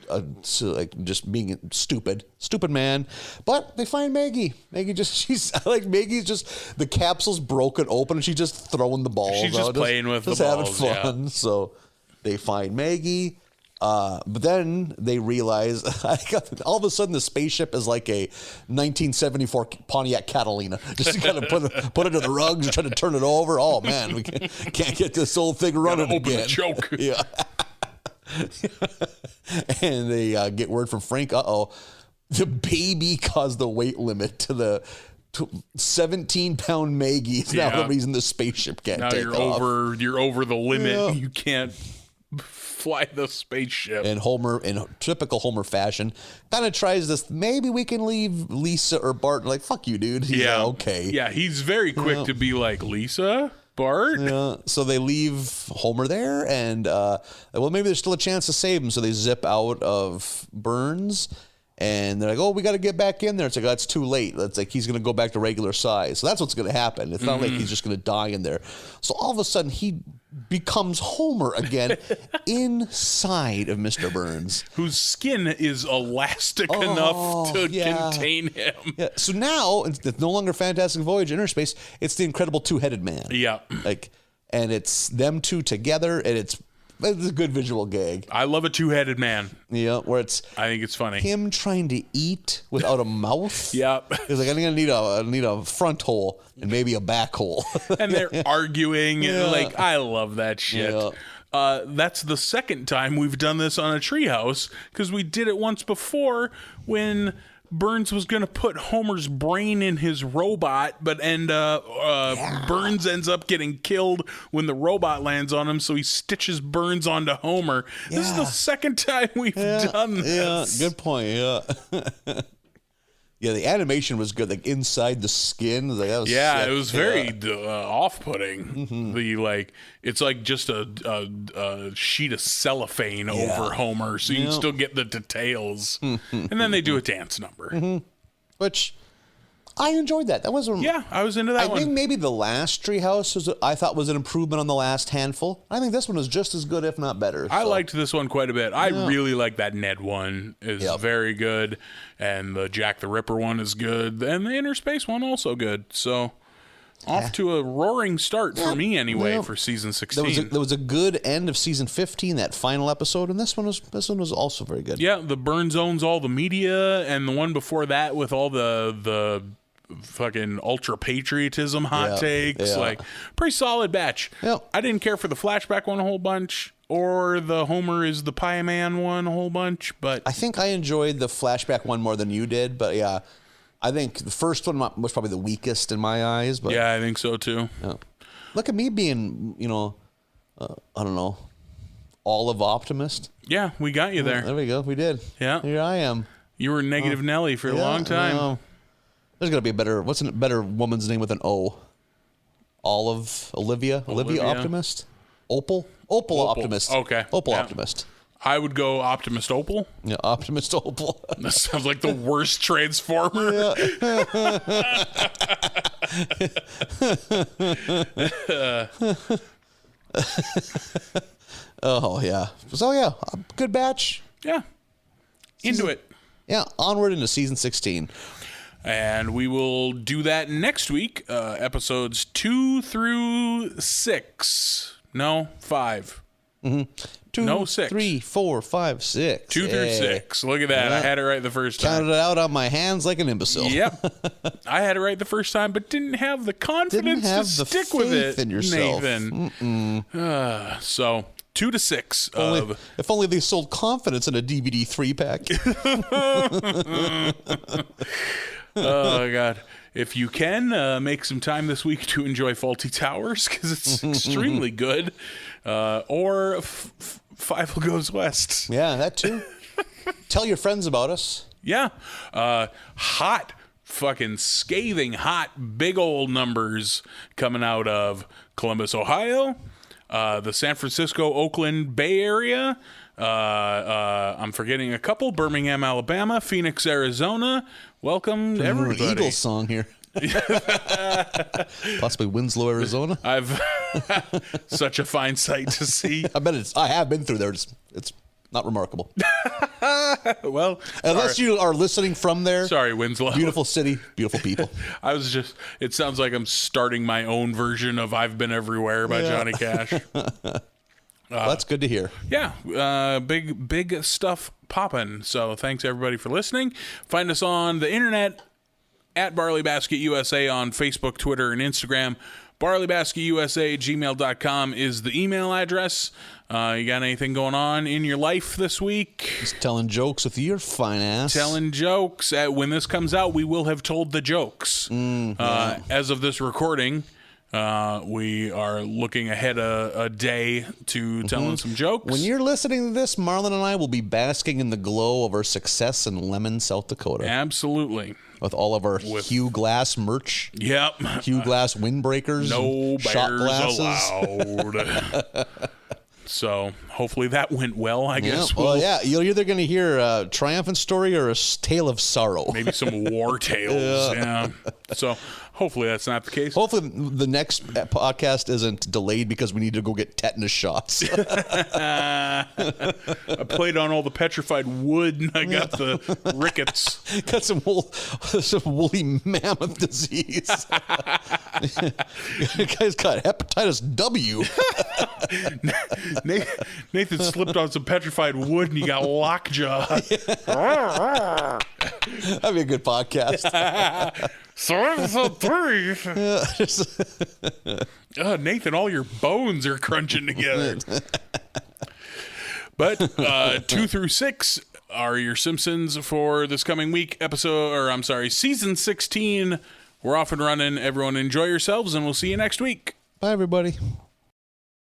like just being stupid man. But they find Maggie. Maggie's just the capsule's broken open and she's just throwing the balls. She's just playing with the balls, having fun. So they find Maggie. But then they realize all of a sudden the spaceship is like a 1974 Pontiac Catalina. Just kind of put it to the rugs and try to turn it over. Oh man, we can't get this old thing running open again. The choke. Yeah. And they get word from Frank. The baby caused the weight limit to the 17-pound Maggie is now the reason the spaceship can't take off. You're over the limit. Yeah. You can't fly the spaceship. And Homer, in typical Homer fashion, kind of tries this, maybe we can leave Lisa or Bart. Like, fuck you, dude. He's like, okay. Yeah, he's very quick to be like, Lisa? Bart? Yeah. So they leave Homer there, and, maybe there's still a chance to save him. So they zip out of Burns, and they're like, oh, we got to get back in there. It's like, that's too late. It's like he's going to go back to regular size. So that's what's going to happen. It's not like he's just going to die in there. So all of a sudden, he becomes Homer again inside of Mr. Burns, whose skin is elastic enough to contain him. Yeah. So now it's no longer Fantastic Voyage Inner Space. It's the Incredible Two-Headed Man. Yeah. And it's them two together, and it's a good visual gag. I love a two-headed man. Yeah, where I think it's funny. Him trying to eat without a mouth. Yeah. He's like, I'm gonna need a front hole and maybe a back hole. And they're arguing. And like, I love that shit. Yeah. That's the second time we've done this on a treehouse, because we did it once before when Burns was going to put Homer's brain in his robot, but Burns ends up getting killed when the robot lands on him, so he stitches Burns onto Homer. Yeah. This is the second time we've done this. Yeah, good point, yeah. Yeah, the animation was good, like inside the skin. Like, that was sick. It was very off-putting. Mm-hmm. It's like just a sheet of cellophane over Homer, so you can still get the details. And then they do a dance number, which I enjoyed that. That was I was into that one. I think maybe the last Treehouse I thought was an improvement on the last handful. I think this one was just as good, if not better. I liked this one quite a bit. I really like that Ned one. Is very good, and the Jack the Ripper one is good, and the Inner Space one also good. So off to a roaring start for me anyway for season 16. There was a good end of season 15, that final episode, and this one was also very good. Yeah, the Burns owns all the media, and the one before that with all the fucking ultra patriotism hot takes. Yeah. Like, pretty solid batch. Yep. I didn't care for the flashback one a whole bunch, or the Homer is the pie man one a whole bunch, but I think I enjoyed the flashback one more than you did. But yeah, I think the first one was probably the weakest in my eyes. But yeah, I think so too. Yeah. Look at me being, I don't know, Olive Optimist. Yeah, we got you there. There we go. We did. Yeah. Here I am. You were Negative Nelly for a long time. No. There's got to be a better, what's a better woman's name with an O? Olivia Optimist? Opal Optimist. Okay. Opal Yeah. Optimist. I would go Optimist Opal. Yeah, Optimist Opal. That sounds like the worst Transformer. Oh, yeah. So, yeah, a good batch. Yeah. Into it. Yeah, onward into season 16. And we will do that next week. Episodes 2 through 6. No, 5. Mm-hmm. 2, no, 6. 3, 4, 5, 6. 2 through 6. Look at that. Yeah. I had it right the first time. Counted it out on my hands like an imbecile. Yep. I had it right the first time, but didn't have the confidence to stick with it, in yourself. Nathan. So 2 to 6 of... If only they sold confidence in a DVD 3-pack. Oh, God. If you can, make some time this week to enjoy Faulty Towers, because it's extremely good. Or Five Goes West. Yeah, that too. Tell your friends about us. Yeah. Hot, fucking scathing, hot, big old numbers coming out of Columbus, Ohio, the San Francisco, Oakland Bay Area. I'm forgetting a couple. Birmingham, Alabama, Phoenix, Arizona. Welcome to everybody. Eagles song here. Possibly Winslow, Arizona. I've such a fine sight to see. I have been through there. It's not remarkable. Well, unless you are listening from there. Sorry, Winslow. Beautiful city, beautiful people. It sounds like I'm starting my own version of I've Been Everywhere by Johnny Cash. Well, that's good to hear. Yeah, big stuff popping. So thanks everybody for listening. Find us on the internet at Barley Basket USA on Facebook, Twitter, and Instagram. BarleyBasketUSA@gmail.com is the email address. You got anything going on in your life this week? Just telling jokes with your fine ass. Telling jokes. When this comes out, we will have told the jokes. As of this recording, we are looking ahead a day to telling some jokes. When you're listening to this, Marlon and I will be basking in the glow of our success in Lemon, South Dakota. Absolutely. With all of our Hugh Glass merch. Yep. Hugh Glass windbreakers. No shot bears glasses. allowed. So hopefully that went well, I guess. Well, yeah, you're either going to hear a triumphant story or a tale of sorrow. Maybe some war tales. Yeah. So hopefully that's not the case. Hopefully the next podcast isn't delayed because we need to go get tetanus shots. I played on all the petrified wood and I got the rickets. Got some woolly mammoth disease. The guy's got hepatitis W. Nathan slipped on some petrified wood and he got lockjaw. That'd be a good podcast. Nathan, all your bones are crunching together. But 2 through 6 are your Simpsons for this coming week. Season 16. We're off and running. Everyone enjoy yourselves, and we'll see you next week. Bye, everybody.